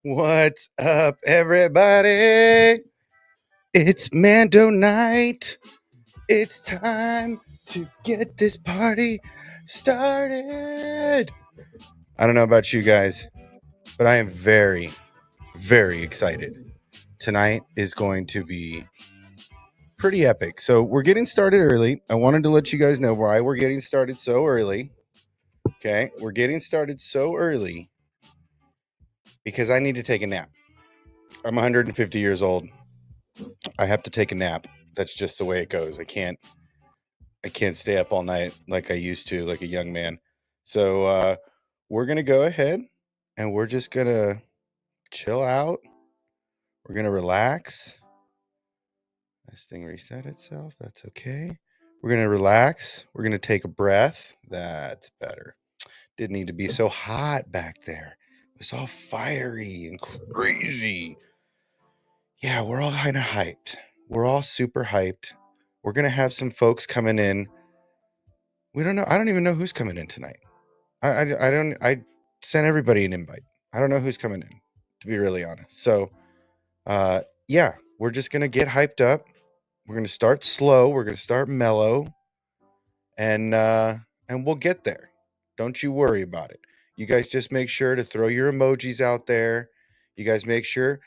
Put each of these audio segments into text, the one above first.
What's up, everybody? It's Mando night. It's time to get this party started. I don't know about you guys, but I am very, very excited. Tonight is going to be pretty epic. So, we're getting started early. I wanted to let you guys know why we're getting started so early. Okay, we're getting started so early because I need to take a nap. I'm 150 years old. I have to take a nap. That's just the way it goes. I can't stay up all night like I used to, like a young man. So we're gonna go ahead and we're just gonna chill out. We're gonna relax. This thing reset itself. That's okay. We're gonna relax. We're gonna take a breath. That's better. Didn't need to be so hot back there. It was all fiery and crazy. Yeah, we're all kind of hyped. We're all super hyped. We're gonna have some folks coming in. We don't know. I don't even know who's coming in tonight. I don't. I sent everybody an invite. I don't know who's coming in, to be really honest. So, yeah, we're just gonna get hyped up. We're gonna start slow. We're gonna start mellow, and we'll get there. Don't you worry about it. You guys just make sure to throw your emojis out there. You guys make sure.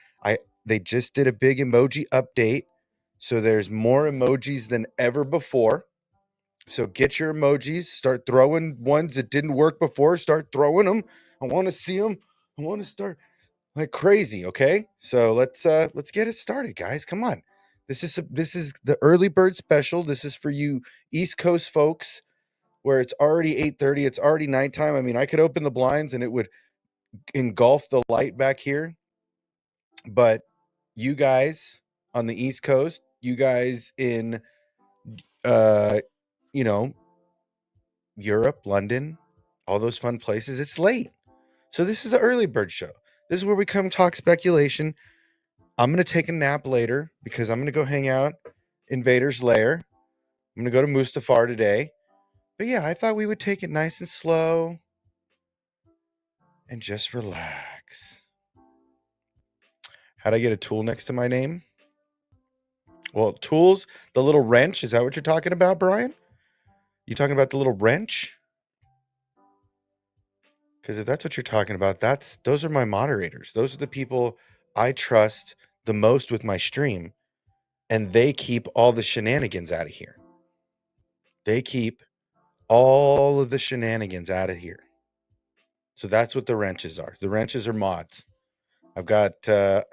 They just did a big emoji update, so there's more emojis than ever before. So get your emojis, start throwing ones that didn't work before, start throwing them. I want to see them. I want to start like crazy, okay? So let's get it started, guys. Come on. This is the early bird special. This is for you East Coast folks where it's already 8:30, it's already nighttime. I mean, I could open the blinds and it would engulf the light back here. But you guys on the East Coast, you guys in uh you know, Europe, London, all those fun places, it's late. So this is an early bird show. This is where we come talk speculation. I'm going to take a nap later because I'm going to go hang out in Vader's lair. I'm going to go to Mustafar today. But yeah, I thought we would take it nice and slow and just relax. How'd I get a tool next to my name? Well, tools, the little wrench. Is that what you're talking about, Brian? You talking about the little wrench? Because if that's what you're talking about, those are my moderators. Those are the people I trust the most with my stream, and they keep all the shenanigans out of here. They keep all of the shenanigans out of here. So that's what the wrenches are. The wrenches are mods. I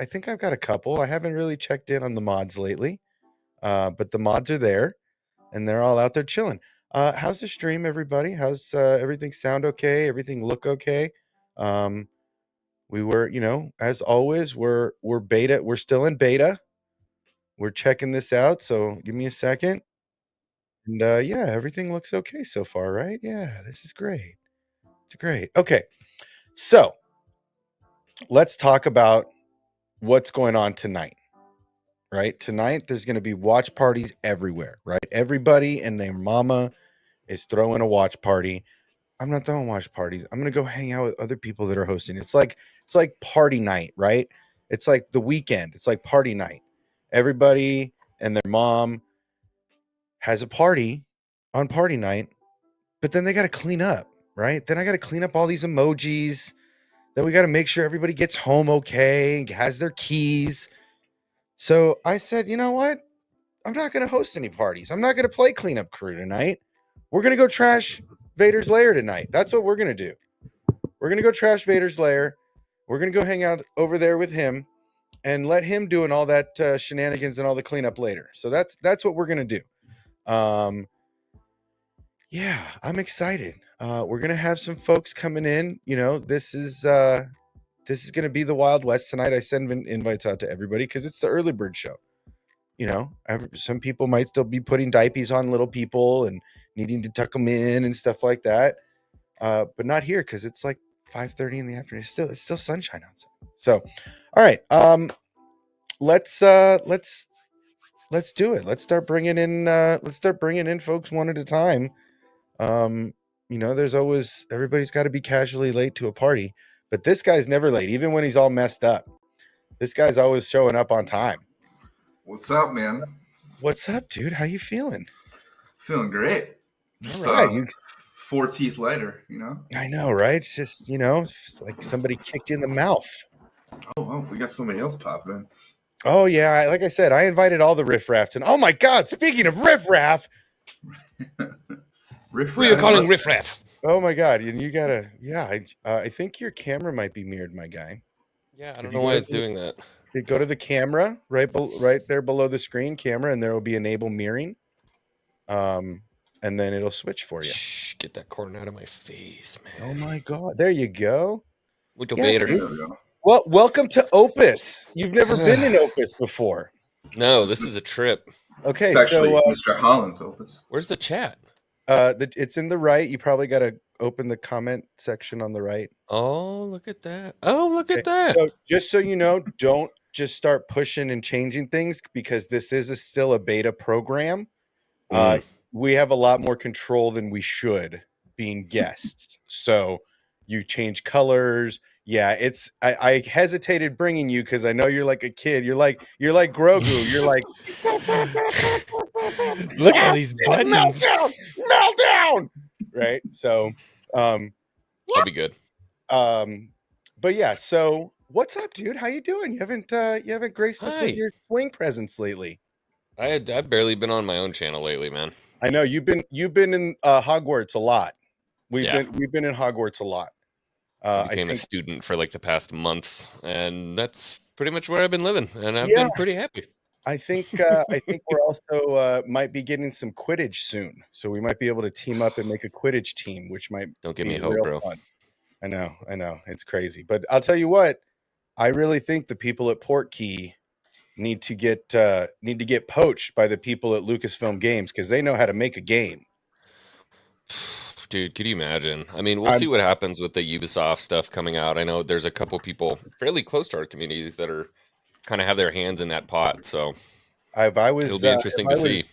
think I've got a couple. I haven't really checked in on the mods lately, but the mods are there, and they're all out there chilling. How's the stream, everybody? How's everything sound okay? Everything look okay? We were, as always, we're beta. We're still in beta. We're checking this out. So give me a second. And yeah, everything looks okay so far, right? Yeah, this is great. It's great. Okay. So let's talk about what's going on tonight, right? Tonight, there's going to be watch parties everywhere, right? Everybody and their mama is throwing a watch party. I'm not throwing watch parties. I'm going to go hang out with other people that are hosting. It's like party night, right? It's like the weekend. It's like party night. Everybody and their mom has a party on party night, but then they got to clean up, right? Then I got to clean up all these emojis. Then we got to make sure everybody gets home okay, has their keys. So I said, you know what? I'm not going to host any parties. I'm not going to play cleanup crew tonight. We're going to go trash Vader's lair tonight. That's what we're going to do. We're going to go trash Vader's lair. We're going to go hang out over there with him and let him doing all that shenanigans and all the cleanup later. So that's what we're going to do. Yeah, I'm excited. We're going to have some folks coming in. This is going to be the Wild West tonight. I send invites out to everybody because it's the early bird show. Some people might still be putting diapers on little people and needing to tuck them in and stuff like that. But not here because it's like 5:30 in the afternoon. It's still sunshine outside. So, all right. Let's do it. Let's start bringing in folks one at a time. There's always everybody's got to be casually late to a party, But this guy's never late, even when he's all messed up. This guy's always showing up on time. What's up, man? What's up, dude? How you feeling? Feeling great. All right, 4 teeth lighter, I know, right? It's just, it's like somebody kicked you in the mouth. Oh, well, we got somebody else popping in. Oh, yeah. Like I said, I invited all the riffraffs. And oh, my God, speaking of riffraff. Who are you calling riffraff? Oh, my God. And you got to, yeah, I think your camera might be mirrored, my guy. Yeah, I don't know why it's doing that. Go to the camera right there below the screen camera, and there will be enable mirroring. And then it'll switch for you. Shh, get that corn out of my face, man. Oh, my God. There you go. Mucho better. Well, welcome to Opus. You've never been in Opus before. No, this is a trip. Okay, it's actually Mr. Holland's Opus. Where's the chat? It's in the right. You probably got to open the comment section on the right. Oh, look at that. Oh, look at that. So, just so you know, don't just start pushing and changing things, because this is still a beta program. We have a lot more control than we should being guests. So you change colors. Yeah, I hesitated bringing you because I know you're like a kid. You're like Grogu. You're like, look at all these buttons. Meltdown. Right. So that'll be good. But yeah, so what's up, dude? How you doing? You haven't graced us with your swing presence lately. I've barely been on my own channel lately, man. I know you've been in Hogwarts a lot. We've been in Hogwarts a lot. I became a student for like the past month, and that's pretty much where I've been living, and I've been pretty happy. I think we're also might be getting some Quidditch soon, so we might be able to team up and make a Quidditch team, which might don't give me hope, bro. Fun. I know it's crazy, but I'll tell you what, I really think the people at Portkey need to get poached by the people at Lucasfilm Games, because they know how to make a game. Dude, could you imagine? I mean, we'll see what happens with the Ubisoft stuff coming out. I know there's a couple people fairly close to our communities that are kind of have their hands in that pot. So it'll be interesting to see.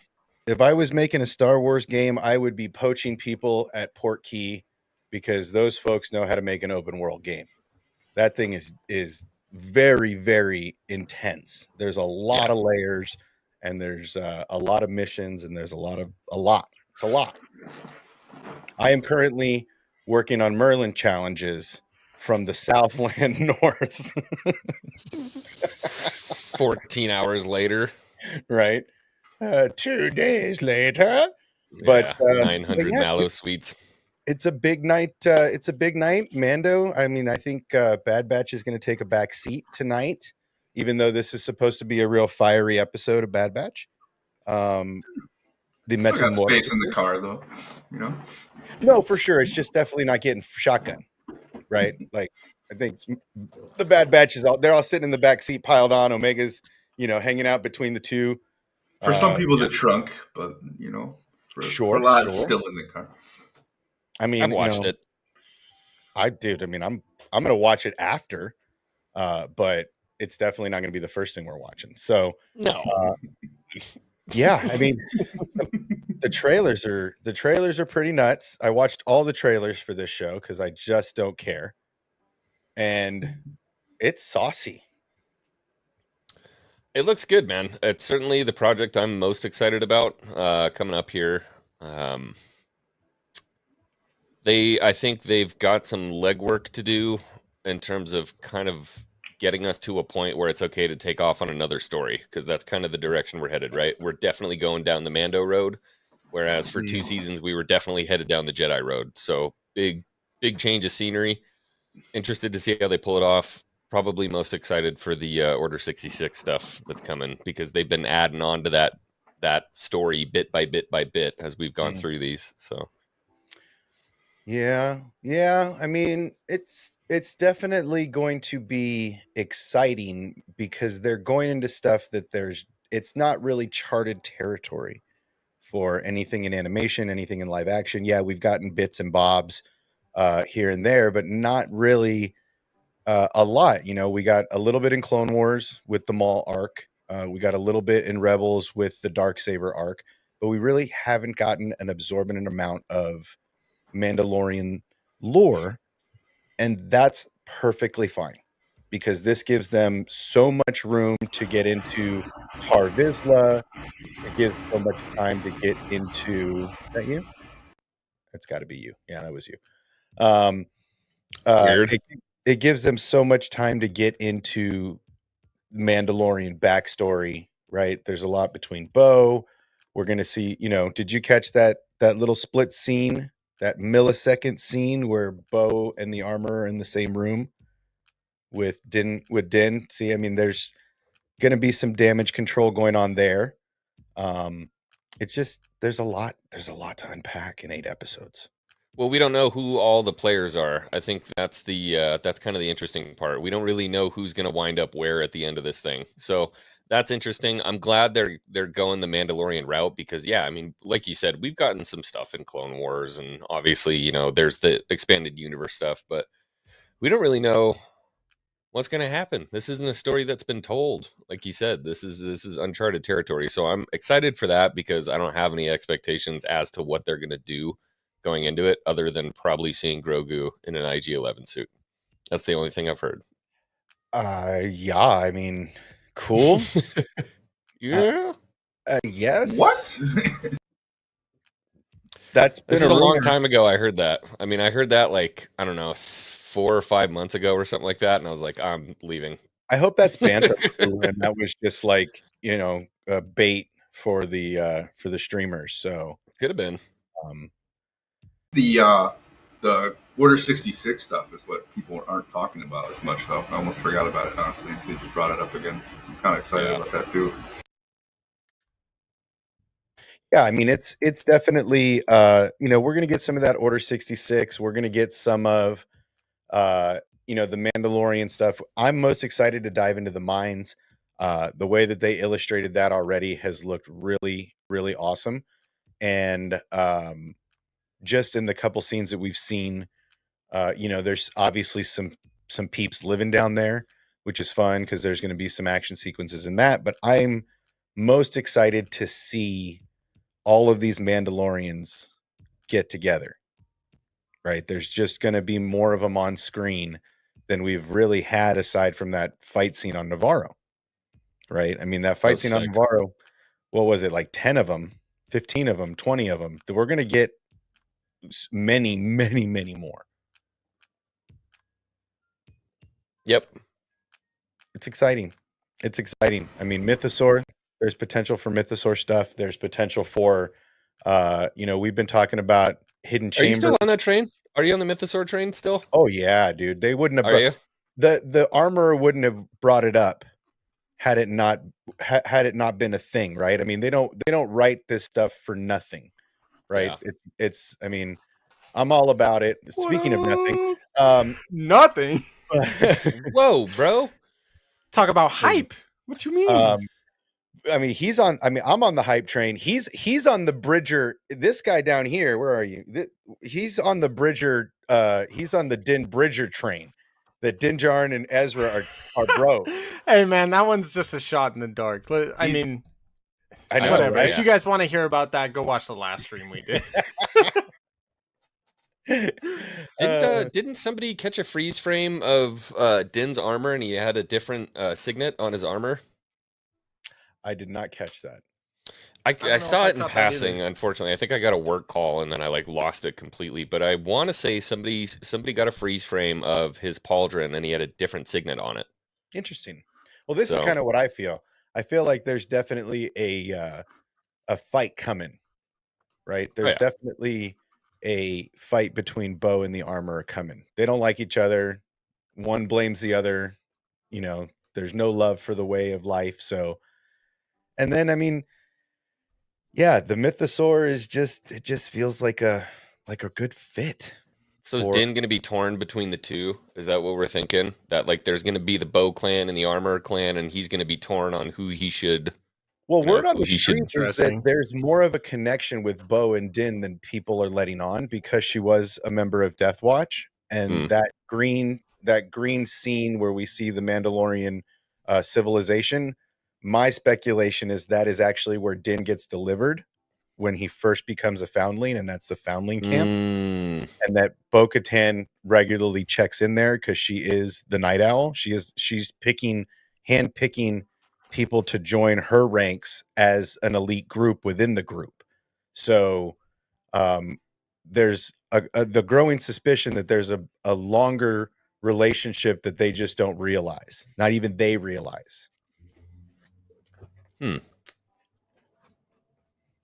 If I was making a Star Wars game, I would be poaching people at Portkey, because those folks know how to make an open world game. That thing is very, very intense. There's a lot of layers, and there's a lot of missions, and there's a lot. It's a lot. I am currently working on Merlin challenges from the Southland North. 14 hours later. Right. 2 days later. Yeah, but 900 Mallow Sweets. It's a big night. Mando. I mean, I think Bad Batch is going to take a back seat tonight, even though this is supposed to be a real fiery episode of Bad Batch. The got space in the car, though. No, for sure. It's just definitely not getting shotgun, right? Like, I think the Bad Batch is they're all sitting in the back seat, piled on. Omega's, hanging out between the two. For some people, the trunk, but for a lot, it's still in the car. I mean, I've watched it. I did. I mean, I'm gonna watch it after, but it's definitely not gonna be the first thing we're watching. So no. Yeah, I mean, the trailers are pretty nuts. I watched all the trailers for this show because I just don't care, and it's saucy. It looks good, man. It's certainly the project I'm most excited about coming up here. I think they've got some legwork to do in terms of kind of getting us to a point where it's okay to take off on another story, because that's kind of the direction we're headed, right? We're definitely going down the Mando road, whereas for 2 seasons we were definitely headed down the Jedi road. So big change of scenery. Interested to see how they pull it off. Probably most excited for the Order 66 stuff that's coming, because they've been adding on to that story bit by bit by bit as we've gone through these. So yeah. I mean, it's definitely going to be exciting, because they're going into stuff that it's not really charted territory for anything in animation, anything in live action. Yeah, we've gotten bits and bobs here and there, but not really a lot. We got a little bit in Clone Wars with the Maul arc. We got a little bit in Rebels with the Darksaber arc, but we really haven't gotten an absorbent amount of Mandalorian lore. And that's perfectly fine because this gives them so much room to get into Tar Vizsla. It gives so much time to get into. Is that you? That's got to be you. Yeah, that was you. Weird. It gives them so much time to get into Mandalorian backstory, right? There's a lot between Bo. We're gonna see, did you catch that little split scene, that millisecond scene where Bo and the armor are in the same room with Din? See, I mean, there's gonna be some damage control going on there. It's just there's a lot to unpack in 8 episodes. Well, we don't know who all the players are. I think that's that's kind of the interesting part. We don't really know who's going to wind up where at the end of this thing. So that's interesting. I'm glad they're going the Mandalorian route because yeah, I mean, like you said, we've gotten some stuff in Clone Wars, and obviously, there's the expanded universe stuff, but we don't really know what's going to happen. This isn't a story that's been told. Like you said, this is uncharted territory. So I'm excited for that because I don't have any expectations as to what they're going to do going into it other than probably seeing Grogu in an IG-11 suit. That's the only thing I've heard. Yeah, I mean, cool. Yeah. Yes. What? That's been This a is a long rumor. time ago I heard that. I mean, I heard that like, I don't know, 4 or 5 months ago or something like that, and I was like, I'm leaving. I hope that's banter too, and that was just like, bait for the streamers. So Could have been. The Order 66 stuff is what people aren't talking about as much, though. I almost forgot about it, honestly, until you just brought it up again. I'm kind of excited about that, too. Yeah, I mean, it's definitely, we're going to get some of that Order 66. We're going to get some of, the Mandalorian stuff. I'm most excited to dive into the mines. The way that they illustrated that already has looked really, really awesome. And just in the couple scenes that we've seen, there's obviously some peeps living down there, which is fun because there's going to be some action sequences in that. But I'm most excited to see all of these Mandalorians get together, right? There's just going to be more of them on screen than we've really had aside from that fight scene on Navarro, right? I mean, that fight scene on Navarro, what was it, like 10 of them, 15 of them, 20 of them? We're going to get many, many, many more. Yep. It's exciting. It's exciting. I mean, Mythosaur, there's potential for Mythosaur stuff. There's potential for, we've been talking about hidden chamber. Are you still on that train? Are you on the Mythosaur train still? Oh yeah, dude. They wouldn't have. Are you? The armorer wouldn't have brought it up had it not been a thing, right? I mean, they don't write this stuff for nothing, right? Yeah. It's. I mean, I'm all about it. Speaking of nothing, nothing. Whoa, bro. Talk about hype. What you mean? I mean, I'm on the hype train. He's on the Bridger. This guy down here, where are you? He's on the Bridger. He's on the Din Bridger train. That Din Djarin and Ezra are bro. Hey man, that one's just a shot in the dark. I mean, I know, whatever. right? If you guys want to hear about that, go watch the last stream we did. Didn't somebody catch a freeze frame of Din's armor and he had a different signet on his armor? I did not catch that. I saw it in passing. Unfortunately, I think I got a work call and then I lost it completely. But I want to say somebody got a freeze frame of his pauldron and he had a different signet on it. Interesting. Well, this is kind of what I feel. I feel like there's definitely a fight coming, right? There's definitely a fight between Bo and the armorer coming. They don't like each other. One blames the other. There's no love for the way of life. So, and then I mean, yeah, the Mythosaur is it just feels like a good fit. So is Din going to be torn between the two? Is that what we're thinking? That there's going to be the Bo clan and the Armor clan, and he's going to be torn on who he should. Well, word on the street is that there's more of a connection with Bo and Din than people are letting on because she was a member of Death Watch, and that green scene where we see the Mandalorian civilization. My speculation is that is actually where Din gets delivered, when he first becomes a foundling, and that's the foundling camp. Mm. And that Bo-Katan regularly checks in there because she is the night owl. She's hand picking people to join her ranks as an elite group within the group. So there's the growing suspicion that there's a longer relationship that they just don't realize. Not even they realize.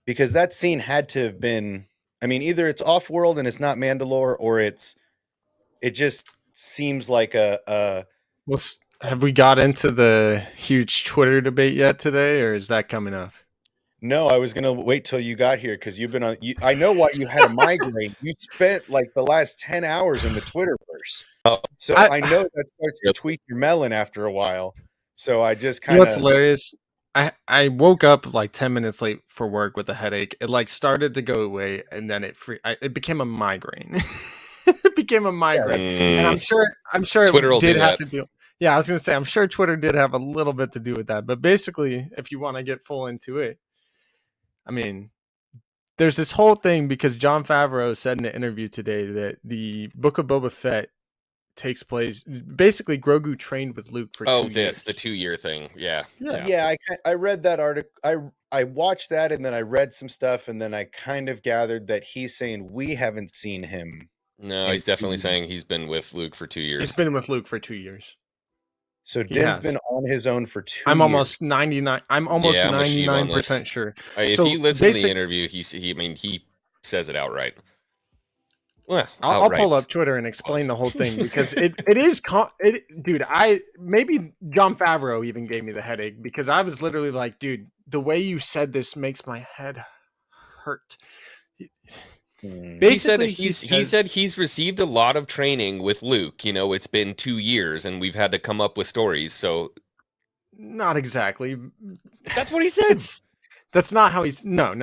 Because that scene had to have been, I mean, either it's off-world and it's not Mandalore, or it just seems like a Well, have we got into the huge Twitter debate yet today, or is that coming up? No, I was going to wait till you got here because you've been on. I know why you had a migraine. You spent like the last 10 hours in the Twitterverse. Oh. So I know that starts to tweak your melon after a while. So I just kind of. What's hilarious? I woke up like 10 minutes late for work with a headache. It like started to go away, and then it became a migraine. It became a migraine, and I'm sure Twitter it did do have that. to do. Yeah, I was gonna say I'm sure Twitter did have a little bit to do with that. But basically, if you want to get full into it, I mean, there's this whole thing because Jon Favreau said in an interview today that the Book of Boba Fett takes place. Basically, Grogu trained with Luke for 2 years. The 2-year thing. Yeah. I read that article. I watched that, and then I read some stuff, and then I kind of gathered that he's saying we haven't seen him. No, he's definitely saying he's been with Luke for 2 years. He's been with Luke for 2 years. So Din's been on his own for 2 years. I'm almost 99% sure. If you listen to the interview, he says it outright. Well, I'll pull up Twitter and explain the whole thing because it is dude. Maybe Jon Favreau even gave me the headache because I was literally like, dude, the way you said this makes my head hurt. Basically, he said he's received a lot of training with Luke. You know, it's been 2 years, and we've had to come up with stories. So, not exactly. That's what he said. That's not how he's. No.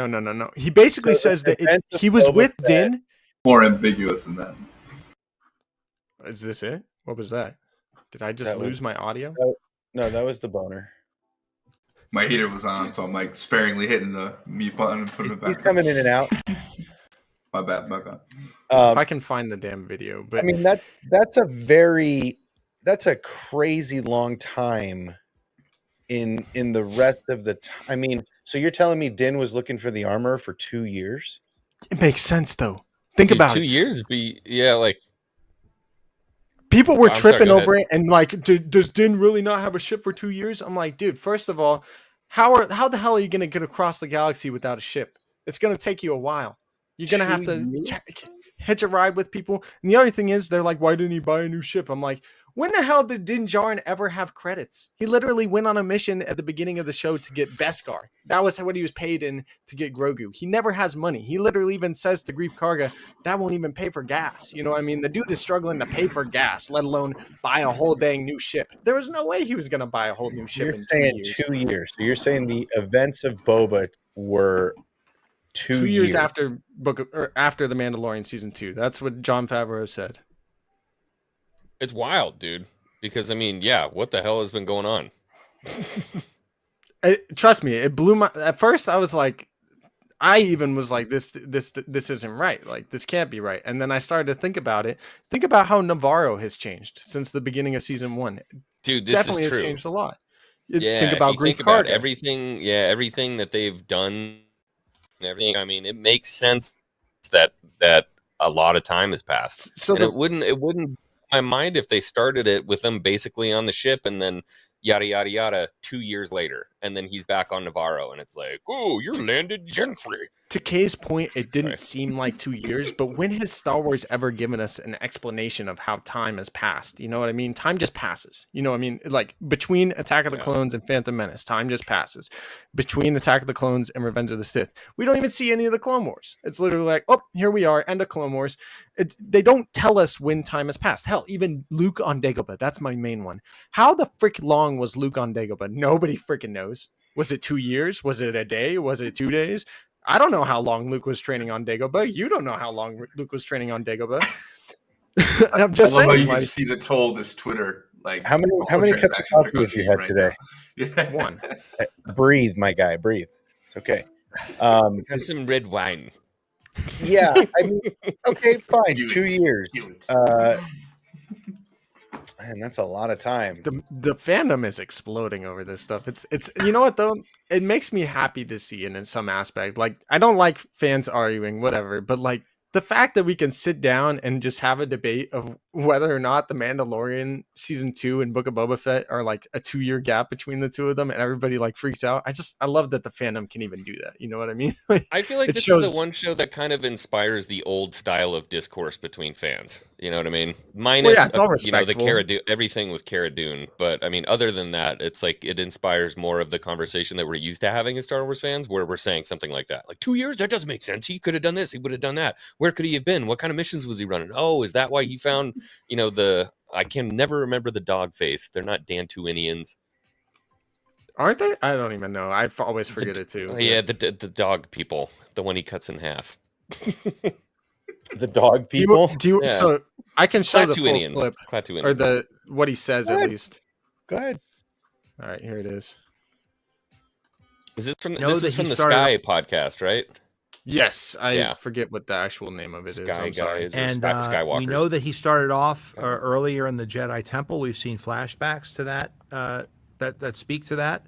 He basically says that he was with Din. More ambiguous than that. Is this it? What was that? Did I just lose my audio? No, that was the boner. My heater was on, so I'm like sparingly hitting the mute button and putting it back. He's coming in and out. My bad. If I can find the damn video, but I mean that's a crazy long time in the rest of the time. I mean, so you're telling me Din was looking for the armor for 2 years? It makes sense though. Think about 2 years. Like people were tripping over it, and like, does Din really not have a ship for 2 years? I'm like, dude. First of all, how the hell are you gonna get across the galaxy without a ship? It's gonna take you a while. You're gonna have to hitch a ride with people. And the other thing is, they're like, why didn't he buy a new ship? I'm like, when the hell did Din Djarin ever have credits? He literally went on a mission at the beginning of the show to get Beskar. That was what he was paid in to get Grogu. He never has money. He literally even says to Grief Karga, that won't even pay for gas. You know what I mean? The dude is struggling to pay for gas, let alone buy a whole dang new ship. There was no way he was going to buy a whole new ship. You're saying 2 years. So you're saying the events of Boba were 2 years after after the Mandalorian season 2. That's what Jon Favreau said. It's wild, dude. Because I mean, what the hell has been going on? Trust me, it blew my. At first, I was like, I even was like, this isn't right. Like, this can't be right. And then I started to think about it. Think about how Navarro has changed since the beginning of season 1. Dude, this definitely is true. Has changed a lot. Think about everything. Yeah, everything that they've done. And everything. I mean, it makes sense that a lot of time has passed. So it wouldn't my mind if they started it with them basically on the ship and then yada yada yada 2 years later, and then he's back on Navarro, and it's like, oh, you're landed gently. To Kay's point, it didn't seem like 2 years, but when has Star Wars ever given us an explanation of how time has passed? You know what I mean? Time just passes. You know what I mean? Like between Attack of the Clones and Phantom Menace, time just passes. Between Attack of the Clones and Revenge of the Sith, we don't even see any of the Clone Wars. It's literally like, oh, here we are, end of Clone Wars. They don't tell us when time has passed. Hell, even Luke on Dagobah, that's my main one. How the frick long was Luke on Dagobah? Nobody freaking knows. Was it 2 years? Was it a day? Was it 2 days? I don't know how long Luke was training on Dagobah. You don't know how long Luke was training on Dagobah. I'm just saying. How you can see the toll this Twitter. Like, how many cups of coffee have you had today? Yeah. One. Breathe, my guy. Breathe. It's okay. Have some red wine. Yeah, I mean, okay, fine, Do it. 2 years. Do it. Man, that's a lot of time. The fandom is exploding over this stuff. It's you know what though? It makes me happy to see it in some aspect. Like I don't like fans arguing, whatever, but like the fact that we can sit down and just have a debate of whether or not the Mandalorian season 2 and Book of Boba Fett are like a 2-year gap between the two of them, and everybody like freaks out. I love that the fandom can even do that. You know what I mean? Like, I feel like it this shows- is the one show that kind of inspires the old style of discourse between fans. You know what I mean? Minus, yeah, it's all you know, the respectful. Cara Dune, everything with Cara Dune. But I mean, other than that, it's like it inspires more of the conversation that we're used to having as Star Wars fans, where we're saying something like that, like 2 years, that doesn't make sense. He could have done this. He would have done that. Where could he have been? What kind of missions was he running? Oh, is that why he found, you know, I can never remember the dog face. They're not Dantooinians. Aren't they? I don't even know. I always forget it too. Oh, yeah, the dog people, the one he cuts in half. The dog Do you, people. Yeah. So I can show the full Klaatuinians. clip Klaatuinians. or what he says Go at ahead. least. Go ahead. All right, here it is. Is this from Know this that is he from the started- Sky podcast, right? Yes, I Yeah. forget what the actual name of it is. Sky I'm sorry. Guys or And Skywalkers. we know that he started off earlier in the Jedi Temple. We've seen flashbacks to that that speak to that.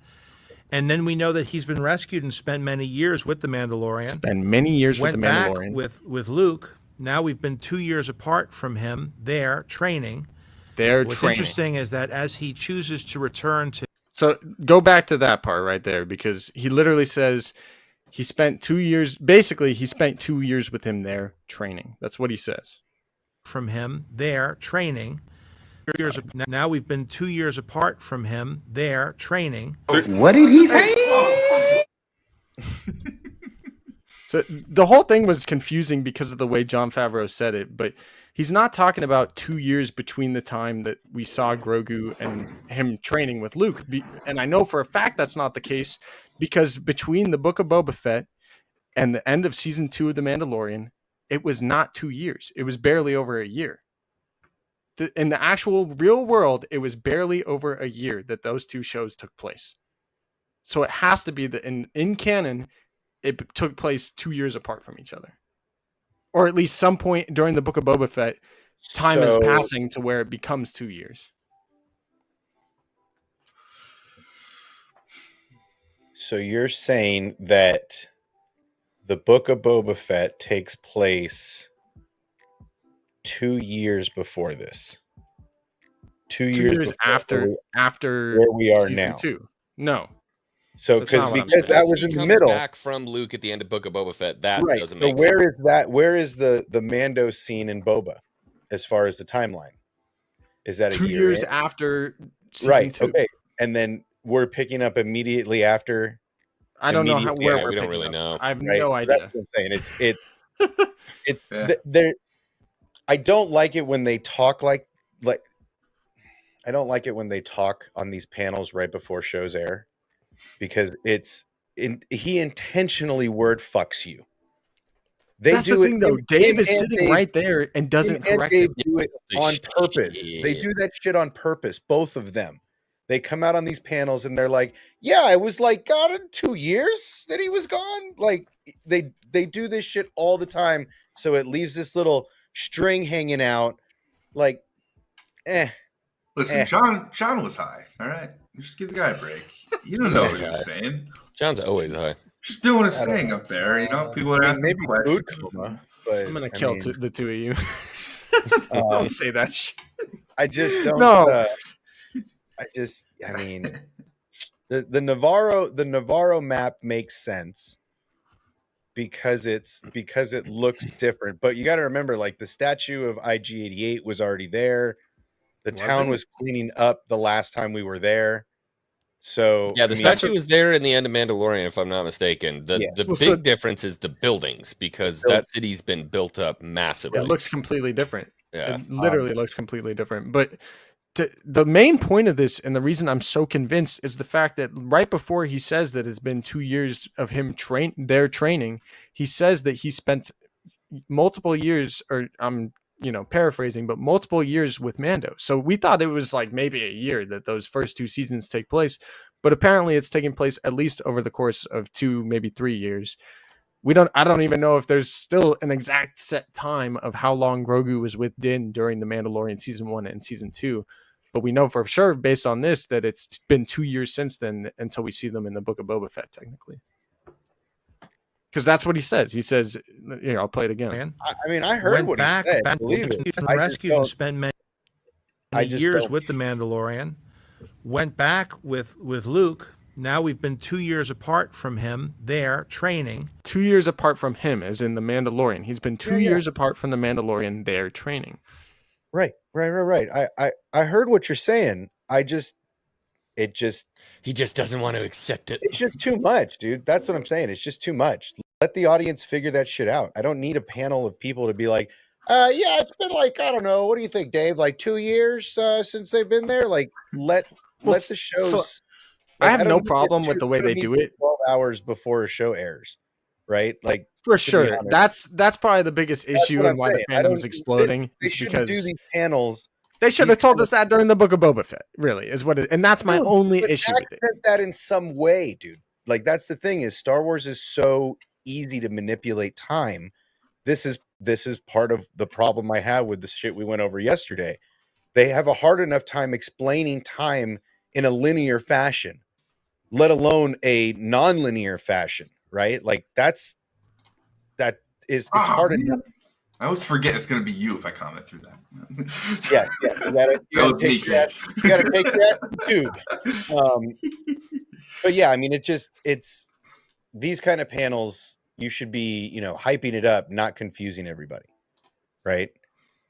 And then we know that he's been rescued and spent many years with the Mandalorian. Spent many years with Went the back Mandalorian. with Luke. Now we've been 2 years apart from him there training. They're What's training. interesting is that as he chooses to return to So go back to that part right there, because he literally says he spent 2 years. Basically, he spent 2 years with him there training. That's what he says. from him there training. Now we've been 2 years apart from him there training. What did he say? So the whole thing was confusing because of the way Jon Favreau said it, but he's not talking about 2 years between the time that we saw Grogu and him training with Luke. And I know for a fact that's not the case, because between the Book of Boba Fett and the end of season 2 of The Mandalorian, it was not 2 years. It was barely over a year. In the actual real world, it was barely over a year that those two shows took place. So it has to be that in canon, it took place 2 years apart from each other. Or at least some point during the Book of Boba Fett, time is passing to where it becomes 2 years. So you're saying that the Book of Boba Fett takes place 2 years before this? 2 2 years years before after where we are season now. 2. No. So That's not what I'm because saying. that was he in the comes middle. back from Luke at the end of Book of Boba Fett. That Right. doesn't So make where sense. is that? Where is the Mando scene in Boba as far as the timeline? Is that a 2 year years in? after season Right. 2. Okay. And then we're picking up immediately after. I don't know Immediately, where yeah, we're we don't picking really up. know. I have Right. no So idea. that's what I'm saying. It Yeah. there. I don't like it when they talk like. I don't like it when they talk on these panels right before shows air, because he intentionally word fucks you. They That's do the it. thing, though. him Dave and is sitting Dave- right there and him doesn't and correct Dave him. do it on purpose. They do that shit on purpose. Both of them. They come out on these panels and they're like, "Yeah, I was like, God, in 2 years that he was gone." Like they do this shit all the time, so it leaves this little string hanging out. Like, Listen, Sean was high. All right, just give the guy a break. You don't know what he was saying. John's always high. Just doing his I don't thing know. up there. You know, people are asking maybe food questions. coma, but I'm gonna I kill mean, the two of you. Um, Don't say that shit. I just don't. No. I mean, the Navarro map makes sense because it looks different. But you got to remember, like, the statue of IG-88 was already there. The Was town it? was cleaning up the last time we were there. So Yeah, the I mean, statue was there in the end of Mandalorian, if I'm not mistaken. The Yeah. the Well, big so- difference is the buildings, because The buil- that city's been built up massively. It looks completely different. yeah. It literally looks completely different. But the main point of this, and the reason I'm so convinced, is the fact that right before he says that it's been 2 years of him training, he says that he spent multiple years, or I'm paraphrasing, but multiple years with Mando. So we thought it was like maybe a year that those first 2 seasons take place, but apparently it's taking place at least over the course of 2, maybe 3 years. I don't even know if there's still an exact set time of how long Grogu was with Din during the Mandalorian season 1 and season 2. But we know for sure, based on this, that it's been 2 years since then until we see them in the Book of Boba Fett, technically. Because that's what he says. He says, "Here, I'll play it again." Man. I mean, I heard what he said. Back Believe it. been I just rescued and don't- spent many I just years don't- with the Mandalorian. Went back with Luke. Now we've been 2 years apart from him there training. 2 years apart from him, as in the Mandalorian. He's been 2 Yeah. years apart from the Mandalorian there training. Right. I heard what you're saying. He just doesn't want to accept it. It's just too much, dude. That's what I'm saying. It's just too much. Let the audience figure that shit out. I don't need a panel of people to be like, yeah, it's been like, I don't know. What do you think, Dave? Like 2 years since they've been there? Like, let the shows. I have don't no need problem with the way I don't they need do it. 12 hours before a show airs, right? Like, For to be sure. honest. That's probably the biggest That's issue what and I'm why the saying. I don't fandom's need exploding. this. They Is shouldn't do because these panels. they should have told us that during the Book of Boba Fett, really, is what it, and that's my only But issue with it. accent that in some way, dude. Like, that's the thing, is Star Wars is so easy to manipulate time. This is part of the problem I have with the shit we went over yesterday. They have a hard enough time explaining time in a linear fashion, let alone a non-linear fashion, right? Like, it's hard enough. I always forget it's going to be you if I comment through that. Yeah. You gotta take your ass to the tube. But yeah, I mean, it's these kind of panels, you should be, hyping it up, not confusing everybody, right?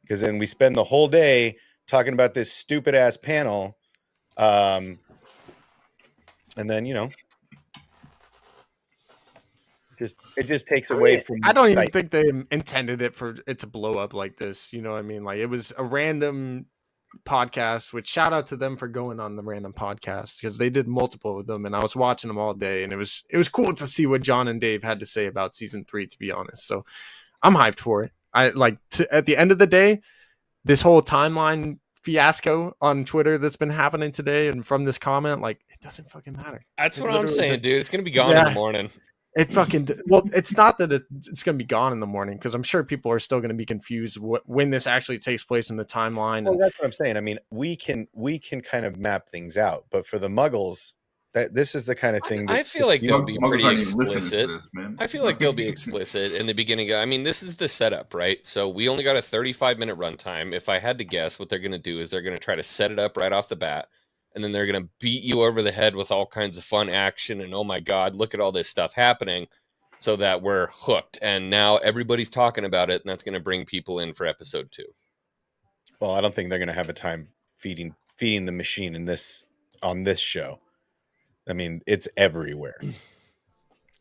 Because then we spend the whole day talking about this stupid ass panel, and then it just takes away from. I don't even think they intended it for it to blow up like this. You know what I mean? Like, it was a random podcast, which shout out to them for going on the random podcast, because they did multiple of them and I was watching them all day, and it was cool to see what John and Dave had to say about season 3, to be honest. So I'm hyped for it. At the end of the day, this whole timeline fiasco on Twitter that's been happening today, and from this comment, like, it doesn't fucking matter. That's what I'm saying, dude. It's gonna be gone in the morning. It fucking it's not that it's going to be gone in the morning, because I'm sure people are still going to be confused when this actually takes place in the timeline. Well, that's what I'm saying. I mean, we can kind of map things out, but for the Muggles, this is the kind of thing. I feel like they'll be pretty explicit. I feel like they'll be explicit in the beginning. I mean, this is the setup, right? So we only got a 35-minute runtime. If I had to guess, what they're going to do is they're going to try to set it up right off the bat. And then they're going to beat you over the head with all kinds of fun action. And oh my God, look at all this stuff happening, so that we're hooked. And now everybody's talking about it. And that's going to bring people in for episode 2. Well, I don't think they're going to have a time feeding the machine on this show. I mean, it's everywhere.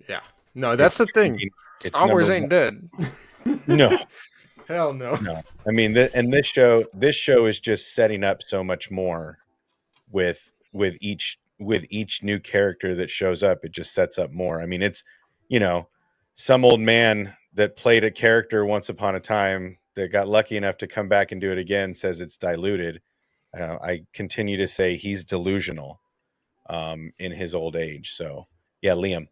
Yeah. No, that's the thing. Star Wars ain't dead. No. Hell no. No. I mean, this show is just setting up so much more. With each new character that shows up, it just sets up more. I mean, it's some old man that played a character once upon a time that got lucky enough to come back and do it again says it's diluted. I continue to say he's delusional in his old age. So yeah, Liam.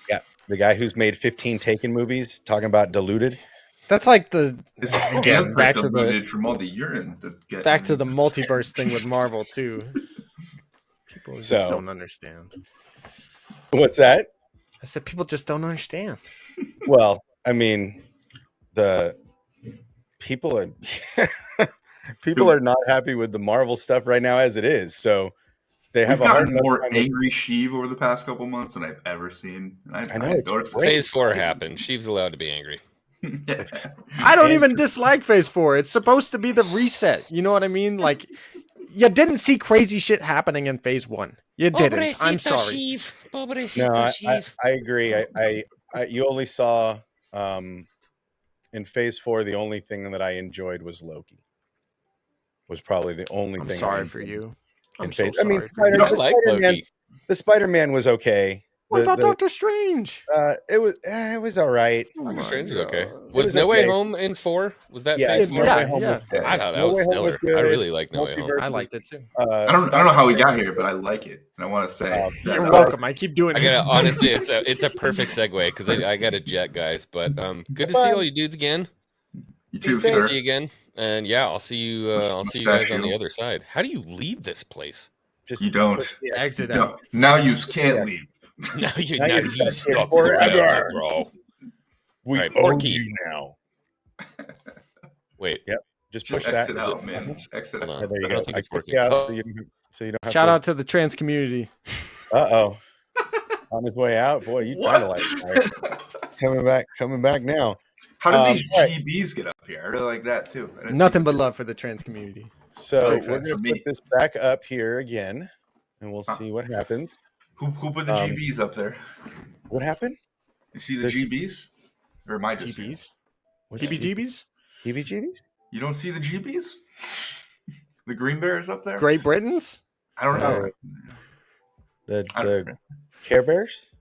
Yeah, the guy who's made 15 Taken movies talking about diluted. That's like again back to the from all the urine back to the multiverse thing with Marvel too. People just don't understand. What's that? I said people just don't understand. Well, I mean, the people are not happy with the Marvel stuff right now as it is. So they have a more angry Sheev over the past couple months than I've ever seen. I know. Phase 4 happened. Sheev's allowed to be angry. I don't even dislike Phase 4. It's supposed to be the reset. You know what I mean? Like, you didn't see crazy shit happening in Phase 1. You didn't. I'm sorry. No, I agree. I you only saw in Phase 4, the only thing that I enjoyed was Loki. Was probably the only thing. Sorry for you. I mean, the Spider-Man was okay. What about the Doctor Strange? it was all right. Oh Doctor my Strange is okay. God. Was was No Way okay. Home in 4? Was that Yeah, Phase No 4? Way Home was good. I thought that No was Way Home was stellar. good. I really like No Way Home. Multiverse I was, liked it too. I don't know how we got here, but I like it, and I want to say that You're I welcome. I keep doing I it. gotta honestly, it's a perfect segue because I got a jet, guys. But good to see all you dudes again. You too, safe. sir. See you again, and yeah, I'll see you. I'll see you guys on the Mustachio. other side. How do you leave this place? Just You don't. push the X. Exit No, out. now you can't leave. Now you Now now you're you stuck here stuck forever. forever, bro. We Right, own Porky. you now. Wait, Yep. Just Just push that. exit out, man. Just exit hold out. on. Yeah, there you I go. don't think I it's kicked working. you out Oh, so you don't have Shout to. out to the trans community. Uh-oh. On his way out. Boy, you trying to light fire. Coming back now. How did these all right. GBs get up here? I really like that too. I didn't Nothing see but that. love for the trans community. So Like we're that's gonna for put me. this back up here again, and we'll see what happens. Who put the GBs up there? What happened? You see the There's- GBs? Or am I just seeing it? GBs? What's PBGBs? PBGBs? You don't see the GBs? The Green Bears up there? Great Britons? I don't know. The I don't, Care Bears?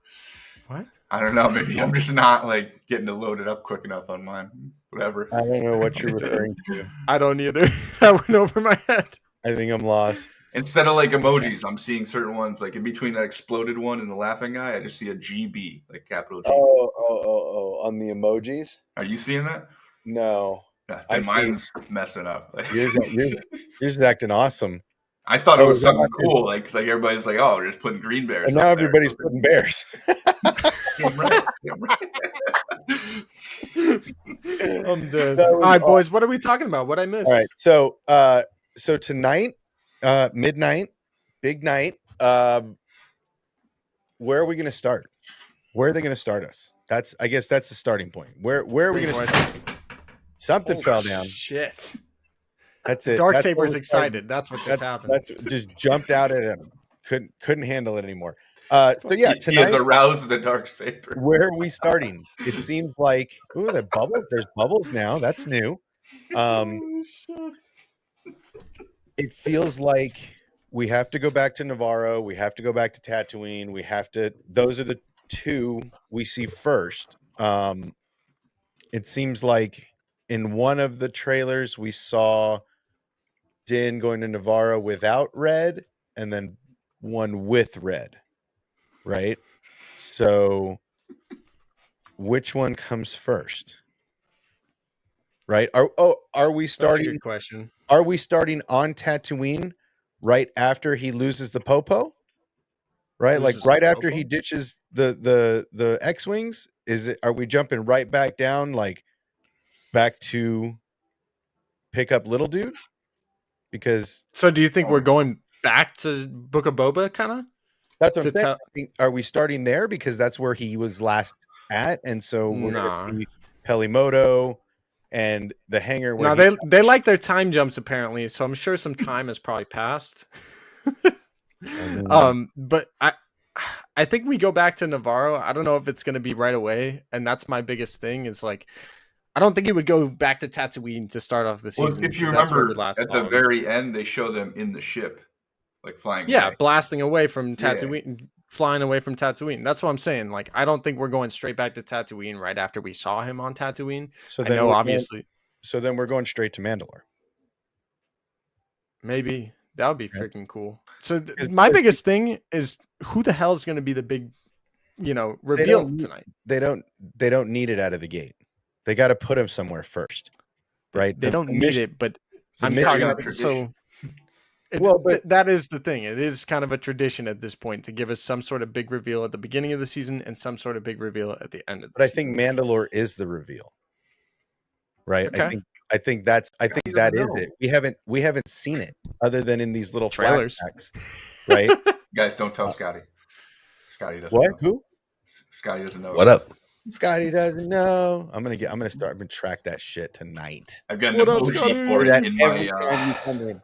What? I don't know. Maybe I'm just not like getting it loaded up quick enough on mine. Whatever. I don't know what you're referring to. I don't either. That went over my head. I think I'm lost. Instead of like emojis, I'm seeing certain ones like in between that exploded one and the laughing guy. I just see a GB, like capital G. Oh, on the emojis? Are you seeing that? No. Yeah, I then see. mine's messing up. Yours is acting awesome. I thought it Oh, was is that something not good? cool. Like everybody's like, oh, we're just putting green bears. And now up there. everybody's putting bears. Damn right. Damn right. I'm dead. That All was right, boys. What are we talking about? What I missed? All right. So tonight, midnight, big night. Where are we going to start? Where are they going to start us? I guess that's the starting point. Where are we going to start? Something fell down. Shit. That's it. Dark That's Saber's where we started. excited. That's what just happened. That's just jumped out at him. Couldn't handle it anymore. So yeah, He has tonight. aroused the dark saber. Where are we starting? It seems like the bubbles. There's bubbles now. That's new. Oh, shit. It feels like we have to go back to Navarro. We have to go back to Tatooine. We have to. Those are the two we see first. It seems like in one of the trailers we saw Din going to Navarro without Red, and then one with Red. Right. So, which one comes first? Right? Are we That's a starting? good question. Are we starting on Tatooine right after he loses the Popo? Right, Loses like right the after Popo? he ditches the X-wings. Is it? Are we jumping right back down, like back to pick up little dude? Because So, do you think we're going back to Book of Boba, kind of? that's what I'm To saying. tell- I think, are we starting there because that's where he was last at, and so we're Nah. gonna see Pelimoto and the hangar. Where No, he- they like their time jumps apparently, so I'm sure some time has probably passed. But I think we go back to Navarro. I don't know if it's going to be right away, and that's my biggest thing. Is like, I don't think he would go back to Tatooine to start off the Well, season. if you because that's where remember, we last at saw the him. very end, they show them in the ship, like flying. Yeah, away. blasting away from Yeah. Tatooine, flying away from Tatooine. That's what I'm saying. Like, I don't think we're going straight back to Tatooine right after we saw him on Tatooine. so I then know, we're obviously, then we're going straight to Mandalore. maybe that would be Yeah. freaking cool. So Because- my biggest thing is who the hell is going to be the big, reveal don't- tonight? They don't need it out of the gate. They got to put him somewhere first, right? They don't need mission- it, but the I'm mission- talking not about tradition. Well, but- that is the thing. It is kind of a tradition at this point to give us some sort of big reveal at the beginning of the season and some sort of big reveal at the end of the But I season. think Mandalore is the reveal, right? Okay. I think that is know. it. We haven't seen it other than in these little Trailers. flashbacks, right? Guys, don't tell Scotty. Scotty doesn't What? know. Who? Scotty doesn't know. What up? Scotty doesn't know. I'm gonna track that shit tonight. I've got an What up, emoji Scotty? for That it in every my. time you come in,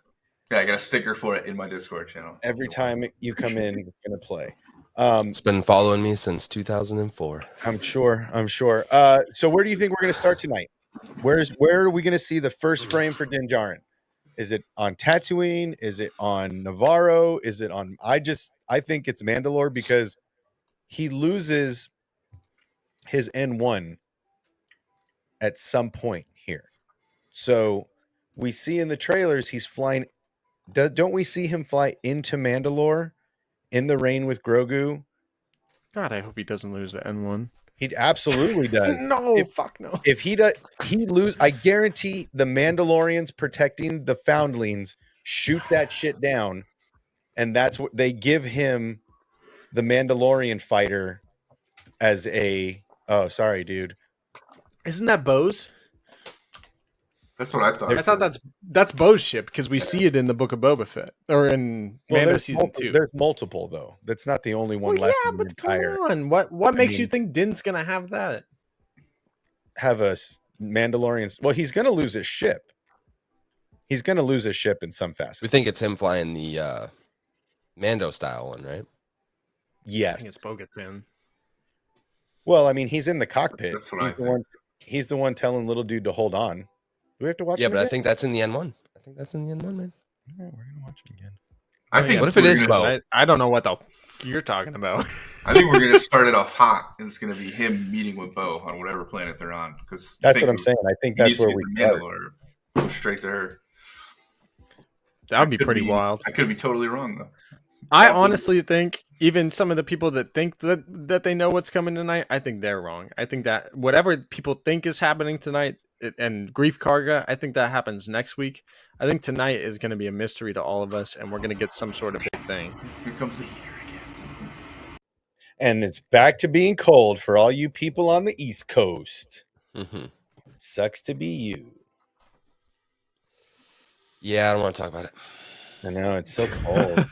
Yeah, I got a sticker for it in my Discord channel. every time you come in, it's gonna play. It's been following me since 2004. I'm sure. So where do you think we're gonna start tonight? Where are we gonna see the first frame for Din Djarin? Is it on Tatooine? Is it on Navarro? Is it on? I think it's Mandalore because he loses his N1 at some point here. So we see in the trailers he's flying. Don't we see him fly into Mandalore in the rain with Grogu? God, I hope he doesn't lose the N1. He absolutely does. No, fuck no. If he does, he lose. I guarantee the Mandalorians protecting the foundlings shoot that shit down, and that's what they give him, the Mandalorian fighter, as a. Oh, sorry, dude. Isn't that Bo's? That's what I thought. I thought that's Bo's ship because we see it in the Book of Boba Fett or in Mando season 2. There's multiple though. That's not the only one left. Yeah, in the but entire, come on. What makes you think Din's gonna have that? have a Mandalorian. Well, he's gonna lose his ship. He's gonna lose his ship in some facet. We think it's him flying the Mando style one, right? I Yes. think it's Bo-Katan. Well, I mean, he's in the cockpit. That's what He's I the think. one. He's the one telling little dude to hold on. Do we have to watch? Yeah, him but I again? think that's in the N1. I think that's in the N1, man. Yeah, we're gonna watch him again. I think. What if it we're is gonna- Bo? I don't know what the you're talking about. I think we're gonna start it off hot, and it's gonna be him meeting with Bo on whatever planet they're on. Because That's what I'm saying. I think that's where we start. Mandalore. Go straight to her. That would be Could pretty wild. I could be totally wrong though. I honestly think even some of the people that think that they know what's coming tonight, I think they're wrong. I think that whatever people think is happening tonight and Grief Karga, I think that happens next week. I think tonight is going to be a mystery to all of us, and we're going to get some sort of big thing. Here comes the heater again. And it's back to being cold for all you people on the East Coast. Mm-hmm. Sucks to be you. Yeah, I don't want to talk about it. I know it's so cold.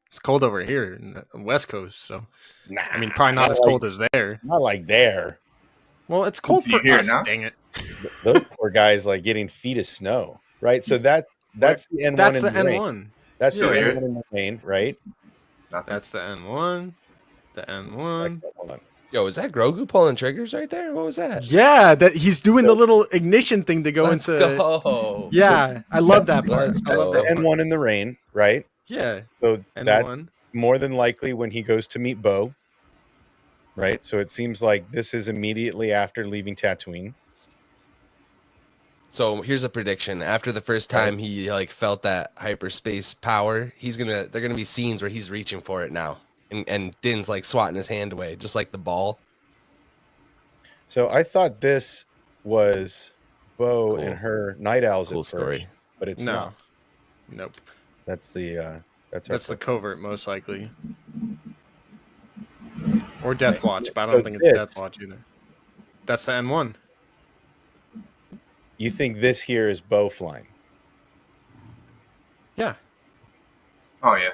It's cold over here in the West Coast, so Nah, I mean, probably not as like, cold as there. Not like there. Well, it's cold Can you for hear it us. now? Dang it! Those poor guys like getting feet of snow, right? So that's the N1. That's in the rain. N1. That's the Yeah. N1 in the rain, right? Nothing. That's the N1. The N1. Hold on. Yo, is that Grogu pulling triggers right there? What was that? Yeah, that he's doing the little ignition thing to go Let's into. go. Yeah, I love that part. Let's I love go. The that part. N1 in the rain, right? Yeah, So that's N1. more than likely when he goes to meet Bo, right? So it seems like this is immediately after leaving Tatooine. So here's a prediction. After the first time he like felt that hyperspace power, they're gonna be scenes where he's reaching for it now. And Din's like swatting his hand away, just like the ball. So I thought this was Bo Cool. and her night owls Cool at first, story. but it's No, not. nope. That's the that's The covert, most likely, or Death Watch, but I So don't think it's this- Death Watch either. That's the N1. You think this here is Bo flying? Yeah, Oh yeah.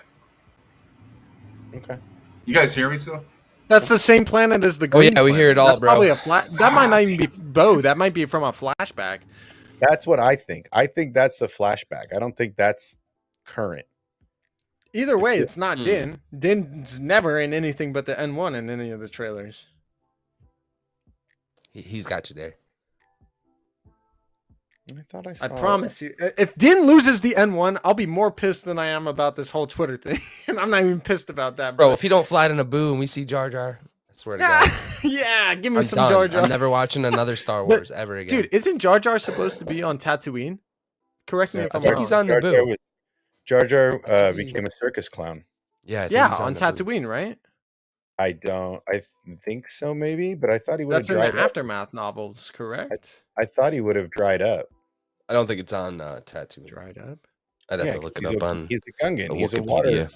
Okay. You guys hear me still? that's the same planet as the. Oh, yeah, Green we hear planet. it all, That's bro. Probably that might not even be Bo. That might be from a flashback. That's what I think. I think that's the flashback. I don't think that's current. Either way, it's not Hmm. Din. Din's never in anything but the N1 in any of the trailers. He's got you there. I thought I saw. I promise you, if Din loses the N1, I'll be more pissed than I am about this whole Twitter thing. And I'm not even pissed about that, Bro, if he don't fly to Naboo and we see Jar Jar, I swear to Yeah, God, yeah, give me I'm some done. Jar Jar. I'm never watching another Star But, Wars ever again. Dude, isn't Jar Jar supposed to be on Tatooine? Correct me if I I'm think wrong. he's on Jar Jar, Naboo. Jar Jar became a circus clown. Yeah, I think Yeah, he's on Naboo. Tatooine, right? I think so, maybe, but I thought he would have That's in the dried up. Aftermath novels, correct? I thought he would have dried up. I don't think it's on Tatooine. Dried up. I'd have Yeah, to look 'cause it up on He's a Gungan. the He's a water. Wikipedia.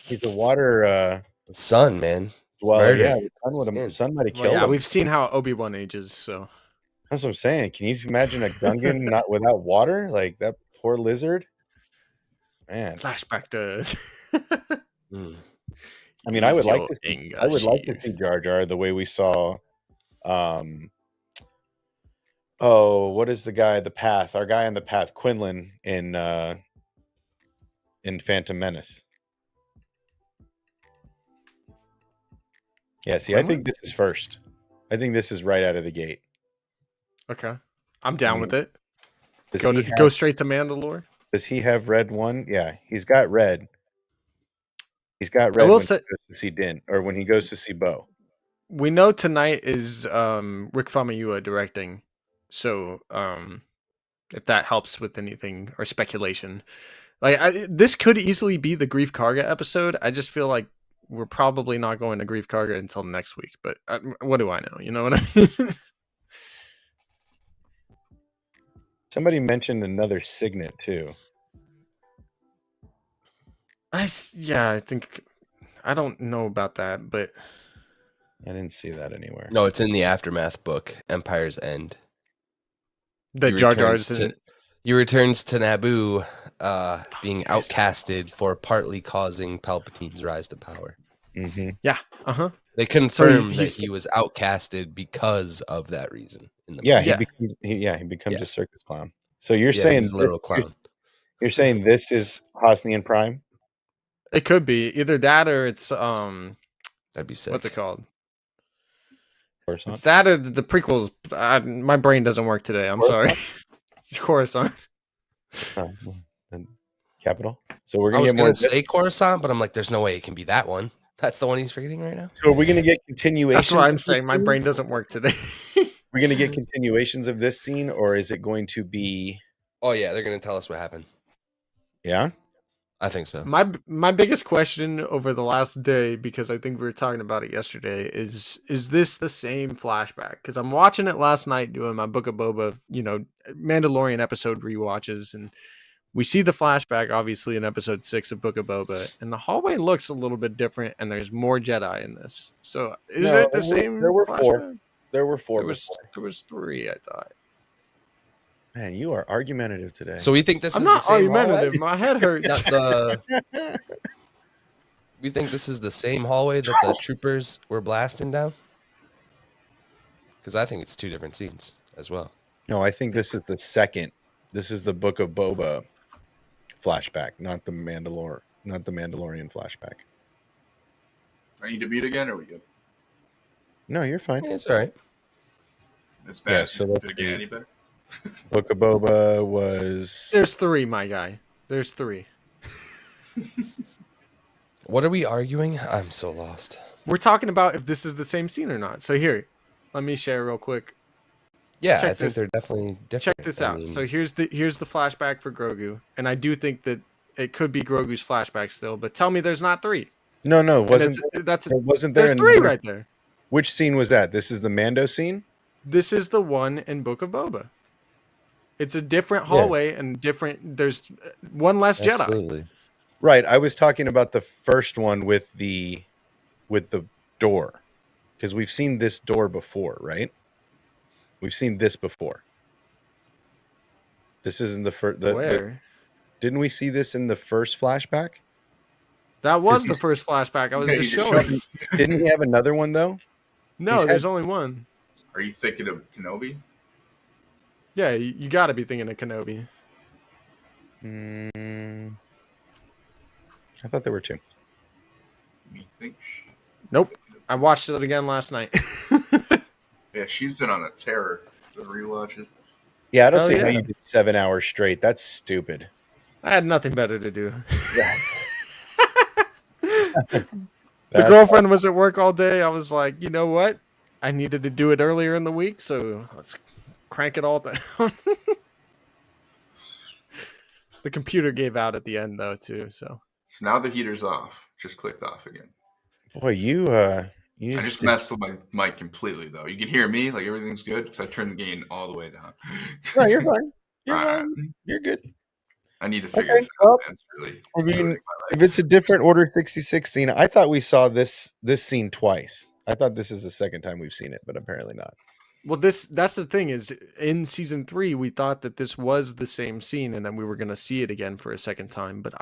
He's a water. Sun, man. Well, murder. yeah, the sun would have. Skin. Sun might have Well, killed yeah, him. we've seen how Obi-Wan ages, so That's what I'm saying. Can you imagine a Gungan not without water? Like that poor lizard. Man, flashback does. Mm. I mean, I would Use like your to. See, anger I would like to shield. see Jar Jar the way we saw. Oh, what is the guy? The Path. Our guy on the Path, Quinlan in Phantom Menace. Yeah. See, I think this is first. I think this is right out of the gate. Okay, I'm down with it. Does Go he to have- go straight to Mandalore. Does he have red one? Yeah, he's got red. He's got I red will when he say goes to see Din, or when he goes to see Bo. we know tonight is Rick Famuyiwa directing, so if that helps with anything or speculation, like this could easily be the Grief Karga episode. I just feel like we're probably not going to Grief Karga until next week. But what do I know? You know what I mean? Somebody mentioned another signet too. Yeah, I think I don't know about that, but I didn't see that anywhere. No, it's in the Aftermath book, Empire's End. the Jar Jar's and He returns to Naboo, being outcasted for partly causing Palpatine's rise to power. Mm-hmm. yeah, They confirm he's- that he was outcasted because of that reason. In the Yeah, movie. he becomes Yeah. a circus clown. So you're Yeah, saying he's a literal you're- clown. You're saying this is Hosnian Prime? it could be either that or it's That'd be sick. what's it called? Coruscant? It's that or the prequels. My brain doesn't work today. I'm sorry. It's Coruscant. Oh, and Capital. So we're I gonna was get more. gonna say Coruscant, but I'm like, there's no way it can be that one. That's the one he's forgetting right now. So are we gonna get continuation? That's what I'm of this saying. My scene? brain doesn't work today. We're gonna get continuations of this scene, or is it going to be? Oh yeah, they're gonna tell us what happened. Yeah. I think so. My biggest question over the last day, because I think we were talking about it yesterday, is this the same flashback? Because I'm watching it last night doing my Book of Boba, Mandalorian episode rewatches, and we see the flashback obviously in episode 6 of Book of Boba, and the hallway looks a little bit different, and there's more Jedi in this. So is No, it the same? there were four. flashback? There were four. There was 3, I thought. Man, you are argumentative today. So we think this I'm is the not same argumentative. hallway? My head hurts. We think this is the same hallway that the troopers were blasting down? Because I think it's 2 different scenes as well. No, I think this is the second. This is the Book of Boba flashback, not the Mandalorian flashback. I need to beat again, or are we good? No, you're fine. Yeah, it's all right. It's bad. Yeah, so Did let's it get see. any better? Book of Boba was. There's 3, my guy. There's 3. What are we arguing? I'm so lost. We're talking about if this is the same scene or not. So here, let me share real quick. Yeah, Check I think this- they're definitely different. Check this out. So here's the flashback for Grogu, and I do think that it could be Grogu's flashback still. But tell me, there's not 3. No, And wasn't wasn't there? there's 3 another- right there. Which scene was that? This is the Mando scene. This is the one in Book of Boba. It's a different hallway and different. There's one less Jedi. Absolutely. Right. I was talking about the first one with the door, because we've seen this door before, right? We've seen this before. This isn't the first. Where? Didn't we see this in the first flashback? That was the he's- first flashback. I was Yeah, just you just showing. showed Didn't he have another one though? No, he's there's had- only one. Are you thinking of Kenobi? Yeah, you got to be thinking of Kenobi. I thought there were 2. You think? Nope. I watched it again last night. Yeah, she's been on a terror. The rewatches. Yeah, I don't Oh, see how yeah. you did 7 hours straight. That's stupid. I had nothing better to do. The That's- girlfriend was at work all day. I was like, you know what? I needed to do it earlier in the week, so let's crank it all down. The computer gave out at the end though too. So So now the heater's off. Just clicked off again. Boy, you I just just did- messed with my mic completely though. You can hear me, like everything's good because I turned the gain all the way down. No, you're fine. You're Alright. fine. You're good. I need to figure Okay, this out. well, man. It's really. I mean, ruining my if life. it's a different Order 66 scene, I thought we saw this scene twice. I thought this is the second time we've seen it, but apparently not. well, that's the thing is in season 3 we thought that this was the same scene and then we were gonna see it again for a second time. But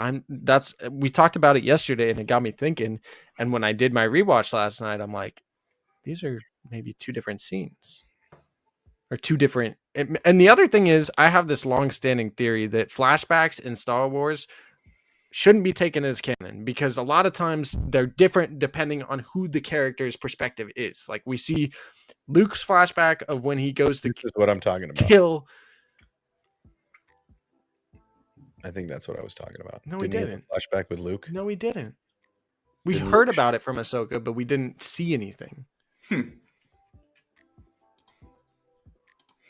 we talked about it yesterday and it got me thinking. And when I did my rewatch last night, I'm like, these are maybe 2 different scenes. Or 2 different. And the other thing is, I have this long-standing theory that flashbacks in Star Wars shouldn't be taken as canon because a lot of times they're different depending on who the character's perspective is. Like we see Luke's flashback of when he goes to This is what I'm talking about. kill. I think that's what I was talking about. No, he he have a didn't. flashback with Luke? No, he didn't. We Didn't heard look- about it from Ahsoka, but we didn't see anything.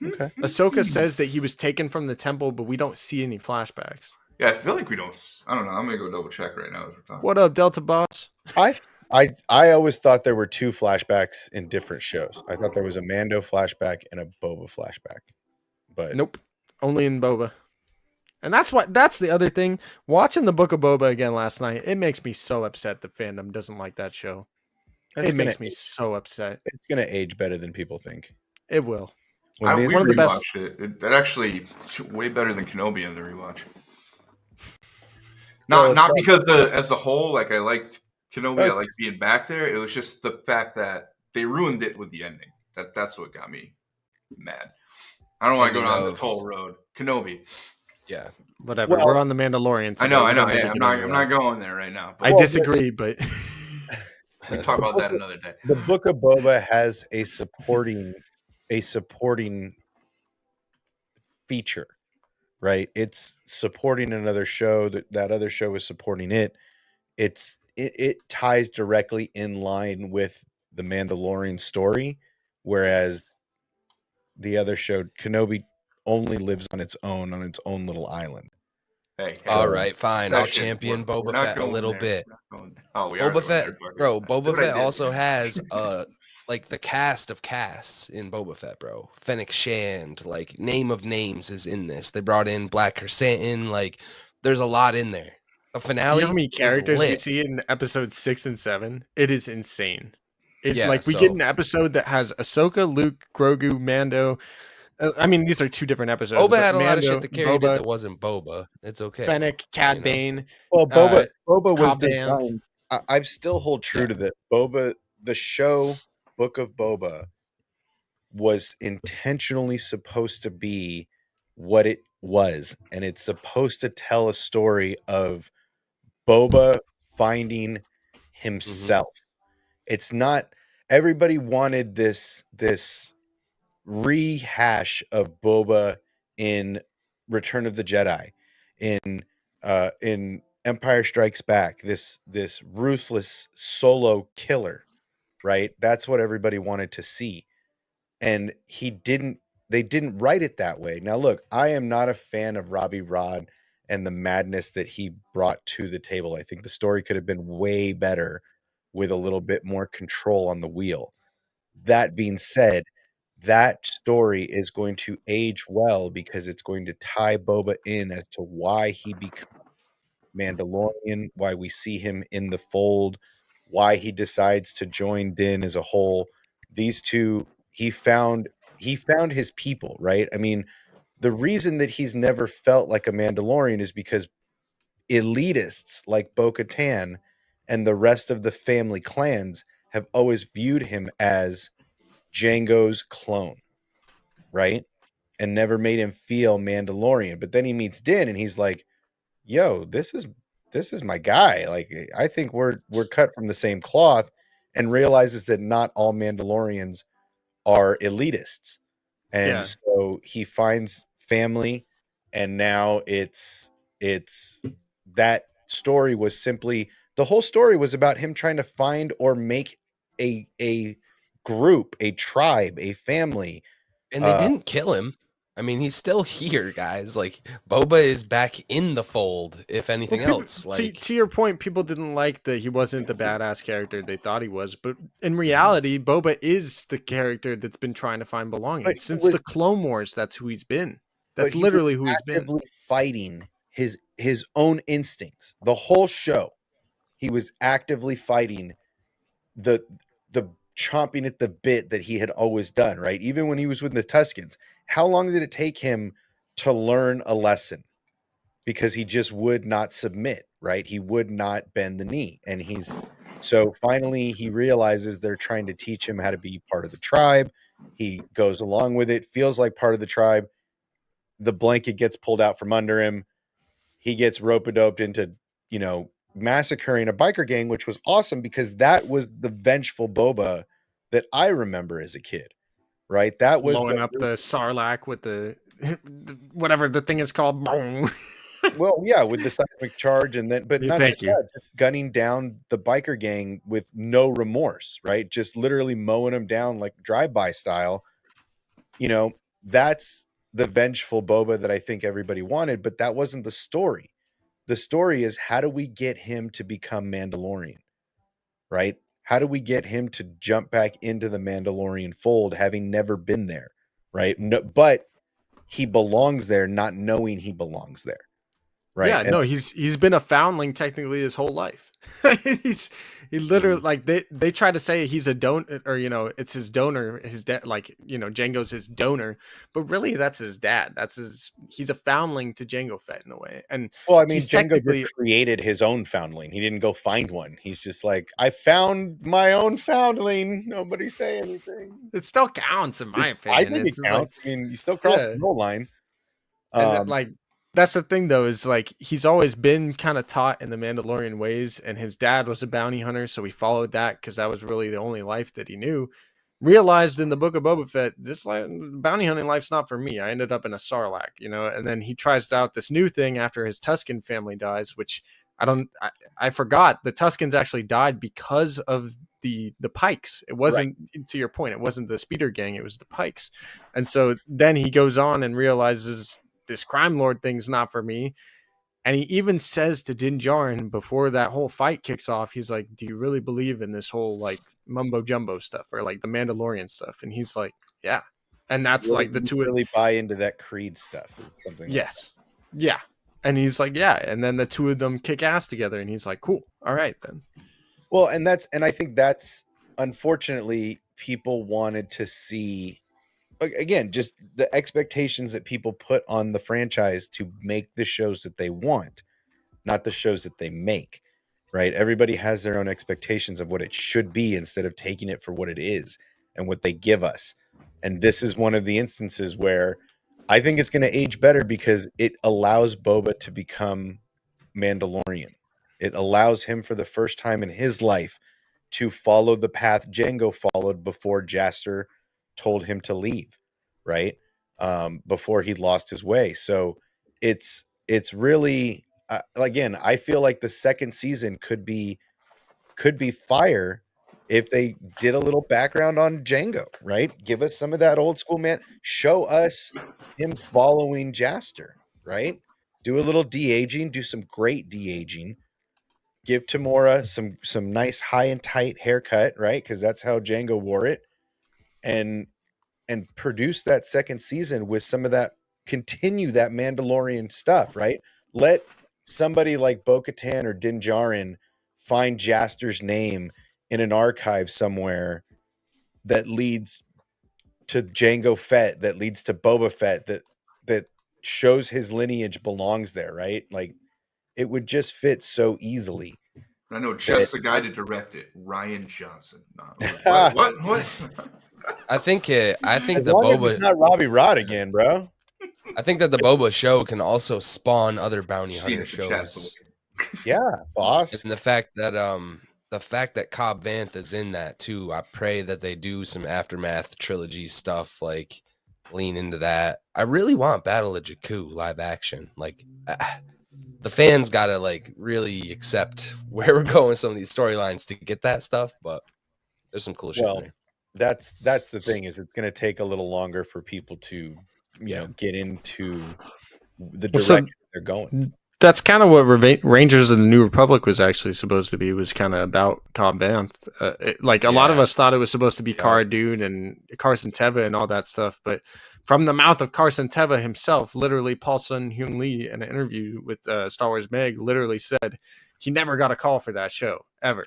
Okay. Ahsoka says that he was taken from the temple, but we don't see any flashbacks. Yeah, I feel like we don't. I don't know. I'm gonna go double check right now as we're talking. What up, Delta Boss? I always thought there were 2 flashbacks in different shows. I thought there was a Mando flashback and a Boba flashback. But Nope, only in Boba. And that's the other thing. Watching the Book of Boba again last night, it makes me so upset the fandom doesn't like that show. it's It makes me age- so upset. it's gonna age better than people think. It will. When we these- one of the best- rewatched it. That actually way better than Kenobi in the rewatch. Well, Not it's because as a whole, like I liked Kenobi, I liked being back there. It was just the fact that they ruined it with the ending. That's what got me mad. I don't want to go Ending down this of- whole road. Kenobi. Yeah. Whatever. Well- We're on the Mandalorian. I know. today. We don't need Yeah, to I'm get not. into I'm that. not going there right now. I But disagree, but we can talk about that another day. the Book of Boba has a supporting feature, right? It's supporting another show that other show is supporting it. It ties directly in line with the Mandalorian story, whereas the other show, Kenobi, only lives on its own little island. Hey, All right, fine. I'll that shit champion worked. We're Boba not Fett a going little there. bit. We're not going there. Oh, we are Boba going Fett, there. Fuck it. bro. Do Boba what I Fett did. also has like the cast of casts in Boba Fett, bro. Fennec Shand, like name of names is in this. They brought in Black Chrysanthemum, like there's a lot in there. A do finale. you know how many is characters we lit. see in episodes 6 and 7? It is insane. Yeah, Like we so- get an episode that has Ahsoka, Luke, Grogu, Mando. I mean, these are 2 different episodes. Boba but had a lot of Mando, shit that carried it Boba, that wasn't Boba. It's okay. Fennec, Cad you know? Bane. Well, Boba was Cobb Vanth. designed. I still hold true Yeah. to that. Boba, the show Book of Boba, was intentionally supposed to be what it was, and it's supposed to tell a story of Boba finding himself. It's not everybody wanted this rehash of Boba in Return of the Jedi, in Empire Strikes Back, this ruthless solo killer, right? That's what everybody wanted to see. And they didn't write it that way. Now look, I am not a fan of Robbie Rod and the madness that he brought to the table. I think the story could have been way better with a little bit more control on the wheel. That being said, that story is going to age well because it's going to tie Boba in as to why he becomes Mandalorian, why we see him in the fold, why he decides to join Din as a whole. These two, he found his people, right? I mean, the reason that he's never felt like a Mandalorian is because elitists like Bo-Katan and the rest of the family clans have always viewed him as Django's clone, right? And never made him feel Mandalorian. But then he meets Din and he's like, yo, this is my guy. Like, I think we're cut from the same cloth, and realizes that not all Mandalorians are elitists. And Yeah. so he finds family, and now it's that story was simply, the whole story was about him trying to find or make a group, a tribe, a family. And they didn't kill him. I mean, he's still here, guys. Like Boba is back in the fold, if anything Well, people- else. Like to your point, people didn't like that he wasn't the badass character they thought he was, but in reality, Boba is the character that's been trying to find belonging But he since was- the Clone Wars. That's who he's been. but That's he was literally who he's been. actively fighting his own instincts. The whole show, he was actively fighting the chomping at the bit that he had always done, right? Even when he was with the Tuskens, how long did it take him to learn a lesson? Because he just would not submit, right? He would not bend the knee. And so finally he realizes they're trying to teach him how to be part of the tribe. He goes along with it, feels like part of the tribe. The blanket gets pulled out from under him. He gets rope-a-doped into, massacring a biker gang, which was awesome because that was the vengeful Boba that I remember as a kid, right? That was Blowing up the Sarlacc with the whatever the thing is called. Boom. Well, yeah, with the seismic charge, and then, but not Thank just you. that, just gunning down the biker gang with no remorse, right? Just literally mowing them down like drive-by style. You know, that's the vengeful Boba that I think everybody wanted, but that wasn't the story. The story is, how do we get him to become Mandalorian, right? How do we get him to jump back into the Mandalorian fold, having never been there, right? No, but he belongs there, not knowing he belongs there, right? Yeah, And no, he's been a foundling technically his whole life. He literally, like, they try to say he's a donor, or it's his donor, his dad, like, Django's his donor, but really that's his dad. He's a foundling to Jango Fett in a way, and well, I mean, he's Django technically, just created his own foundling. He didn't go find one. He's just like, I found my own foundling. Nobody say anything. it still counts in my opinion. I think it It's counts. I mean, you still cross yeah. the goal line. And like, that's the thing though, is like, he's always been kind of taught in the Mandalorian ways, and his dad was a bounty hunter, so he followed that because that was really the only life that he knew. Realized in the Book of Boba Fett, this bounty hunting life's not for me. I ended up in a Sarlacc, and then he tries out this new thing after his Tusken family dies, which I forgot the Tuskens actually died because of the Pikes. It wasn't, to your point, it wasn't the speeder gang, it was the Pikes. And so then he goes on and realizes this crime lord thing's not for me. And he even says to Din Djarin before that whole fight kicks off, he's like, do you really believe in this whole like mumbo jumbo stuff, or like the Mandalorian stuff? And he's like, yeah. And that's really, like the two really buy into that Creed stuff. Something. Yes. Like yeah. And he's like, yeah. And then the two of them kick ass together, and he's like, cool. All right then. Well, and I think that's, unfortunately, people wanted to see, again, just the expectations that people put on the franchise to make the shows that they want, not the shows that they make, right? Everybody has their own expectations of what it should be instead of taking it for what it is and what they give us. And this is one of the instances where I think it's going to age better because it allows Boba to become Mandalorian. It allows him for the first time in his life to follow the path Django followed before Jaster told him to leave, right? Before he lost his way. So it's really, again, I feel like the second season could be fire if they did a little background on Django, right? Give us some of that old school, man. Show us him following Jaster, right? Do a little de-aging, do some great de-aging. Give Tamora some nice high and tight haircut, right? Because that's how Django wore it. And produce that second season with some of that, continue that Mandalorian stuff, right? Let somebody like Bo-Katan or Din Djarin find Jaster's name in an archive somewhere that leads to Jango Fett, that leads to Boba Fett, that shows his lineage belongs there, right? Like, it would just fit so easily. I know just the guy to direct it, Ryan Johnson. What? I think as the long Boba, as it's not Robbie Rod again, bro. I think that the Boba show can also spawn other bounty hunter shows. Yeah, boss. And the fact that Cobb Vanth is in that too, I pray that they do some Aftermath trilogy stuff, like lean into that. I really want Battle of Jakku live action. Like, the fans gotta like really accept where we're going with some of these storylines to get that stuff, but there's some cool shit there. That's the thing, is it's going to take a little longer for people to get into the direction they're going. That's kind of what Rangers of the New Republic was actually supposed to be, was kind of about Cobb Vanth. A lot of us thought it was supposed to be Cara Dune and Carson Teva and all that stuff, but from the mouth of Carson Teva himself, literally, Paul Sun-Hyung Lee, in an interview with Star Wars Mag, literally said he never got a call for that show, ever.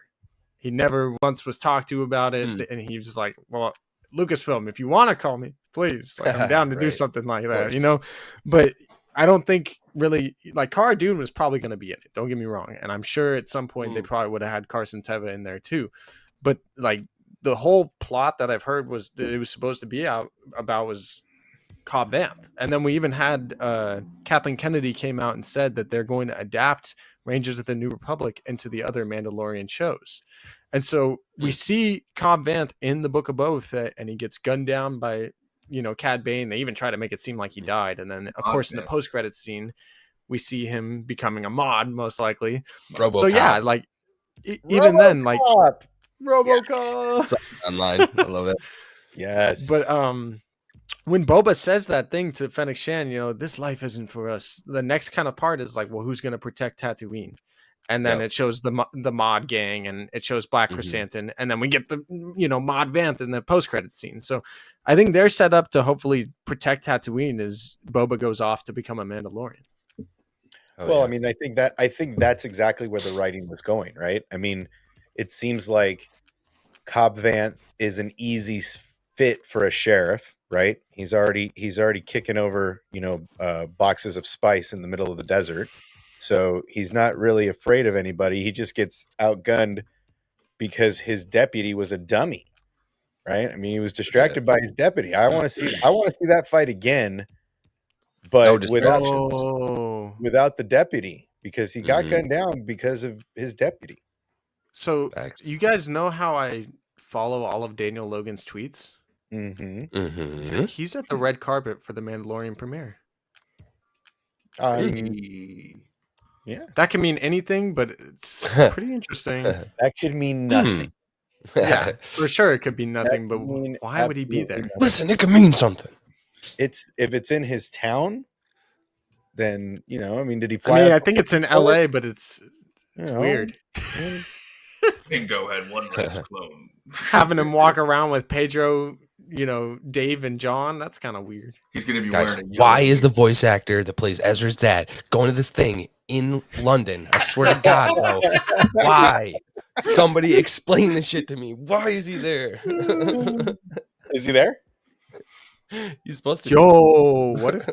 He never once was talked to about it, and he was just like, well, Lucasfilm, if you want to call me, please. Like, I'm down to do something like that, But I don't think really, like, Cara Dune was probably going to be in it. Don't get me wrong. And I'm sure at some point they probably would have had Carson Teva in there too. But, like, the whole plot that I've heard was that it was supposed to be about was Cobb Vanth. And then we even had Kathleen Kennedy came out and said that they're going to adapt Rangers of the New Republic into the other Mandalorian shows. And so we see Cobb Vanth in the Book of Boba Fett, and he gets gunned down by, Cad Bane. They even try to make it seem like he died. And then, of course, in the post-credits scene, we see him becoming a mod, most likely. RoboCop. So yeah, like even then, like RoboCop! RoboCop. It's online. I love it. Yes. But when Boba says that thing to Fennec Shan, this life isn't for us. The next kind of part is like, well, who's going to protect Tatooine? And then it shows the mod gang, and it shows Black Chrysanthemum, and then we get the Mod Vanth in the post credit scene. So I think they're set up to hopefully protect Tatooine as Boba goes off to become a Mandalorian. I mean, I think that's exactly where the writing was going, right? I mean, it seems like Cobb Vanth is an easy fit for a sheriff, right? He's already kicking over, boxes of spice in the middle of the desert. So he's not really afraid of anybody. He just gets outgunned because his deputy was a dummy, right? I mean, he was distracted by his deputy. I want to see that fight again, but without the deputy, because he got gunned down because of his deputy. So you guys know how I follow all of Daniel Logan's tweets? He's at the red carpet for the Mandalorian premiere. Yeah, that can mean anything, but it's pretty interesting. That could mean nothing. Yeah, for sure it could be nothing, but why would he be there? Nothing. Listen, it could mean something. If it's in his town, then I mean, did he fly? I mean, I think it's in LA, but it's weird. Bingo had one last clone. Having him walk around with Pedro, Dave and John, that's kind of weird. He's gonna be Guys, wearing. Why is the voice actor that plays Ezra's dad going to this thing in London? I swear to God, bro. Why? Somebody explain this shit to me. Why is he there? Is he there? He's supposed to. Yo, what if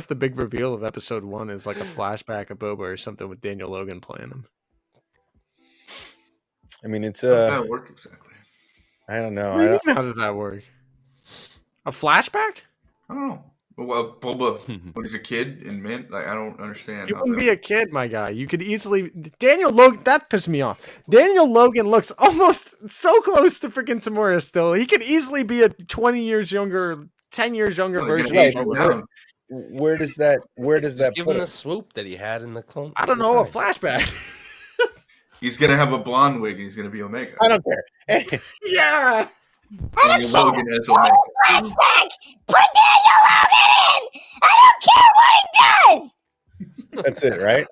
the big reveal of episode 1 is like a flashback of Boba or something with Daniel Logan playing him? I mean, it's How does that work exactly? I don't know. How does that work? A flashback? I don't know. Well, Boba, when he's a kid in Mint, I don't understand. He wouldn't be a kid, my guy. You could easily Daniel Logan. That pissed me off. Daniel Logan looks almost so close to freaking Tamura still. He could easily be a 20 years younger, 10 years younger version of Boba. Where does that give him the swoop that he had in the clone? I don't know, a flashback. He's gonna have a blonde wig and he's gonna be Omega. I don't care. Yeah. Daniel Logan as Omega. Flashback! Put Daniel Logan in! I don't care what he does! That's it, right?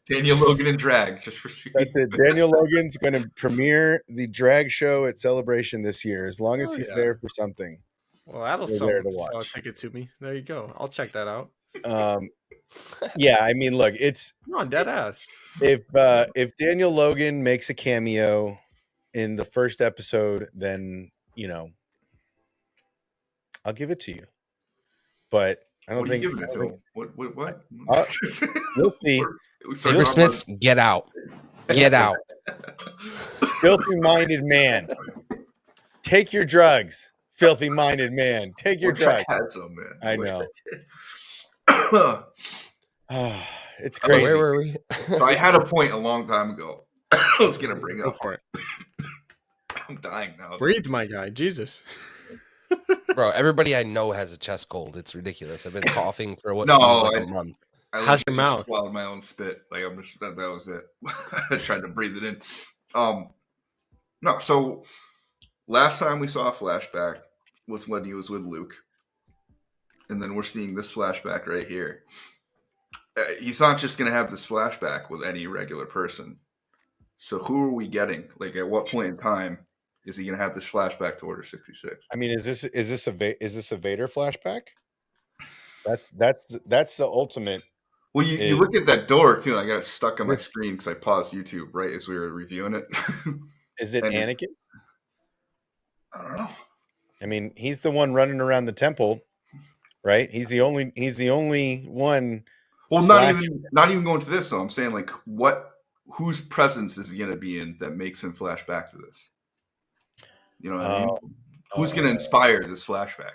Daniel Logan in drag, just for That's it. Daniel Logan's going to premiere the drag show at Celebration this year, as long as he's there for something. Well, that'll We're sell there to a watch. ticket to me. There you go. I'll check that out. Yeah, I mean, look, it's Come on, dead ass. if Daniel Logan makes a cameo in the first episode, then I'll give it to you. But I don't What are you think. giving it to him? What? You'll see. Silver Smiths, get out. Get out. Filthy-minded man. Take your drugs. Filthy-minded man. Take your drugs. Had some, man. I know. It's So crazy. where were we? So I had a point a long time ago. I was gonna bring Go up. for it. I'm dying now. Breathe, my guy. Jesus. Bro, everybody I know has a chest cold. It's ridiculous. I've been coughing for what No, seems like a month. I How's your literally mouth? swallowed my own spit. Like I'm just that was it. I tried to breathe it in. No. So last time we saw a flashback was when he was with Luke, and then we're seeing this flashback right here. He's not just gonna have this flashback with any regular person. So who are we getting? Like at what point in time is he gonna have this flashback to Order 66? I mean, is this a Vader flashback? That's the ultimate. Well, you look at that door too, and I got it stuck on my screen because I paused YouTube right as we were reviewing it. Is it Anakin? I don't know. I mean, he's the one running around the temple, right? He's the only one. Well, not even going to this though. I'm saying like whose presence is he gonna be in that makes him flash back to this? You know what I mean? Who's gonna inspire this flashback?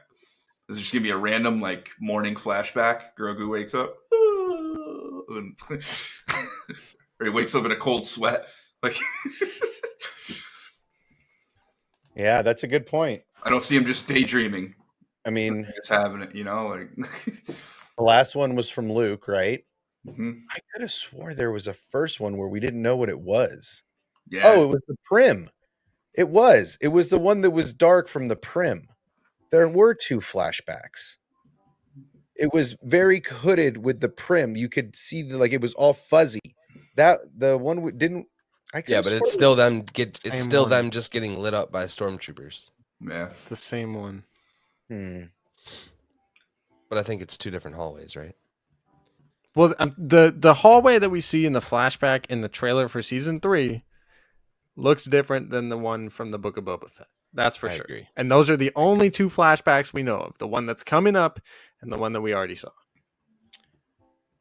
Is it just gonna be a random like morning flashback? Grogu wakes up, or he wakes up in a cold sweat. Like, Yeah, that's a good point. I don't see him just daydreaming. I mean, It's having it, like the last one was from Luke, right? Mhm. I could have swore there was a first one where we didn't know what it was. Yeah. Oh, it was the Prim. It was. It was the one that was dark from the Prim. There were 2 flashbacks. It was very hooded with the Prim. You could see like it was all fuzzy. That the one didn't. I could Yeah, have but swore it's it still was- them it's Same still one. them just getting lit up by stormtroopers. Yeah. It's the same one. Hmm. But I think it's 2 different hallways, right? Well, the hallway that we see in the flashback in the trailer for season 3 looks different than the one from the Book of Boba Fett. That's for I sure. agree. And those are the only 2 flashbacks we know of: the one that's coming up and the one that we already saw.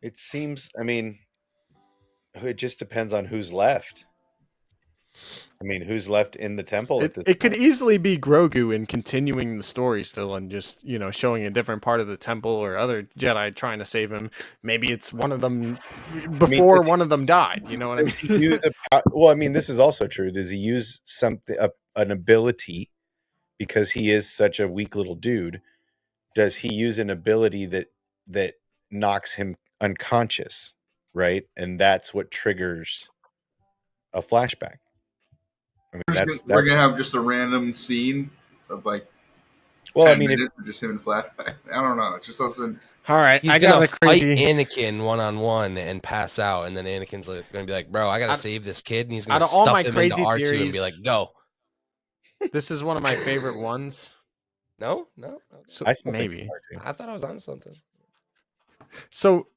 It seems. I mean, it just depends on who's left. I mean, who's left in the temple at this It could point? easily be Grogu and continuing the story still, and just showing a different part of the temple or other Jedi trying to save him. Maybe it's one of them before does he- one of them died. You know what I Does he mean? use well, I mean, this is also true. Does he use something, an ability, because he is such a weak little dude? Does he use an ability that knocks him unconscious, right? And that's what triggers a flashback. I mean, We're gonna have just a random scene of like well, 10 I mean, minutes of just him in flashback. I don't know. It just doesn't. All right, He's I gonna got a fight crazy. Anakin one-on-one and pass out, and then Anakin's gonna be like, "Bro, I gotta Out- save this kid," and he's out gonna of all stuff my him into crazy R2 and be theories- like, "Go." This is one of my favorite ones. No. Okay. So I still think maybe. it's hard to. I thought I was on something. So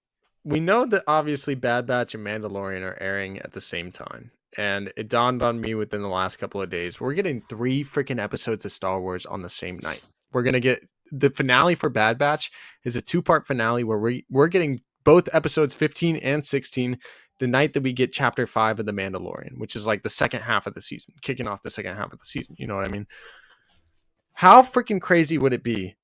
we know that obviously Bad Batch and Mandalorian are airing at the same time. And it dawned on me within the last couple of days, we're getting 3 freaking episodes of Star Wars on the same night. We're going to get the finale for Bad Batch is a 2-part finale where we're getting both episodes 15 and 16 the night that we get chapter 5 of The Mandalorian, which is like the second half of the season, kicking off the second half of the season. You know what I mean? How freaking crazy would it be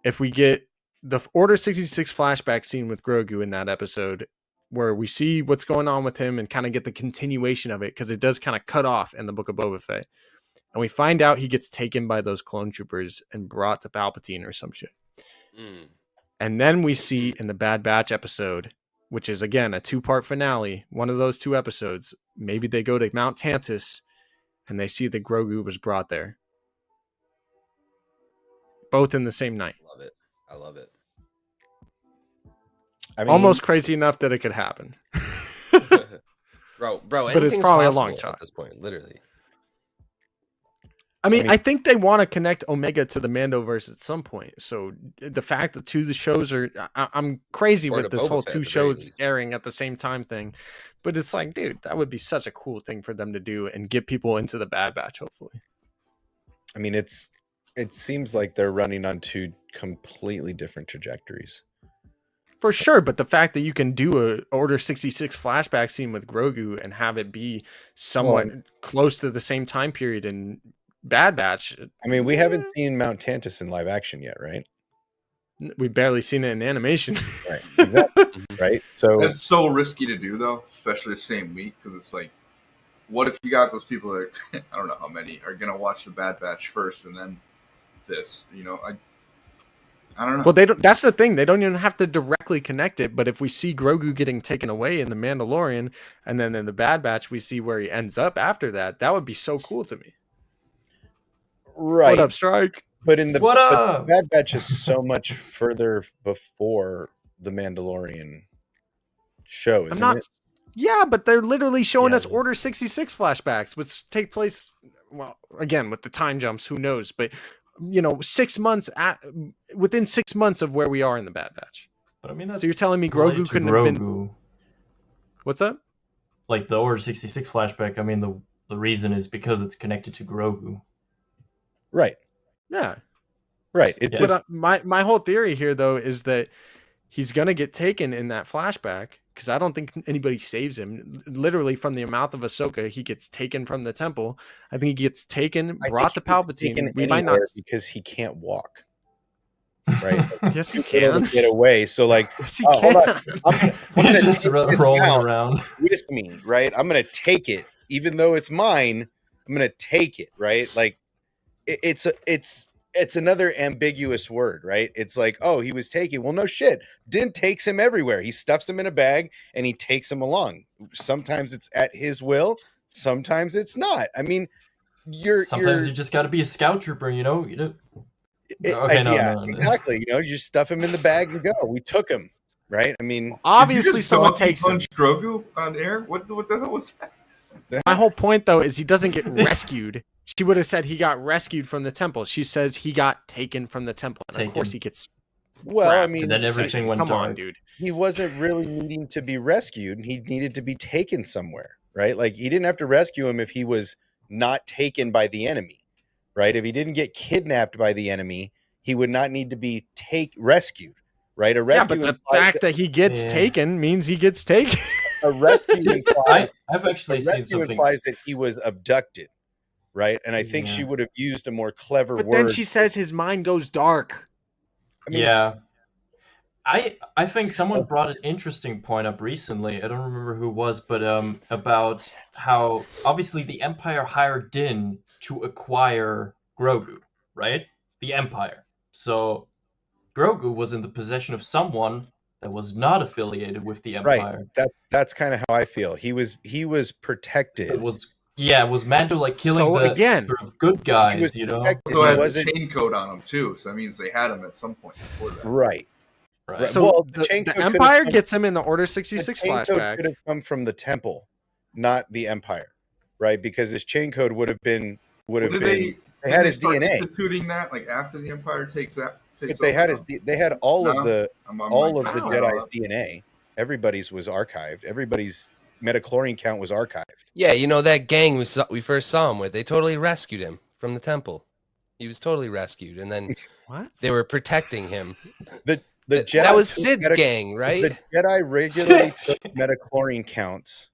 if we get the Order 66 flashback scene with Grogu in that episode, where we see what's going on with him and kind of get the continuation of it, because it does kind of cut off in the Book of Boba Fett, and we find out he gets taken by those clone troopers and brought to Palpatine or some shit. And then we see in the Bad Batch episode, which is again a 2-part finale, one of those 2 episodes, maybe they go to Mount Tantus and they see that Grogu was brought there, both in the same night. I love it. I mean, Almost crazy enough that it could happen. bro. But it's Anything's probably a possible long shot. at this point, literally. I mean, mean- I think they want to connect Omega to the Mandoverse at some point. So the fact that 2 of the shows are, I'm crazy Or with to this Boba whole Fett 2 at the very shows least. airing at the same time thing. But it's like, dude, that would be such a cool thing for them to do and get people into the Bad Batch, hopefully. I mean, it seems like they're running on 2 completely different trajectories. For sure, but the fact that you can do a Order 66 flashback scene with Grogu and have it be somewhat close to the same time period in Bad Batch. I mean, we haven't seen Mount Tantus in live action yet, right? We've barely seen it in animation. Right. Exactly. Right. So That's so risky to do, though, especially the same week, because it's like, what if you got those people that I don't know how many are gonna watch the Bad Batch first and then this? I don't know. Well, they don't. That's the thing. They don't even have to directly connect it. But if we see Grogu getting taken away in the Mandalorian, and then in the Bad Batch we see where he ends up after that, that would be so cool to me. right. What up, Strike? But in the What but up? the Bad Batch is so much further before the Mandalorian show, isn't I'm not. it? Yeah, but they're literally showing Yeah, us Order 66 flashbacks, which take place. Well, again with the time jumps, who knows? But 6 months within 6 months of where we are in the Bad Batch. But I mean, that's So you're telling me related Grogu to couldn't have been? Grogu. What's up? Like the Order 66 flashback. I mean, the reason is because it's connected to Grogu. Right. Yeah. Right. It Yeah. just But my whole theory here, though, is that he's gonna get taken in that flashback, because I don't think anybody saves him. Literally, from the mouth of Ahsoka, he gets taken from the temple. I think he gets taken, I brought to think he gets taken Palpatine. We might not. anywhere because he can't walk. Right. Yes, he Too little can. to get away. So like, Yes, he oh, can. hold on. I'm gonna He's just take this rolling out around. with me, right? I'm gonna take it, even though it's mine. I'm gonna take it, right? Like it's it's another ambiguous word, right? It's like, oh, he was taken. Well, no shit. Din takes him everywhere. He stuffs him in a bag and he takes him along. Sometimes it's at his will. Sometimes it's not. I mean, Sometimes you just got to be a scout trooper, you know. No. Exactly. You just stuff him in the bag and go. We took him, right? I mean, Obviously, someone takes him. Punch Grogu on air. What the hell was that? My whole point, though, is he doesn't get rescued. She would have said he got rescued from the temple. She says he got taken from the temple. And of course he gets... Well, crap. I mean... And then everything went Come dark. on, dude. He wasn't really needing to be rescued. He needed to be taken somewhere, right? Like, he didn't have to rescue him if he was not taken by the enemy, right? If he didn't get kidnapped by the enemy, he would not need to be rescued, right? A rescue. Yeah, but the fact that he gets taken means he gets taken. A rescue implies, I've actually seen something. implies that he was abducted, right? And I think she would have used a more clever but word. then she says his mind goes dark. I mean, Yeah. I think someone brought an interesting point up recently. I don't remember who it was, but about how obviously the Empire hired Din to acquire Grogu, right? The Empire. So Grogu was in the possession of someone that was not affiliated with the Empire. Right. That's kind of how I feel. He was protected. It was Mando like killing sort of good guys, you know? So it had a chain code on him too, so that means they had him at some point before that. Right. So well, the Empire gets him in the Order 66 flashback. Could have come from the temple, not the Empire, right? Because his chain code would have been. They had his DNA. Instituting that like after the Empire takes that. If they had they had all of the Jedi's DNA. Everybody's was archived. Everybody's metachlorine count was archived. Yeah, that gang we first saw him with. They totally rescued him from the temple. He was totally rescued, and then they were protecting him. The Jedi that was Sid's gang, right? The Jedi regularly took metachlorine counts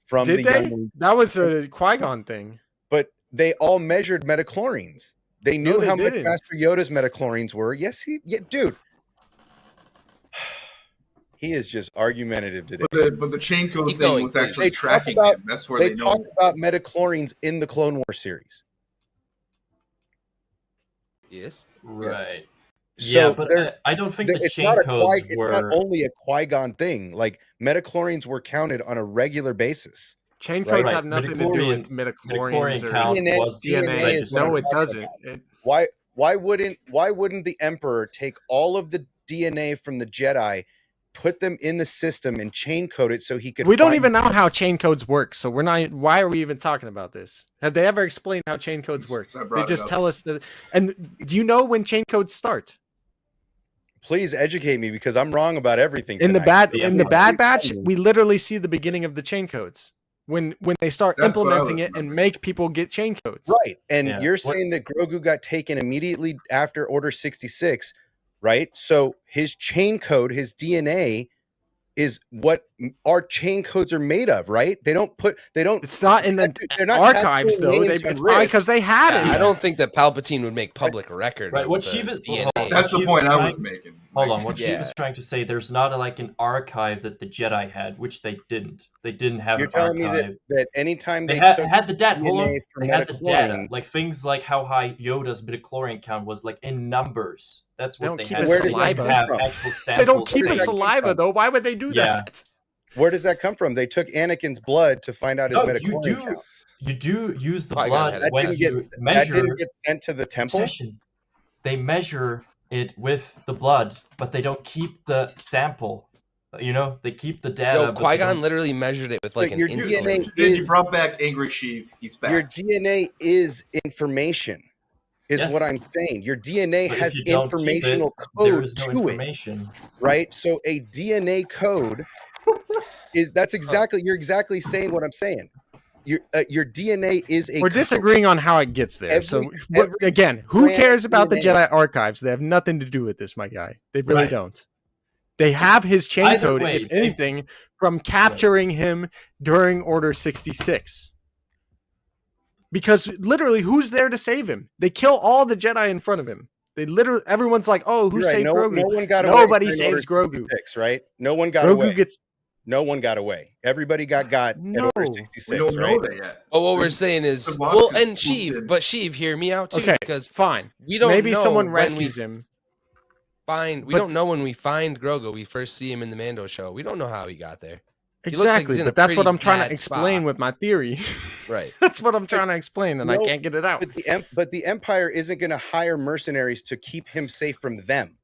from Did the they? young. That was a Qui-Gon thing. But they all measured metachlorines. They knew how much Master Yoda's metachlorines were. Yes, dude. He is just argumentative today. But the chain code thing was actually tracking him. That's where they know. Talk about metachlorines in the Clone Wars series. Yes. Right. So yeah, but I don't think the chain codes were... It's not only a Qui-Gon thing. Like, metachlorines were counted on a regular basis. Chain codes have nothing to do with metachlorians or DNA. No, it doesn't. Why wouldn't the Emperor take all of the DNA from the Jedi, put them in the system, and chain code it so he could... We don't even know how chain codes work, so we're not... Why are we even talking about this? Have they ever explained how chain codes work? They just tell us that... And do you know when chain codes start? Please educate me, because I'm wrong about everything tonight. In the Bad Batch, we literally see the beginning of the chain codes. When they start implementing it and make people get chain codes. Right. And you're saying that Grogu got taken immediately after Order 66, right? So his chain code, his DNA is what our chain codes are made of, right? It's not in the archives though. It's probably because they had it. I don't think that Palpatine would make public record. Right. What she was DNA. That's the point I was making. Hold on. What she was trying to say, there's not like an archive that the Jedi had, which they didn't. They didn't have. You're telling me that anytime they had the data, they had the data, like things like how high Yoda's midichlorian count was, like in numbers. That's what they had. Where did they have actual samples? They don't keep his saliva though. Why would they do that? Where does that come from? They took Anakin's blood to find out his midichlorian count. You do use the blood when you measure. That didn't get sent to the temple. They measure it with the blood, but they don't keep the sample. They keep the data. Yo, Qui-Gon literally measured it with like an insulin. He brought back Angry Sheev. He's back. Your DNA is information, is what I'm saying. Your DNA has informational code to it, right? So a DNA code you're exactly saying what I'm saying. Your DNA is a... We're disagreeing on how it gets there. Again, who cares about the Jedi archives? They have nothing to do with this, my guy. They really don't. They have his chain code, if anything, from capturing him during Order 66. Because literally, who's there to save him? They kill all the Jedi in front of him. Everyone's like, "Oh, who saved Grogu?" No one got away. Nobody saves Grogu. Right? No one got away. No one got away. Everybody got No. at Order We 66, don't right? know that yet. But what we're saying is, The well, box is and swooped Sheev, in. but Sheev, hear me out too, Okay, because fine. we don't Maybe know someone when rescues him. we but- don't know when we find Grogu. We first see him in the Mando show. We don't know how he got there. He looks like he's Exactly, in but a that's what pretty I'm trying to bad explain spot. with my theory. Right. That's what I'm trying to explain, and I No, can't get it out. But the Empire isn't going to hire mercenaries to keep him safe from them,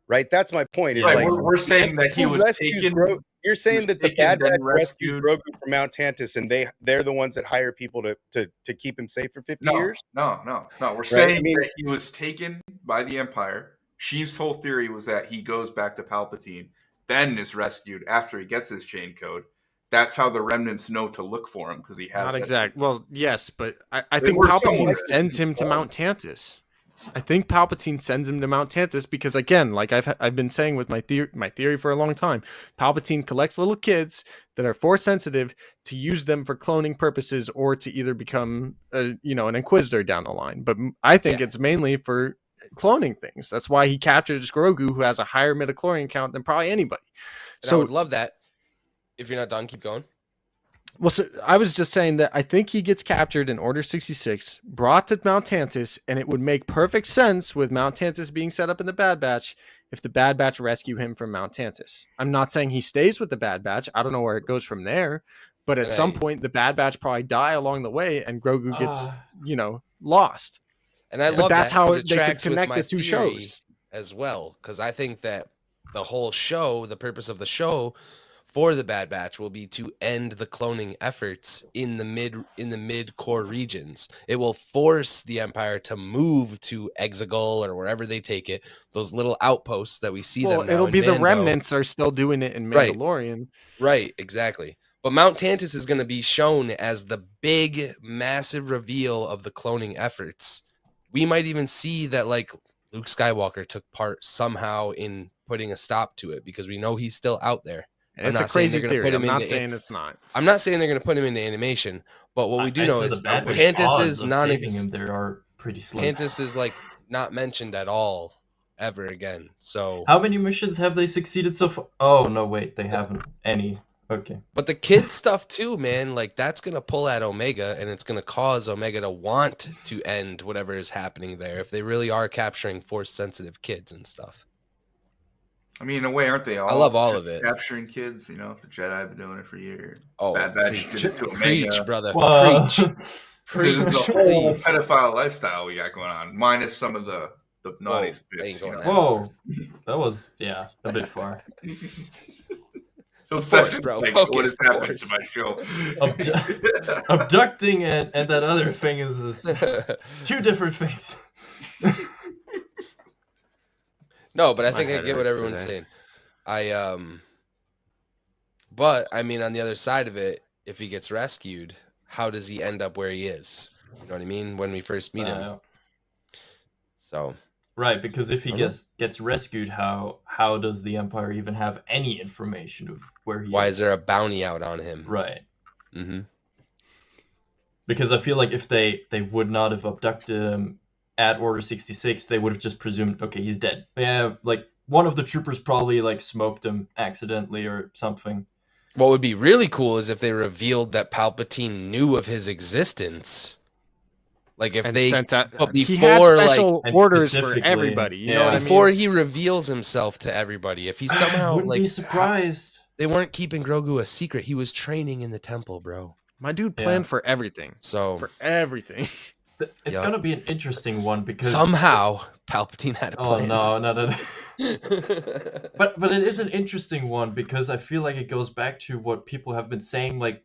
right? That's my point. Is Right, like we're saying that he who was rescues taken. You're saying that the taken, Bad then Batch rescues rescued. Grogu from Mount Tantus, and they're the ones that hire people to keep him safe for 50 years. No. We're Right? saying I mean- that he was taken by the Empire. Sheev's whole theory was that he goes back to Palpatine, then is rescued after he gets his chain code. That's how the remnants know to look for him, because he has Not that- exact. Well, yes, but I They think were Palpatine somewhere. sends him to Mount Tantus. I think Palpatine sends him to Mount Tantus because, again, like I've been saying with my theory for a long time, Palpatine collects little kids that are Force sensitive to use them for cloning purposes, or to either become an Inquisitor down the line. But I think it's mainly for cloning things. That's why he captures Grogu, who has a higher midichlorian count than probably anybody. And I would love that. If you're not done, keep going. Well, so I was just saying that I think he gets captured in Order 66, brought to Mount Tantus, and it would make perfect sense with Mount Tantus being set up in the Bad Batch if the Bad Batch rescue him from Mount Tantus. I'm not saying he stays with the Bad Batch. I don't know where it goes from there, but at some point the Bad Batch probably die along the way, and Grogu gets, lost. And I But love that's that, how 'cause they could tracks with connect my the two theory shows. as well, because I think that the whole show, the purpose of the show for the Bad Batch will be to end the cloning efforts in the mid-core regions. It will force the Empire to move to Exegol or wherever they take it, those little outposts that we see them now it'll in be the Mando. remnants are still doing it in Right. Mandalorian. Right, exactly. But Mount Tantus is going to be shown as the big, massive reveal of the cloning efforts. We might even see that, like, Luke Skywalker took part somehow in putting a stop to it, because we know he's still out there. And I'm it's a not saying crazy they're gonna theory. put him I'm not into saying it's not. I'm not saying they're going to put him into animation, but what we do I'd know say is the Bad Batch Tantus odds is of non saving him there are pretty slim. Tantus is like not mentioned at all ever again. So How many missions have they succeeded so far? Oh no, wait, they haven't any. Okay. But the kid stuff too, man, like that's gonna pull at Omega, and it's gonna cause Omega to want to end whatever is happening there if they really are capturing Force sensitive kids and stuff. I mean, in a way, aren't they all? I love all just of it. Capturing kids, the Jedi have been doing it for years. Oh, Bad Batch did it to preach, Omega. brother, Whoa. preach, There's preach, the whole please. pedophile lifestyle we got going on, minus some of the naughty Whoa, bits. ain't going you that know. Whoa. That was a bit far. So Force, bro. like, Focus, what has happened Force. to my show? Abducting and that other thing is two different things. No, but I My think I head get what hurts everyone's today. saying. But I mean, on the other side of it, if he gets rescued, how does he end up where he is? You know what I mean? When we first meet him. So Right, because if he I don't gets rescued, how does the Empire even have any information of where he why is? is there a bounty out on him? Right. Mm-hmm. Because I feel like if they would not have abducted him at Order 66, they would have just presumed, okay, he's dead. Yeah, like one of the troopers probably like smoked him accidentally or something. What would be really cool is if they revealed that Palpatine knew of his existence. Like if And they, sent out, but he had before like special And orders for specifically, everybody. You yeah. know what I mean? before he reveals himself to everybody, if he somehow Wouldn't like be surprised. they weren't keeping Grogu a secret, he was training in the temple, bro. My dude Yeah. planned for everything. So For everything. It's Yup. gonna be an interesting one because somehow Palpatine had a oh plan. no. But it is an interesting one because I feel like it goes back to what people have been saying. Like,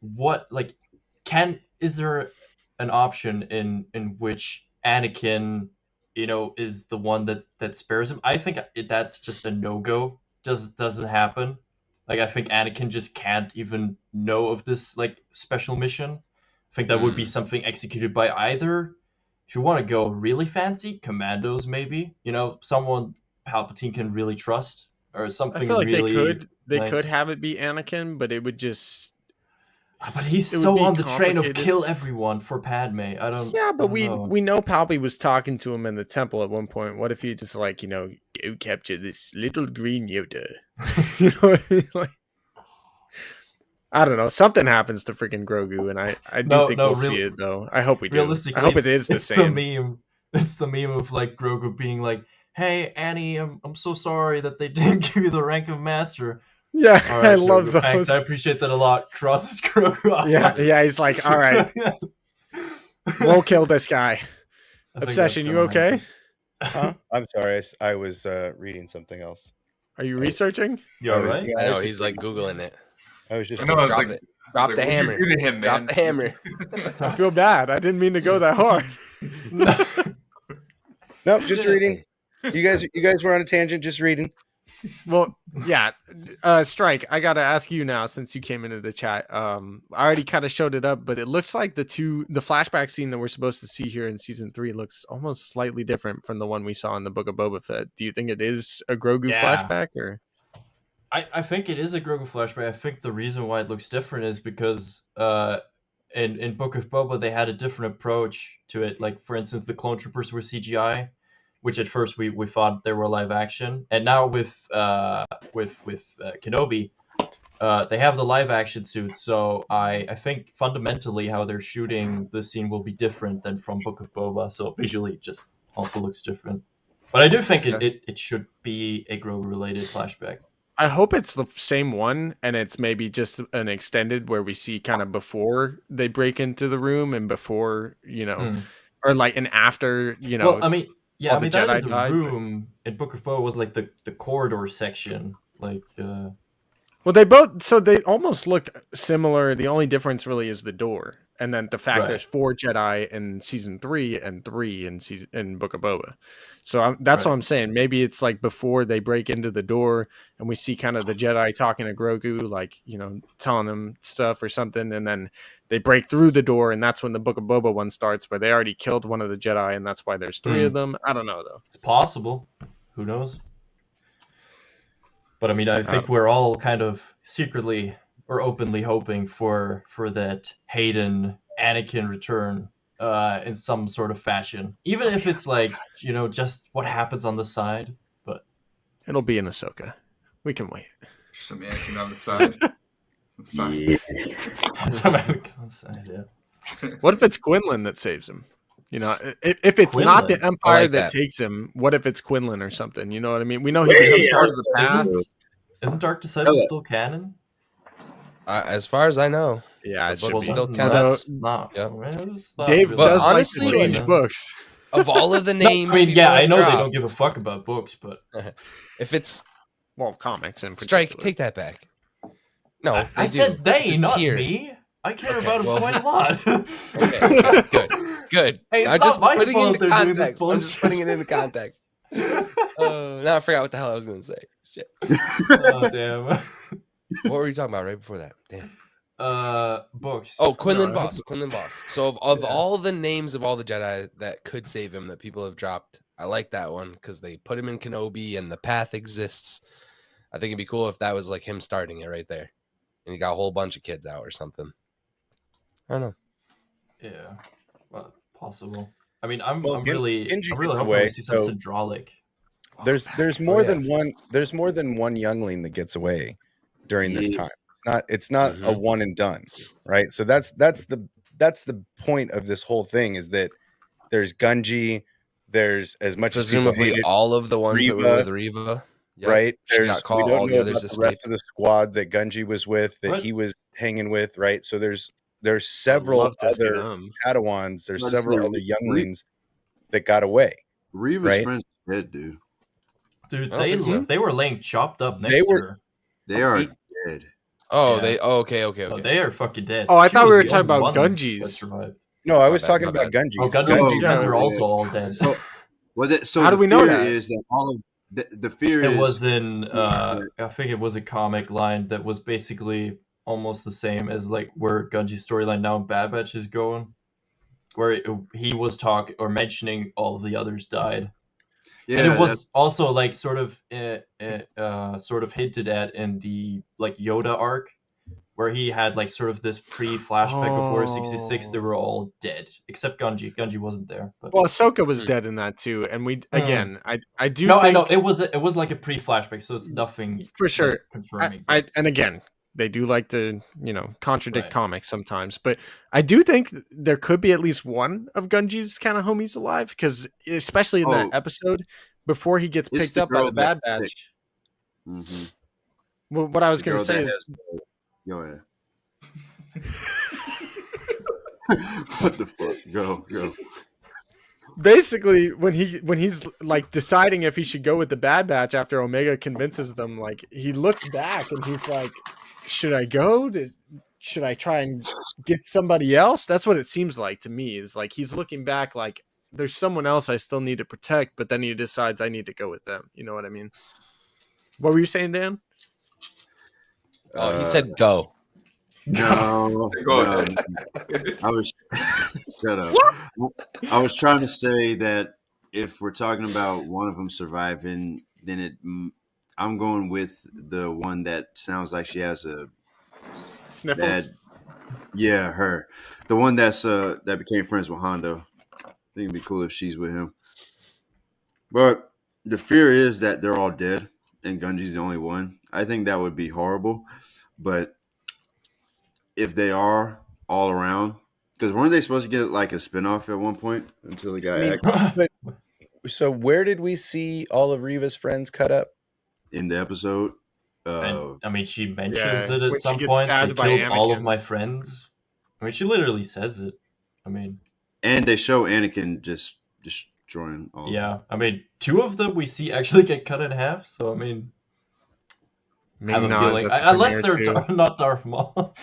is there an option in which Anakin, is the one that spares him? I think that's just a no-go. Doesn't happen. Like, I think Anakin just can't even know of this like special mission. I think that would be something executed by either, if you want to go really fancy, commandos maybe. Someone Palpatine can really trust, or something I feel like really they nice. could have it be Anakin, but it would just But he's it would so be on the train of complicated. kill everyone for Padme. I don't. Yeah, but I don't know. we know Palpy was talking to him in the temple at one point. What if he just like, go capture this little green Yoda? You know what I mean? Like, I don't know. Something happens to freaking Grogu, and I do think we'll see it though. I hope we do. Realistically, I hope it is the it's same. the meme. It's the meme of like Grogu being like, "Hey Annie, I'm so sorry that they didn't give you the rank of master." Yeah, All right, I love Grogu, those. thanks, I appreciate that a lot. Crosses Grogu off. Yeah. He's like, all right, we'll kill this guy. I think that's Obsession, you gonna okay? happen. Huh? I'm sorry. I was reading something else. Are you researching? You I all was- right? yeah, I I know was he's like googling it. I was just. I know. I was Drop like, it. Drop like, the what'd you hammer. do to him, Drop man? the hammer. I feel bad. I didn't mean to go that hard. No, just reading. You guys were on a tangent. Just reading. Well, yeah. Strike, I gotta ask you now since you came into the chat. I already kind of showed it up, but it looks like the flashback scene that we're supposed to see here in season 3 looks almost slightly different from the one we saw in the Book of Boba Fett. Do you think it is a Grogu Yeah. flashback, or? I think it is a Grogu flashback. I think the reason why it looks different is because in Book of Boba they had a different approach to it. Like for instance, the clone troopers were CGI, which at first we thought they were live action, and now with Kenobi, they have the live action suits. So I think fundamentally how they're shooting the scene will be different than from Book of Boba. So visually, it just also looks different. But I do think it should be a Grogu related flashback. I hope it's the same one, and it's maybe just an extended where we see kind of before they break into the room and before, or like an after, Well, I mean, yeah, all I mean the that Jedi is a died, but- room in Book of Boba was like the corridor section, like. Well, they almost look similar. The only difference really is the door, and then the fact Right. there's 4 Jedi in season 3 and 3 in Book of Boba. So that's what I'm saying. Maybe it's like before they break into the door, and we see kind of the Jedi talking to Grogu, like telling them stuff or something, and then they break through the door, and that's when the Book of Boba one starts, where they already killed one of the Jedi, and that's why there's 3 of them. I don't know though. It's possible. Who knows? But I mean, I think we're all kind of secretly or openly hoping for that Hayden Anakin return in some sort of fashion, even if it's like just what happens on the side. But It'll be in Ahsoka. We can wait. Some Anakin on the side. some Anakin on the side, yeah. What if it's Quinlan that saves him? If it's not the Quinlan? Empire like that that. takes him, what if it's Quinlan or something? You know what I mean? We know he becomes part of the path. Isn't Dark Disciple still canon? As far as I know. Yeah, it The should book be. still No, counts. that's not. Yep. It's not Dave really But does like honestly, to change canon. books. Of all of the names, I mean, people yeah, I have know they dropped, don't give a fuck about books, but If it's Well, comics in Strike, particular. take that back. No, I they said do. they, It's a not tier. me. I care Okay, about him well- quite a lot. Okay, good. Hey, it's I'm not just my putting fault into they're doing this context. I'm just putting it into context. Now I forgot what the hell I was going to say. Shit. Oh, damn. What were you talking about right before that? Damn. Books. Oh, Quinlan No, Boss. Quinlan Boss. So of Yeah. all the names of all the Jedi that could save him that people have dropped, I like that one because they put him in Kenobi and the path exists. I think it'd be cool if that was like him starting it right there, and he got a whole bunch of kids out or something. I don't know. Yeah, well, possible. I mean, I'm Well, really Genji hoping gets we away, see some so- Syndraulic. There's more yeah. than one. There's more than one youngling that gets away during this time. It's not a one and done, right? So that's the point of this whole thing is that there's Gunji, there's as much as people Presumably hated, all of the ones that were Reva, with Reva. Yep. right? She There's got caught. we don't All know the others about the rest escaped. of the squad that Gunji was with, that What? he was hanging with, right? So there's I'd several love to see other them. Padawans, there's Let's several see, other younglings that got away. Reva's Right? friends are dead, dude. Dude, I don't think so. they were laying chopped up next They to were- her. They are He- dead. Oh, Yeah. they. Oh, okay. Oh, they are fucking dead. Oh, I She thought we was were the talking only about one Gunjis. that survived. No, I was bad, talking my about bad. Gunji. Oh, Gunji's Gunji's friends dead. are also all dead. So, so How the do we know fear that? is that all of the fear It is was in I think it was a comic line that was basically almost the same as like where Gunji's storyline now in Bad Batch is going, where he was talking or mentioning all of the others died, and it was also like sort of hinted at in the like Yoda arc, where he had like sort of this pre-flashback of Order 66. They were all dead except Gunji. Gunji wasn't there. But Well, Ahsoka was dead in that too, and we again, I do. no, think, I know it was like a pre-flashback, so it's nothing for sure. like, confirming. And again, They do like to, contradict Right. comics sometimes. But I do think there could be at least one of Gunji's kind of homies alive, because especially in that Oh, episode before he gets it's picked the up by girl the Bad that's Batch. sick. Mm-hmm. Well, what I was The going to girl say that is has. Go ahead. What the fuck? Go. basically when he's like deciding if he should go with the Bad Batch after Omega convinces them, like he looks back and he's like, should I go? Should I try and get somebody else? That's what it seems like to me, is like he's looking back like there's someone else I still need to protect, but then he decides I need to go with them. You know what I mean? What were you saying, Dan? Oh, he said go. No, Go no. ahead. I was shut up. I was trying to say that if we're talking about one of them surviving, then I'm going with the one that sounds like she has a Sniffles? bad. Yeah, her. The one that became friends with Hondo. I think it'd be cool if she's with him. But the fear is that they're all dead and Gunji's the only one. I think that would be horrible. But if they are all around, because weren't they supposed to get like a spinoff at one point until they got I mean, axed so where did we see all of Reva's friends cut up? in the episode? And I mean, she mentions Yeah, it when at she some gets point. They stabbed by killed all of Anakin. my friends. I mean, she literally says it. I mean, And they show Anakin just destroying all. yeah. I mean, 2 of them we see actually get cut in half. So I mean, I have a Ming-Na is feeling, at the unless premiere, they're too. not Darth Maul.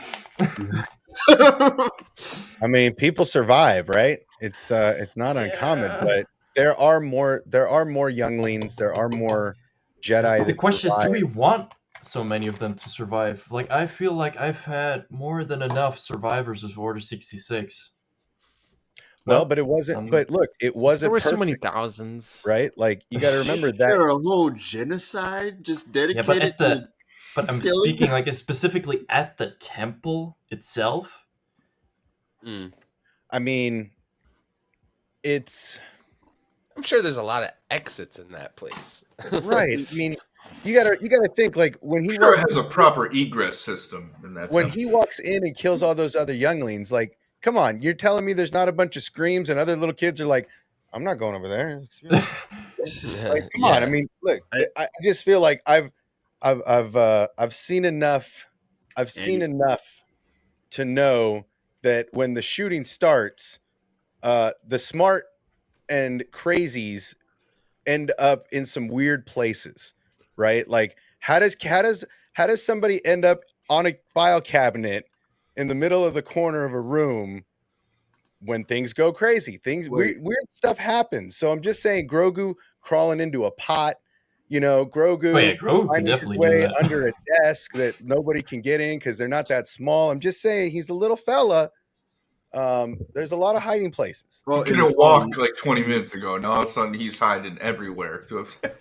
I mean, people survive, right? It's not uncommon, Yeah. but there are more younglings, there are more Jedi The that question is, do survive. we want so many of them to survive? Like, I feel like I've had more than enough survivors of Order 66. Well, No? but it wasn't. Um, But look, it wasn't There were so perfect, many thousands. right? Like you got to remember that. There a whole genocide just Yeah, dedicated but I'm killing? speaking like specifically at the temple itself. I mean, it's I'm sure there's a lot of exits in that place. right. I mean, you gotta think like when he Sure, it walks, has a proper egress system in that. when temple. he walks in and kills all those other younglings. Like, come on, you're telling me there's not a bunch of screams and other little kids are like, I'm not going over there. Like, come on. I mean, look, I just feel like I've seen enough. I've seen enough to know that when the shooting starts, the smart and crazies end up in some weird places, right? Like, how does somebody end up on a file cabinet in the middle of the corner of a room when things go crazy? Weird stuff happens. So I'm just saying, Grogu crawling into a pot, Grogu Oh yeah, Grogu can finding his definitely do way that. under a desk that nobody can get in because they're not that small. I'm just saying he's a little fella. There's a lot of hiding places. Well, He couldn't walk like 20 minutes ago. Now all of a sudden he's hiding everywhere.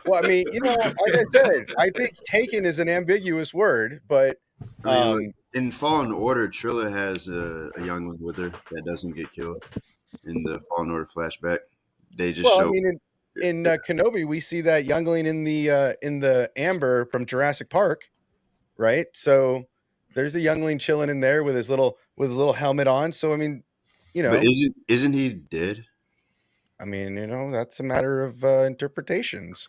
Well, I mean, like I said, I think taken is an ambiguous word, but I mean, look, in Fallen Order, Trilla has a youngling with her that doesn't get killed in the Fallen Order flashback. They just show. I mean, in Kenobi, we see that youngling in the Amber from Jurassic Park, right? So there's a youngling chilling in there with his little helmet on. So I mean, But isn't he dead? I mean, that's a matter of interpretations.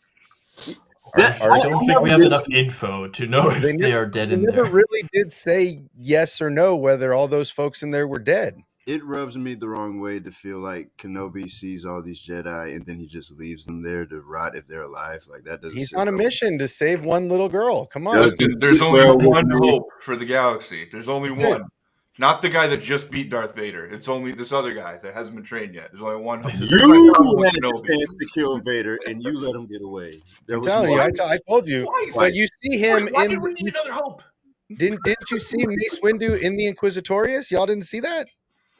I don't think we have enough info to know if they are dead in there. They never really did say yes or no whether all those folks in there were dead. It rubs me the wrong way to feel like Kenobi sees all these Jedi and then he just leaves them there to rot if they're alive. Like that doesn't. He's on a mission to save one little girl. Come on. There's only one hope for the galaxy. There's only one. Not the guy that just beat Darth Vader. It's only this other guy that hasn't been trained yet. There's only one hope. You had the chance to kill Vader and you let him get away. I'm telling you, I told you. But you see him Why did we need another hope? Didn't you see Mace Windu in the Inquisitorius? Y'all didn't see that?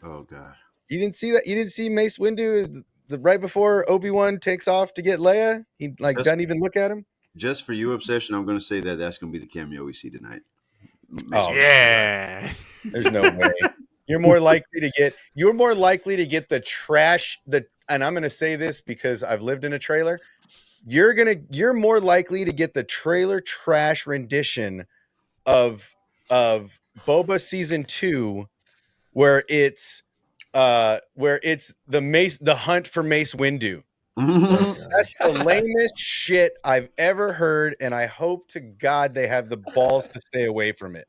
Oh God. You didn't see that? You didn't see Mace Windu right before Obi-Wan takes off to get Leia? He doesn't even look at him? Just for you, Obsession, I'm going to say that's going to be the cameo we see tonight. Oh yeah. There's no way. You're more likely to get the trash and I'm going to say this because I've lived in a trailer. You're more likely to get the trailer trash rendition of of Boba season 2 where it's the hunt for Mace Windu. That's the lamest shit I've ever heard, and I hope to God they have the balls to stay away from it.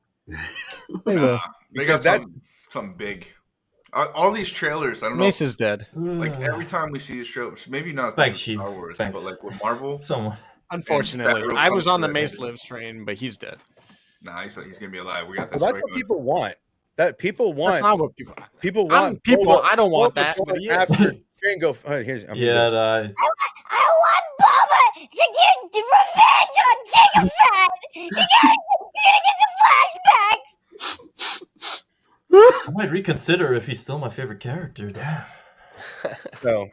They will. They Because got something big. All these trailers, I don't know. Mace is dead. Like every time we see these trailers, maybe not Thanks, with Chief. Star Wars, Thanks. but like with Marvel. Someone. Unfortunately, Favreau I was comes on the to Mace that. Lives train, but he's dead. Nah, he's gonna be alive. We got Well, this that's right. what people want. That people want. That's not what people. People want people. Boba- I don't want Boba that. But going he is. after Django. Here's, I'm Yeah, gonna go. I want Boba to get revenge on Jango Fett. You gotta get some flashbacks. I might reconsider if he's still my favorite character. Damn. So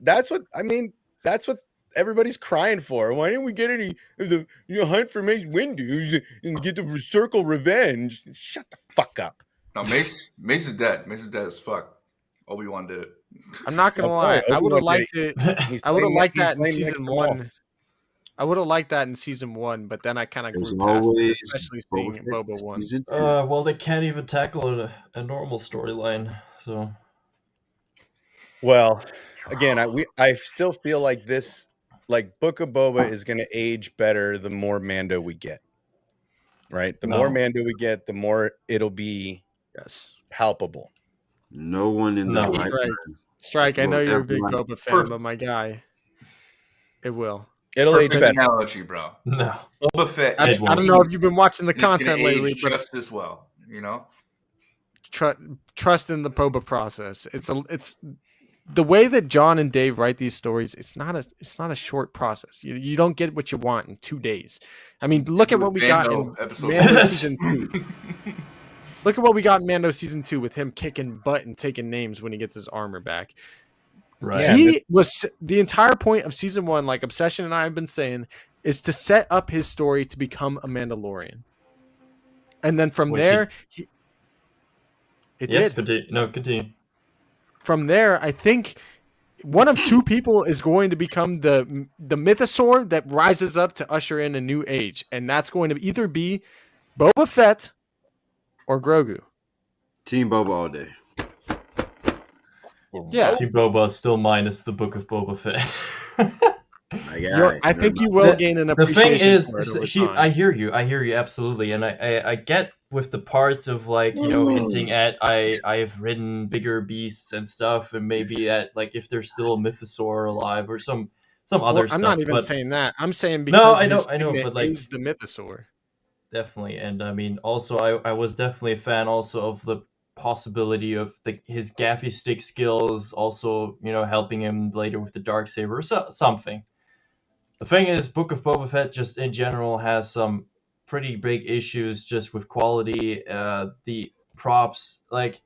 that's what I mean. That's what everybody's crying for. Why didn't we get any of the hunt for Mace Windu and get the circle revenge? Shut the fuck up. No, Mace is dead. Mace is dead as fuck. Obi-Wan did it. I'm not gonna lie. I would have liked it. He's I would have laying- liked he's that in laying next season to Maul. 1. I would have liked that in season 1, but then I kind of grew There's past it, always especially Boba seeing Fett Boba 1. season 2. Well, they can't even tackle a normal storyline. So Well, again, I still feel like this, like Book of Boba is going to age better the more Mando we get. Right? The more No. Mando we get, the more it'll be Yes. palpable. No one in this No. right Right. mind Strike, I know you're a big Everyone- Boba fan, but my guy, it will. It'll age Perfect better. analogy, bro. no. Boba Fett. I It don't know if you've been watching the It's gonna content age lately, but just as well. You know. trust in the Boba process. It's the way that John and Dave write these stories. It's not a short process. You don't get what you want in 2 days. I mean, look at what we got in Episode Mando season 2. Look at what we got in Mando season 2 with him kicking butt and taking names when he gets his armor back. Right. Yeah. He was the entire point of season 1, like Obsession and I have been saying, is to set up his story to become a Mandalorian. And then from Which there, it Yes, did. continue. From there, I think one of 2 people is going to become the mythosaur that rises up to usher in a new age, and that's going to either be Boba Fett or Grogu. Team Boba all day. Yeah. Team Boba still minus the Book of Boba Fett. I think you will gain an The thing appreciation is, for it over she, time. I hear you absolutely, and I get with the parts of like hinting at I've ridden bigger beasts and stuff, and maybe at like if there's still a mythosaur alive or some other stuff. I'm not even but saying that. I'm saying No, because I know, his I know, signet but, like- is the mythosaur. definitely, and I mean also I was definitely a fan also of the possibility of his gaffy stick skills, also helping him later with the Darksaber or something. The thing is, Book of Boba Fett just in general has some pretty big issues just with quality. The props, like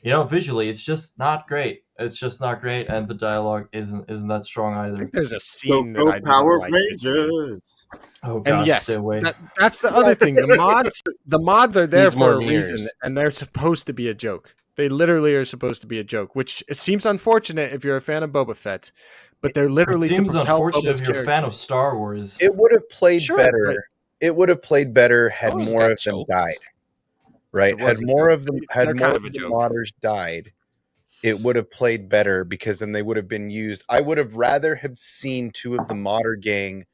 visually, it's just not great. It's just not great, and the dialogue isn't that strong I either. think there's a Go, scene that go I didn't Power like. Rangers. Oh gosh, And yes, stay away. that's the other thing. The mods are there Needs for more a reason, mirrors. and they're supposed to be a joke. They literally are supposed to be a joke, which it seems unfortunate if you're a fan of Boba Fett, but they're literally It seems to propel unfortunate Boba's if you're a character. fan of Star Wars. It would have played Sure, better. but- It would have played better had Boba's more got of them jokes. died. Right? It Had was a more joke. of them They're had more kind of of a the joke. modders died. It would have played better because then they would have been used. I would have rather have seen 2 of the modder gang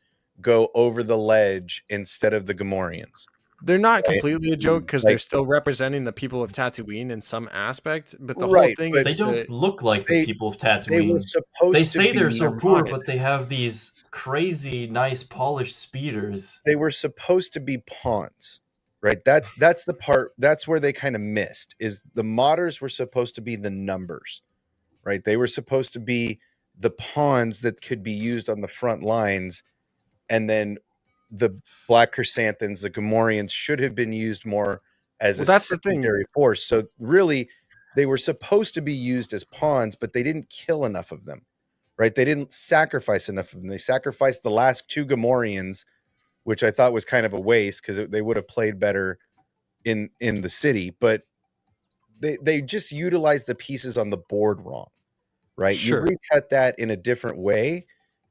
go over the ledge instead of the Gamorreans. They're not completely a joke because they're Like- still representing the people of Tatooine in some aspect, but the whole Right, thing but They is don't that look like they- the people of They Tatooine. were supposed They to say be they're so they're poor, modded. but they have these crazy, nice, polished speeders. they were supposed to be pawns. Right? That's the part, that's where they kind of missed, is the modders were supposed to be the numbers. Right? They were supposed to be the pawns that could be used on the front lines, and then the Black Chrysanthemums, the Gamorreans, should have been used more as Well, a that's the thing. secondary force. So really, they were supposed to be used as pawns, but they didn't kill enough of them. Right? They didn't sacrifice enough of them. They sacrificed the last 2 Gamorreans, which I thought was kind of a waste because they would have played better in the city, but they just utilized the pieces on the board wrong. Right? Sure. You recut that in a different way,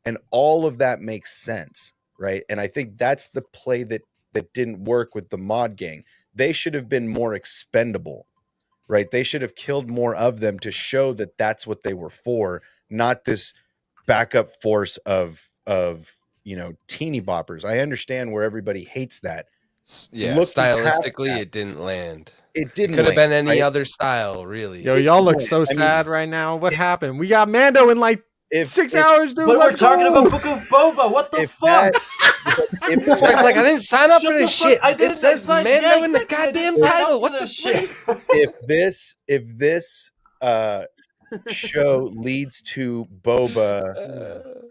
and all of that makes sense. Right? And I think that's the play that that didn't work with the mod gang. They should have been more expendable, right? They should have killed more of them to show that that's what they were for, not this backup force of teeny boppers. I understand where everybody hates that. Yeah, Looking past stylistically, that, it didn't land. it It didn't could have land, been any right? other style, really. Yo, y'all look Right. so I mean, sad right now. What happened? We got Mando in like if 6 if hours, dude. But we're Let's talking go. about Book of Boba. What the if fuck? that if Frank's that like, I didn't sign up Shut for the this fuck- shit. I It didn't says sign- Mando yeah, in the exactly, I didn't goddamn sign up title. for What the this shit? if this show leads to Boba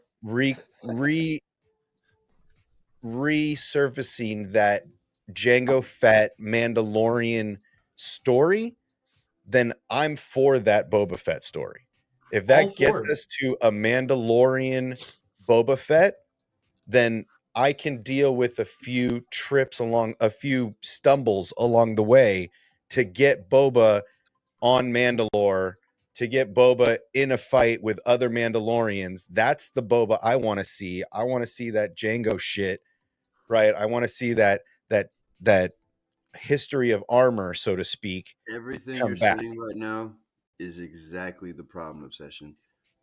resurfacing that Jango Fett Mandalorian story, then I'm for that Boba Fett story. If All that for gets it. us to a Mandalorian Boba Fett, then I can deal with a few stumbles along the way to get Boba on Mandalore, to get Boba in a fight with other Mandalorians. That's the Boba I want to see. I want to see that Jango shit, right? I want to see that history of armor, so to speak. Everything Come you're back. saying right now is exactly the problem, Obsession.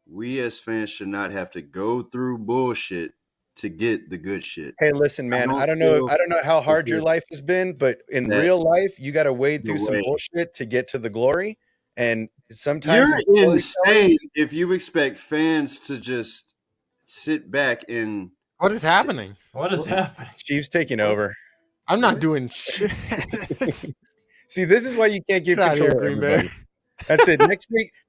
We as fans should not have to go through bullshit to get the good shit. Hey, listen, man. I don't feel know how hard as your if life has been, but in that real life, you got to wade the through some way. bullshit to get to the glory. And sometimes You're the storytelling- insane if you expect fans to just sit back and What is happening? What is happening? Steve's taking over. I'm not What? doing shit. See, this is why you can't give Get out of control here, to Green everybody. Bay. That's it.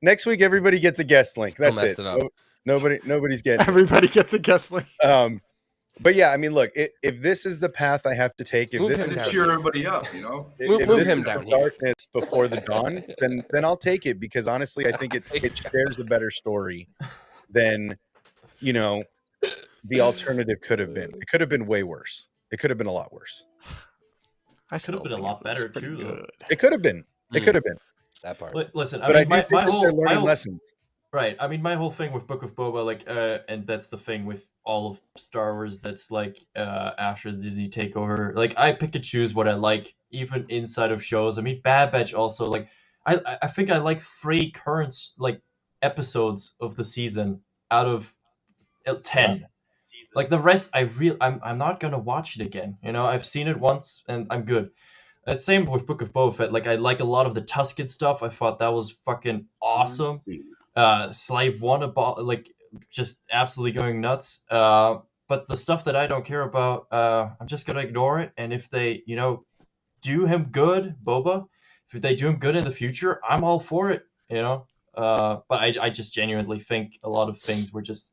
Next week, everybody gets a guest link. Still That's messed it. it up. Nobody's getting it. Everybody gets a guest link. But yeah, I mean, look, if this is the path I have to take, if Move this him is down. Cheer everybody up, you know. Move this him is down the here. darkness before the dawn, then I'll take it, because honestly, I think it shares a better story than the alternative could have been. It could have been way worse. It could have been a lot worse. I Could have still been a think lot it was better pretty too, though. good. It could have been. It Mm. could have been. That part. Listen, But I do my think that they're whole learning lessons. right. I mean, my whole thing with Book of Boba, like, and that's the thing with all of Star Wars. That's like, after the Disney takeover, like, I pick and choose what I like, even inside of shows. I mean, Bad Batch also, like, I think I like 3 current like episodes of the season out of 10. Like the rest, I'm not gonna watch it again. You know, I've seen it once and I'm good. Same with Book of Boba Fett. Like, I like a lot of the Tusken stuff. I thought that was fucking awesome. Slave One about, like, just absolutely going nuts. But the stuff that I don't care about, I'm just gonna ignore it. And if they, do him good, Boba, if they do him good in the future, I'm all for it. But I just genuinely think a lot of things were just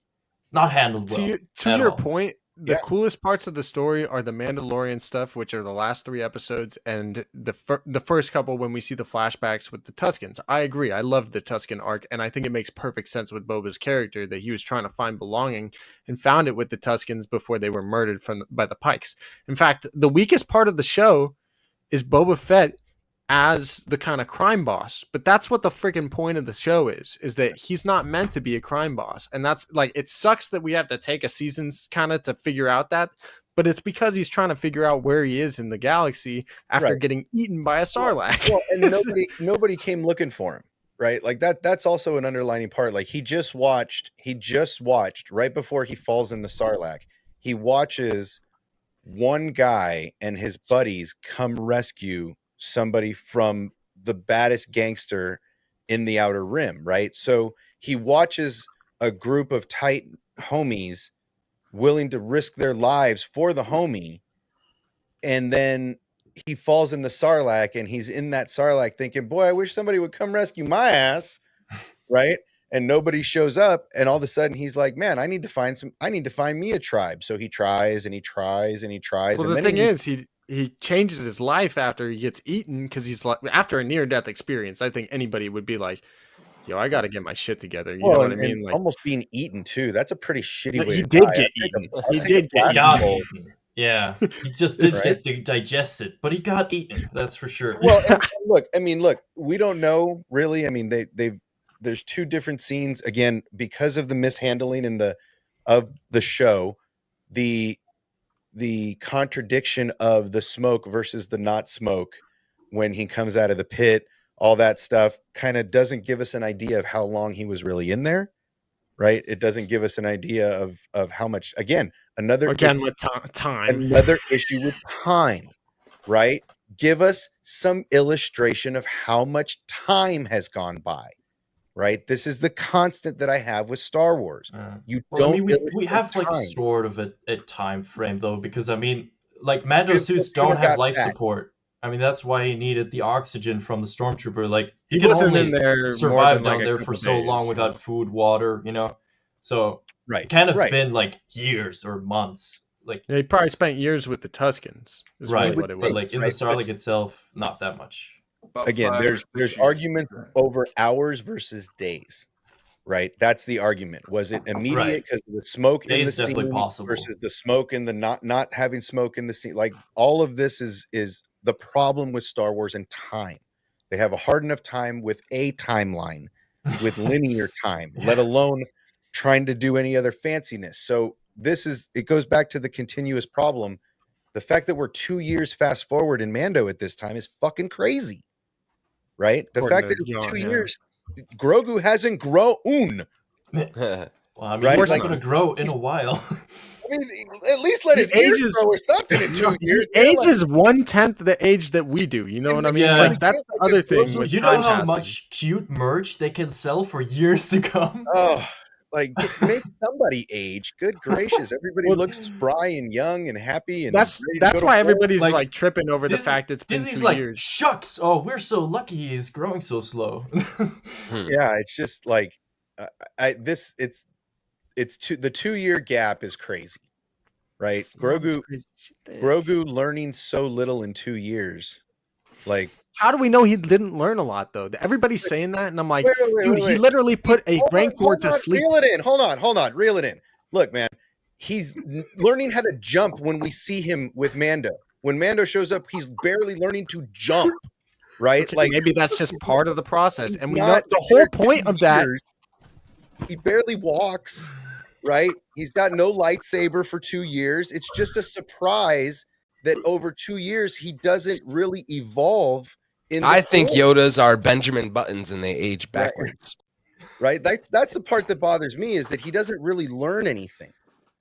not handled well. To your point, the Yeah. coolest parts of the story are the Mandalorian stuff, which are the last 3 episodes, and the first couple when we see the flashbacks with the Tuskens. I agree. I love the Tusken arc, and I think it makes perfect sense with Boba's character that he was trying to find belonging and found it with the Tuskens before they were murdered by the Pikes. In fact, the weakest part of the show is Boba Fett as the kind of crime boss, but that's what the freaking point of the show is that he's not meant to be a crime boss. And that's like, it sucks that we have to take a season kind of to figure out that, but it's because he's trying to figure out where he is in the galaxy after Right. getting eaten by a Sarlacc. Well, and nobody came looking for him, right? Like that's also an underlining part. Like he just watched right before he falls in the Sarlacc. He watches one guy and his buddies come rescue somebody from the baddest gangster in the Outer Rim, right? So he watches a group of tight homies willing to risk their lives for the homie, and then he falls in the Sarlacc, and he's in that Sarlacc thinking, boy, I wish somebody would come rescue my ass, right? And nobody shows up, and all of a sudden he's like, man, I need to find me a tribe. So he tries and he tries and he tries. Well, and the then thing is, he changes his life after he gets eaten, because he's like, after a near-death experience, I think anybody would be like, yo, I got to get my shit together. You know what I mean? Like, almost being eaten too. That's a pretty shitty way he to did die. get I'll take eaten. I'll He take did a get black Got hole. eaten. Yeah, he just didn't Right. get digested, but he got eaten. That's for sure. Well, and look, we don't know really. I mean, there's 2 different scenes again because of the mishandling of the show. The the contradiction of the smoke versus the not smoke when he comes out of the pit, all that stuff kind of doesn't give us an idea of how long he was really in there, right? It doesn't give us an idea of how much. Again, another issue, with time. another issue with time, right? Give us some illustration of how much time has gone by, right? This is the constant that I have with Star Wars. You Well, I don't mean, we illustrate have like time. sort of a time frame though, because I mean, like Mando Dude, suits Fortuna don't have got life that. support. I mean, that's why he needed the oxygen from the stormtrooper. Like He can wasn't only in there more survive than down like a there for couple so long days, without food, water, you know. So Right, it can't have right. been like years or months. Like Yeah, he probably spent years with the Tuscans. Is right, really what it but was. like in right, the Sarlacc itself, not that much. About Again, 5 or there's 6 years. arguments over hours versus days, right? That's the argument. Was it immediate because of the smoke in the Days definitely scene possible. versus the smoke in the not having smoke in the scene? Like all of this is the problem with Star Wars and time. They have a hard enough time with a timeline, with linear time, let alone trying to do any other fanciness. So it goes back to the continuous problem. The fact that we're 2 years fast forward in Mando at this time is fucking crazy. Right? The According fact to that in John, 2 yeah. years, Grogu hasn't grown. Well, I mean, Right, he's like- not going to grow in a while. I mean, at least let He his ears ages- grow or something in 2 years. He man. Like, ages 1/10 the age that we do. You know what I mean? Yeah. Like that's the other thing with You know time how passing. much cute merch they can sell for years to come? oh, like make somebody age. Good gracious. Everybody Well, looks spry and young and happy. And That's ready to go that's to why war. everybody's Like, like tripping over the Disney- fact it's been Disney's 2 like, years. shucks, oh, we're so lucky he's growing so slow. Yeah, it's just like the 2 year gap is crazy. Right? It's not as Grogu crazy as you think. Grogu learning so little in 2 years. Like How do we know he didn't learn a lot though? Everybody's saying that, and I'm like, wait, dude, he wait. literally put a Hold on, Rancor hold to on, sleep. Reel it in. Hold on. Reel it in. Look, man, he's learning how to jump when we see him with Mando. When Mando shows up, he's barely learning to jump. Right? Okay, like maybe that's just part of the process, and we know not the whole there point 2 of that. years. He barely walks. Right? He's got no lightsaber for 2 years. It's just a surprise that over 2 years he doesn't really evolve. I think Force. Yodas are Benjamin Buttons and they age Right. backwards. Right? That's the part that bothers me is that he doesn't really learn anything.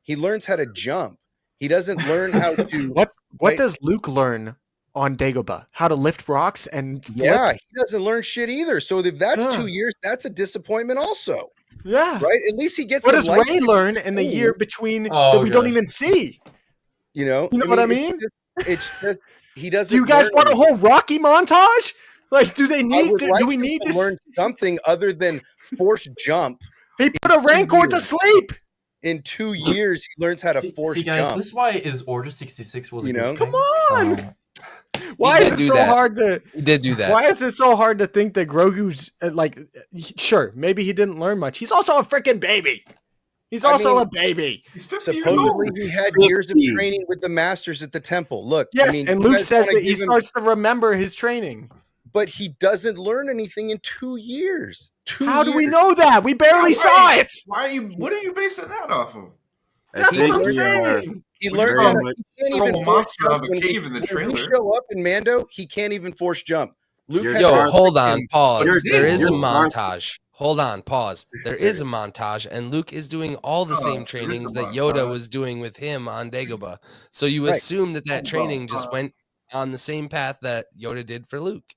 He learns how to jump. He doesn't learn how to What right? does Luke learn on Dagobah? How to lift rocks and flip? Yeah, he doesn't learn shit either. So if that's Yeah. 2 years, that's a disappointment also. Yeah. Right? At least he gets What some does Ray lightsaber learn in the training, year between Oh, that we don't gosh. even see? You know? You know what I it's mean? It's just he doesn't Do you guys learn want a whole Rocky montage? Like, do they I need? would like Do we him need to to learn something other than force jump. He put a Rancor to years. sleep. In 2 years, he learns how to force see, guys, jump. this is why is Order 66 was a You good know? thing. Come on. Why did is it do so that. hard to? He did do that. Why is it so hard to think that Grogu's like? Sure, maybe he didn't learn much. He's also a freaking baby. He's I also mean, a baby. He's 50 years old. Supposedly, he had years of 50. training with the masters at the temple. Look, Yes, I mean, and you Luke guys says wanna that he give him- starts to remember his training. but he doesn't learn anything in 2 years. 2 How do we years. know that? We barely Yeah, saw right. it. Why are you? What are you basing that off of? I That's think what I'm we are. saying. He Well, learns you how saw to, him he can't throw even a force monster out jump of a when cave in the when we trailer. show up in Mando. He can't even force jump. Luke You're has Yo, to Darth- hold on, freaking- pause. You're- There is a you're Darth- montage. Hold on, pause. There is a montage, and Luke is doing all the Oh, same there is a trainings that Yoda montage. was doing with him on Dagobah. So you Right. assume that that Oh, training just uh, went on the same path that Yoda did for Luke.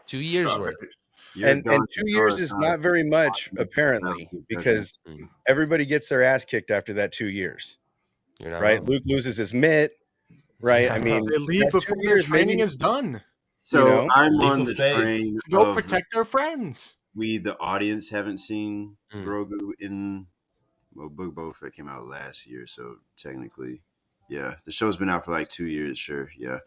2 years Stop worth. it. You're And Darth 2 years Vader, is not very much, apparently, Darth because Mm. everybody gets their ass kicked after that 2 years. You're not Right? wrong. Luke loses his mitt. Right? I mean, They leave that 2 before their years, training maybe- is done. So You know? I'm Leap on of the faith. train To go of protect their friends. we, the audience, haven't seen Mm. Grogu in. Well, Book of Boba Fett came out last year, so technically, yeah, the show's been out for like 2 years. Sure, yeah.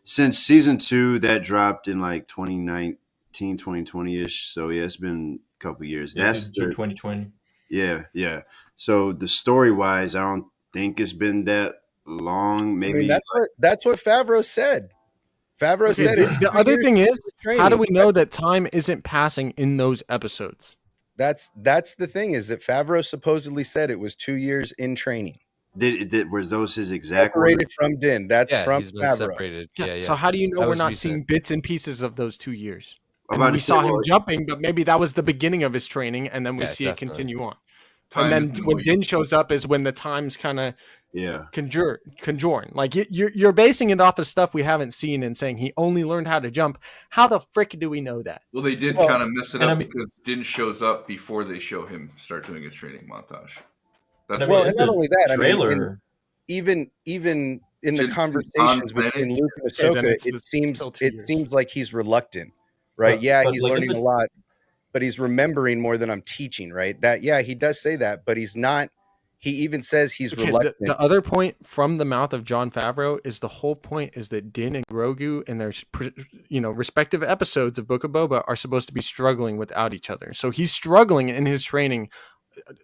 Since season 2, that dropped in like 2019, 2020-ish. So yeah, it's been a couple years. Yeah, That's June the, 2020. yeah. So the story wise, I don't think it's been that long. I Maybe mean, that's what Favreau said. Favreau Okay, said it. the other thing is, how do we training. know that time isn't passing in those episodes? That's the thing is that Favreau supposedly said it was 2 years in training. Was those his exact Separated words? from Din. That's Yeah, from he's been Favreau. separated. Yeah. Yeah, yeah. So how do you know That we're was not recent. seeing bits and pieces of those 2 years? I'm And about we to say, saw him well, jumping, but maybe that was the beginning of his training, and then we Yeah, see definitely. it continue on. Time And then is when noise. Din shows up is when the times kind of yeah. conjoin. Like you're basing it off of stuff we haven't seen and saying he only learned how to jump. How the frick do we know that? Well, they did Well, kind of mess it and up I mean- because Din shows up before they show him start doing his training montage. That's I mean, Well, why and not only that, I mean, trailer. even in the Jin- conversations on between planet? Luke and Okay, then Ahsoka, it's still 2 years. seems like he's reluctant, right? But- Yeah, but he's like, if learning it- a lot, but he's remembering more than I'm teaching, right? That he does say that, but he's not. He even says he's Okay, reluctant. the other point from the mouth of Jon Favreau is the whole point is that Din and Grogu in their respective episodes of Book of Boba are supposed to be struggling without each other. So he's struggling in his training.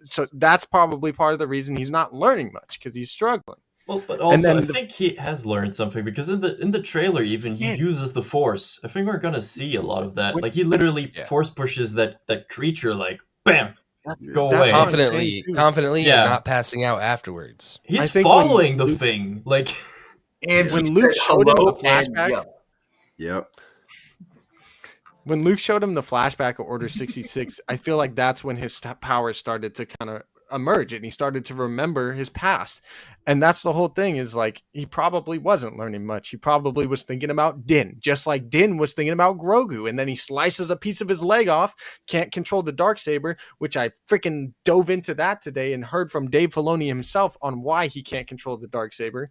So that's probably part of the reason he's not learning much because he's struggling. Well, but also then I the- think he has learned something because in the trailer even he Yeah. uses the Force. I think we're gonna see a lot of that. When- Like he literally Yeah. Force pushes that creature like bam, go That's away. what I'm saying, confidently, Yeah. and not passing out afterwards. I He's think when following the Luke- thing. Like And When he Luke said showed him the hello and flashback, yeah. Yep. when Luke showed him the flashback of Order 66, I feel like that's when his powers started to kind of emerge and he started to remember his past. And that's the whole thing is like, he probably wasn't learning much. He probably was thinking about Din, just like Din was thinking about Grogu. And then he slices a piece of his leg off, can't control the Darksaber, which I freaking dove into that today and heard from Dave Filoni himself on why he can't control the Darksaber.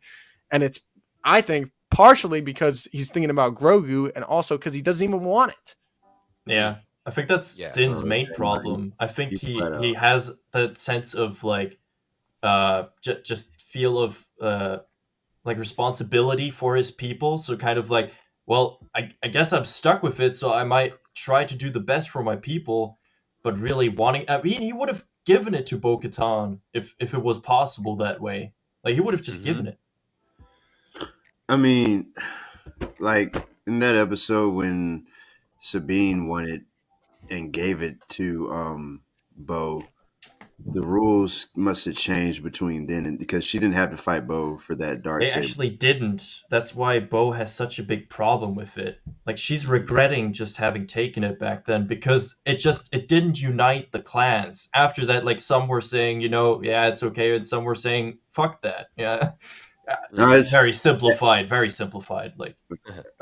And it's, I think, partially because he's thinking about Grogu and also because he doesn't even want it. yeah, I think that's Yeah. Din's main Yeah, problem. I think he's he flat out. he has that sense of like just feel of like responsibility for his people. So kind of like, well, I guess I'm stuck with it, so I might try to do the best for my people, but really wanting. I mean, he would have given it to Bo-Katan if it was possible that way. Like he would have just Mhm. given it. I mean, like in that episode when Sabine wanted and gave it to Bo, the rules must have changed between then and because she didn't have to fight Bo for that dark They saber. actually didn't. That's why Bo has such a big problem with it. Like she's regretting just having taken it back then because it didn't unite the clans. After that, like some were saying, yeah, it's okay, and some were saying, fuck that. Yeah. No, it's- Very simplified, very simplified. Like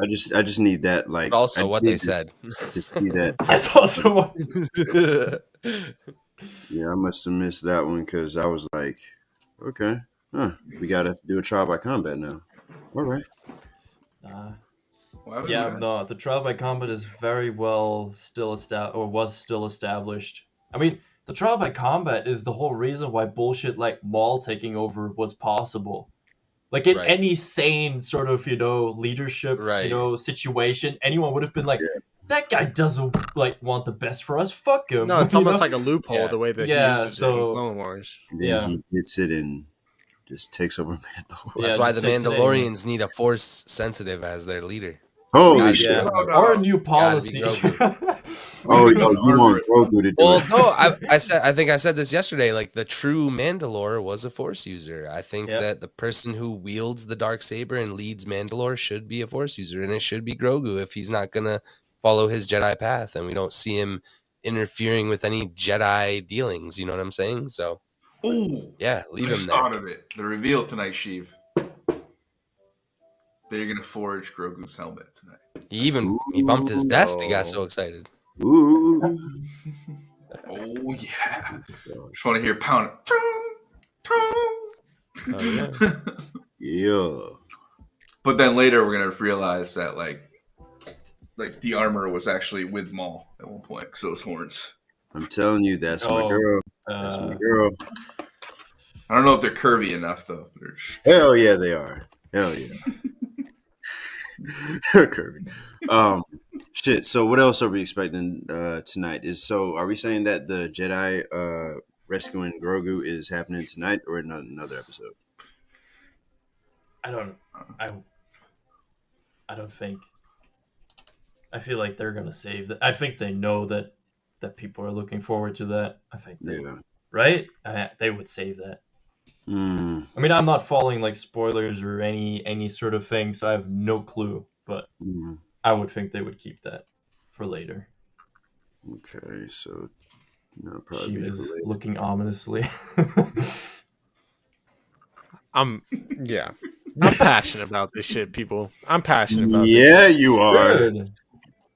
I just need that like. But also I what need they said. to see that. that's also what Yeah, I must have missed that one because I was like, okay, we gotta do a trial by combat now. All right. Why would yeah, we- no, the trial by combat is very well still established, or was still established. I mean, the trial by combat is the whole reason why bullshit like Maul taking over was possible. Like in Right. any sane sort of, leadership, Right. situation, anyone would have been like, that guy doesn't like want the best for us. Fuck him. No, it's you almost know? like a loophole Yeah. the way that Yeah, he uses it so- in Clone Wars. And then Yeah. he hits it and just takes over Mandalore. Yeah, That's why just the takes it in. Mandalorians need a Force sensitive as their leader. Holy Yeah. shit! Yeah, No, no. or a new Gotta be policy. Grogu. Oh, you want Grogu to do Well, it? no, I think I said this yesterday. Like the true Mandalore was a Force user. I think Yep. that the person who wields the dark saber and leads Mandalore should be a Force user, and it should be Grogu if he's not gonna follow his Jedi path, and we don't see him interfering with any Jedi dealings. You know what I'm saying? So Ooh, yeah, leave I him just there. thought of it. The reveal tonight, Sheev. They're gonna forge Grogu's helmet tonight. He bumped his desk. He got Oh. so excited. Ooh. Oh yeah. Just want to hear pound. yeah. Yeah. But then later we're gonna realize that like the armor was actually with Maul at one point. So those horns. I'm telling you, that's my Oh. girl. That's my Uh, girl. I don't know if they're curvy enough though. They're just- Hell yeah, they are. Hell yeah. Kirby. Shit. So what else are we expecting tonight? Are we saying that the Jedi rescuing Grogu is happening tonight or in another episode? I don't think. I feel like they're gonna save that. I think they know that people are looking forward to that. I think they, Yeah. right? They would save that. Mm, I mean, I'm not following like spoilers or any sort of thing, so I have no clue. But mm. I would think they would keep that for later. Okay, so no, probably She be for is later. looking ominously. I'm passionate about this shit, people. I'm passionate about this. Yeah, you are. Good.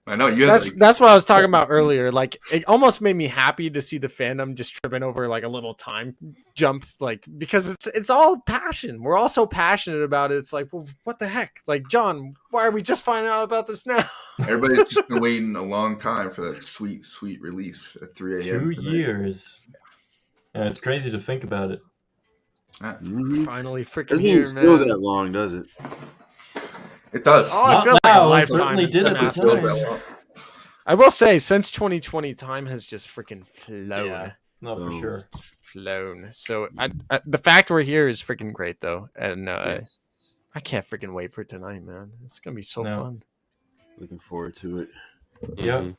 I know you had That's what I was talking about earlier. Like, it almost made me happy to see the fandom just tripping over like a little time jump, like, because it's all passion. We're all so passionate about it. It's like, well, what the heck? Like, John, why are we just finding out about this now? everybody's just been waiting a long time for that sweet, sweet release at 3 a.m. 2 years. Yeah, it's crazy to think about it. It's Mhm. finally freaking Doesn't here, even feel man. that long, does it? It does. Oh, it Not feels like a now, it lifetime. certainly It's did been at the past Feels time. that long. I will say, since 2020, time has just freaking flown. Yeah, no, for Oh. sure. It's flown. So the fact we're here is freaking great, though, and Yes. I can't freaking wait for tonight, man. It's gonna be so No. fun. Looking forward to it. Yep. Mhm.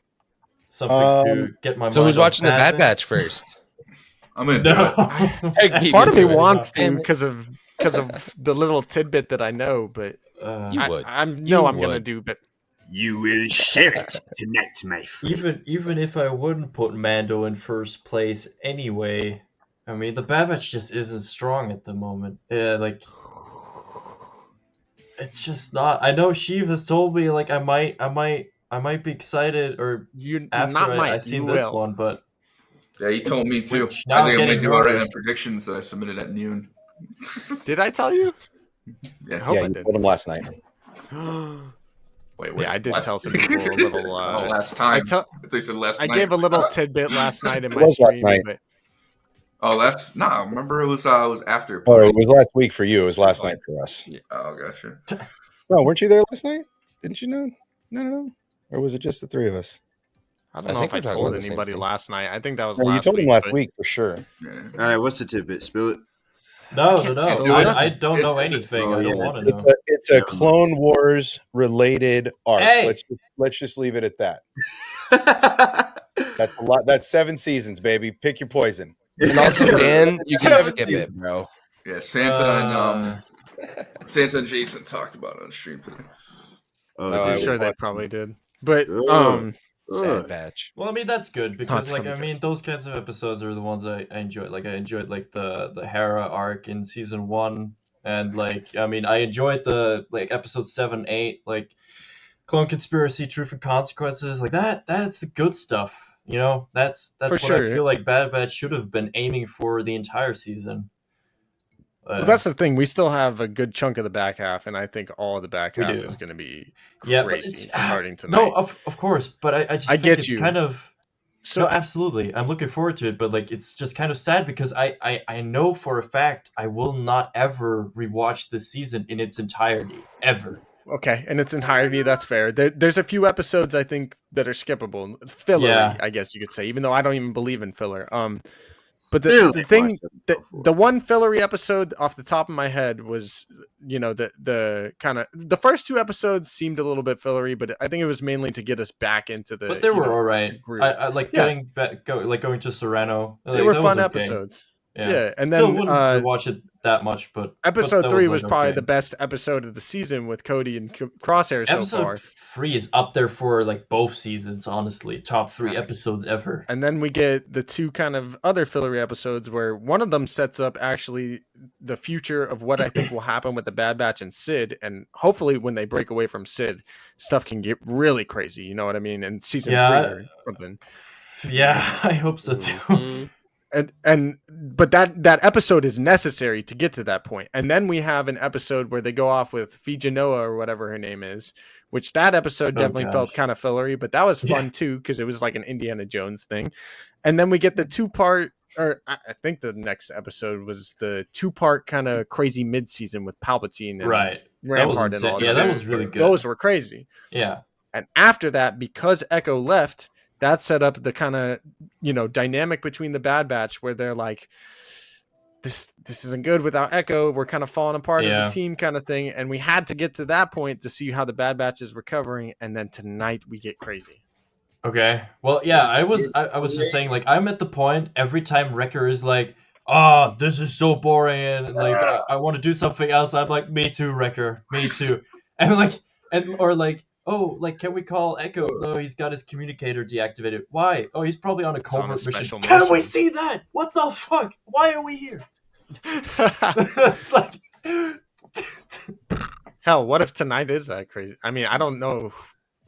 Something to get my So mind who's off watching the Bad Batman. Batch first? I'm in. No. Part of me do it. wants to Damn it. because of the little tidbit that I know, but You Uh, would. I'm You gonna would. do. But You will share it tonight, my friend. even if I wouldn't put Mando in first place anyway, I mean the Bad Batch just isn't strong at the moment. Yeah, like it's just not. I know Sheev has told me like I might be excited or you after not I might. seen You this will. one, but Yeah, he told me too. Which now I I'm think I might getting do all right nervous. on predictions that I submitted at noon. Did I tell you? I Yeah. hope Yeah, I you did. told him last night. Wait. Yeah, I did last- tell some people a little. Oh, last I time. tell. They said last I night. gave a little tidbit last night in It my was last stream, night. but No. Remember it was after. Oh, it was last week for you. It was last night for us. Oh, gotcha. No, weren't you there last night? Didn't you know? No. Or was it just the three of us? I don't I know think if I we're talking told about the same anybody thing. last night. I think that was No, last you told week. him last but- week for sure. Yeah. All right, what's the tidbit? Spill it. no. can't I spill don't know anything. Oh, I don't yeah. want to know. It's a Clone Wars related arc. Hey! Let's just leave it at that. That's a lot. That's 7 seasons, baby. Pick your poison. And also, Dan, you can Seventeen. skip it, bro. Yeah, Santa and Jason talked about it on stream today. Oh, No, I'm I dude. sure was they watching probably it. did. But Ugh. Sad Ugh. batch. Well, I mean that's good because it's like gonna I be mean those kinds of episodes are the ones I enjoyed. Like I enjoyed like the Hera arc in season 1, and like I mean I enjoyed the like episode 7, 8, like Clone Conspiracy, Truth and Consequences, like that. That's the good stuff. You know, that's For what sure. I feel like Bad Batch should have been aiming for the entire season. well, that's the thing. We still have a good chunk of the back half, and I think all of the back We half do. is going to be yeah, but crazy it's starting tonight. no, of course, but I just I think get it's you. kind of. So No, absolutely. I'm looking forward to it, but like it's just kind of sad because I know for a fact I will not ever rewatch this season in its entirety. Ever. okay, in its entirety, that's fair. There's a few episodes I think that are skippable, fillery, Yeah. I guess you could say, even though I don't even believe in filler. But the Really thing, watched that the, before. the one fillery episode off the top of my head was, you know, the kind of the first 2 episodes seemed a little bit fillery, but I think it was mainly to get us back into the. But they you were know, all right. groove. I like Yeah. getting back, going to Serrano. They Like, were that fun was okay. episodes. Yeah. Yeah, and Still then wouldn't rewatch it that much, but episode that 3 was, was like, probably okay. the best episode of the season with Cody and Crosshair so Episode far. 3 is up there for like both seasons, honestly. Top 3 episodes ever. And then we get the 2 kind of other fillery episodes where one of them sets up actually the future of what I think will happen with the Bad Batch and Sid. And hopefully when they break away from Sid, stuff can get really crazy. You know what I mean? In season 3 or something. Yeah, I hope so too. Mm, But that episode is necessary to get to that point. And then we have an episode where they go off with Fiji Noah or whatever her name is, which that episode definitely felt gosh. kind of fillery, but that was fun Yeah. too because it was like an Indiana Jones thing. And then we get the 2-part, or I think the next episode was the 2-part kind of crazy mid-season with Palpatine and Right. That was Rampart and insane. all Yeah, that. that was really good. Those were crazy. Yeah. And after that, because Echo left, that set up the kind of, you know, dynamic between the Bad Batch where they're like, this isn't good without Echo. We're kind of falling apart Yeah. as a team kind of thing. And we had to get to that point to see how the Bad Batch is recovering. And then tonight we get crazy. Okay. Well, yeah, I was just saying, like, I'm at the point every time Wrecker is like, ah, this is so boring, and like I want to do something else. I'm like, me too, Wrecker, me too, and like, or like, oh, like, can we call Echo? No, he's got his communicator deactivated. Why? Oh, he's probably on a It's on a covert mission. special Can we mission. see that? What the fuck? Why are we here? It's like, Hell, what if tonight is that crazy? I mean, I don't know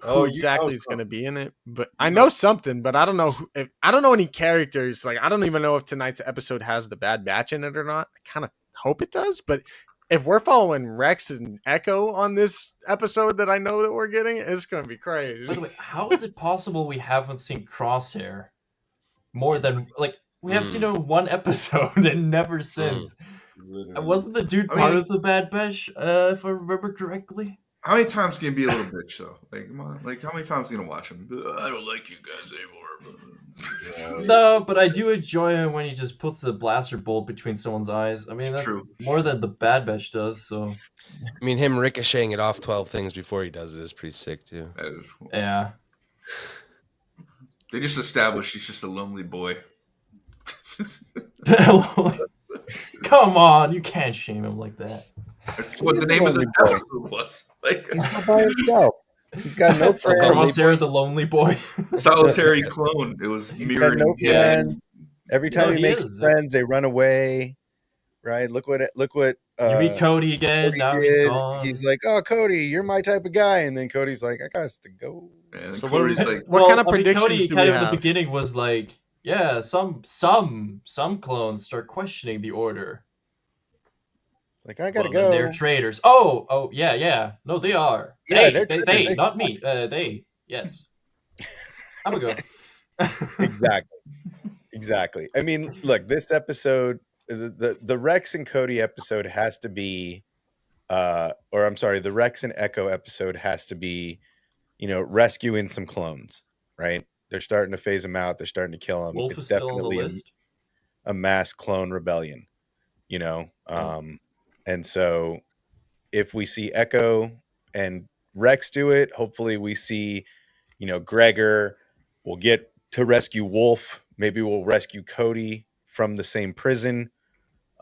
who exactly is going to be in it, but I know something. But I don't know. I don't know any characters. Like, I don't even know if tonight's episode has the Bad Batch in it or not. I kind of hope it does. But if we're following Rex and Echo on this episode that I know that we're getting, it's going to be crazy. by the way, how is it possible we haven't seen Crosshair more than like we have seen him in one episode and never since? Wasn't the dude part of the Bad Batch, if I remember correctly? How many times can you be a little bitch though? Like, come on, like how many times are you gonna watch him? I don't like you guys anymore. No, but I do enjoy him when he just puts a blaster bolt between someone's eyes. I mean, that's True. more than the Bad Batch does. So I mean, him ricocheting it off 12 things before he does it is pretty sick too. That is cool. yeah, They just established he's just a lonely boy. come on, you can't shame him like that. That's what the name of the episode was. Like, He's not by himself. He's got no friends. Crosshair, the lonely boy. solitary clone. It was He's got mirrored. no Yeah. friends. Every time No, he he makes is. friends, they run away. Right? Look what You meet Cody again. Cody Now he's did. gone. He's like, "Oh, Cody, you're my type of guy," and then Cody's like, "I got to go." And So what are we- Cody's like, What kind of I mean, predictions Cody do kind we of in have? the beginning was like, yeah, some clones start questioning the order. Like, I gotta Well, then go. they're traitors. Oh, yeah. No, they are. Yeah, they, they're traitors. they, They not me. They, yes. I'm a go. Exactly. I mean, look, this episode, the Rex and Cody episode has to be, or I'm sorry, the Rex and Echo episode has to be, rescuing some clones, right? They're starting to phase them out. They're starting to kill them. Wolf It's is still on the definitely list. a mass clone rebellion, and so if we see Echo and Rex do it, hopefully we see, Gregor will get to rescue Wolf. Maybe we'll rescue Cody from the same prison.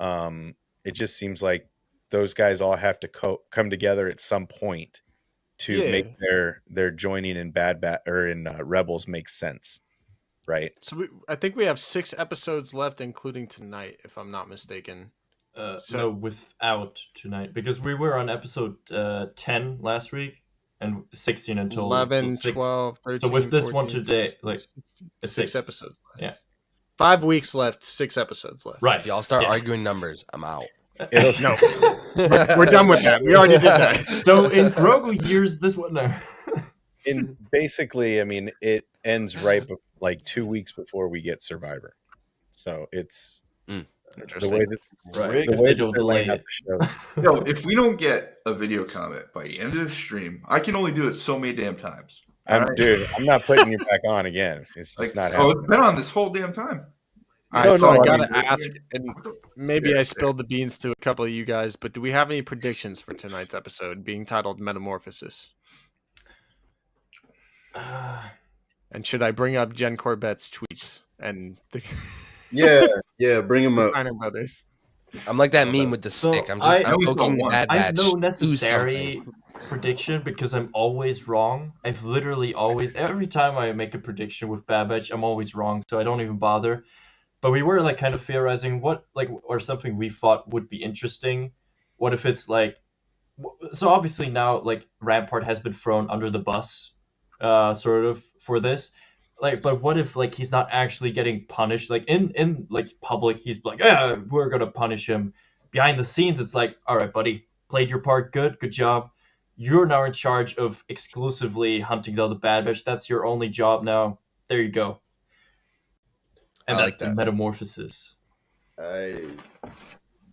It just seems like those guys all have to come together at some point to make their joining in Rebels make sense, right? So I think we have 6 episodes left, including tonight, if I'm not mistaken. No, without tonight, because we were on episode 10 last week and 16 until 11, so 6. 12, 13, So with this one 14, today, 15, like, it's 6 6 episodes left. Yeah. 5 weeks left, 6 episodes left. Right. If y'all start Yeah. arguing numbers, I'm out. No. We're done with that. We already did that. So in Grogu years, this one no. And basically, I mean, it ends right like 2 weeks before we get Survivor. So it's the way that Right. the If way they that don't they're laying delay out the show. yo, if we don't get a video comment by the end of the stream, I can only do it so many damn times. I'm not putting you back on again. It's just not happening. It's been on this whole damn time. All right, so no, I I gotta mean, ask, and maybe Yeah, I spilled the beans to a couple of you guys, but do we have any predictions for tonight's episode being titled Metamorphosis? And should I bring up Jen Corbett's tweets and the Yeah, bring him up. Steiner brothers? I'm like that meme with the So stick. I'm I poking the don't Bad I Batch. have no Do necessary something. prediction because I'm always wrong. I've literally always every time I make a prediction with Bad Batch, I'm always wrong, so I don't even bother. But we were like kind of theorizing what or something we thought would be interesting. What if it's like so obviously now like Rampart has been thrown under the bus, sort of for this. Like, but what if like he's not actually getting punished? Like in like public, he's like, yeah, we're gonna punish him. Behind the scenes, it's like, all right, buddy, played your part, good job. You're now in charge of exclusively hunting down the Bad Batch. That's your only job now. There you go. And I that's like the that. I metamorphosis.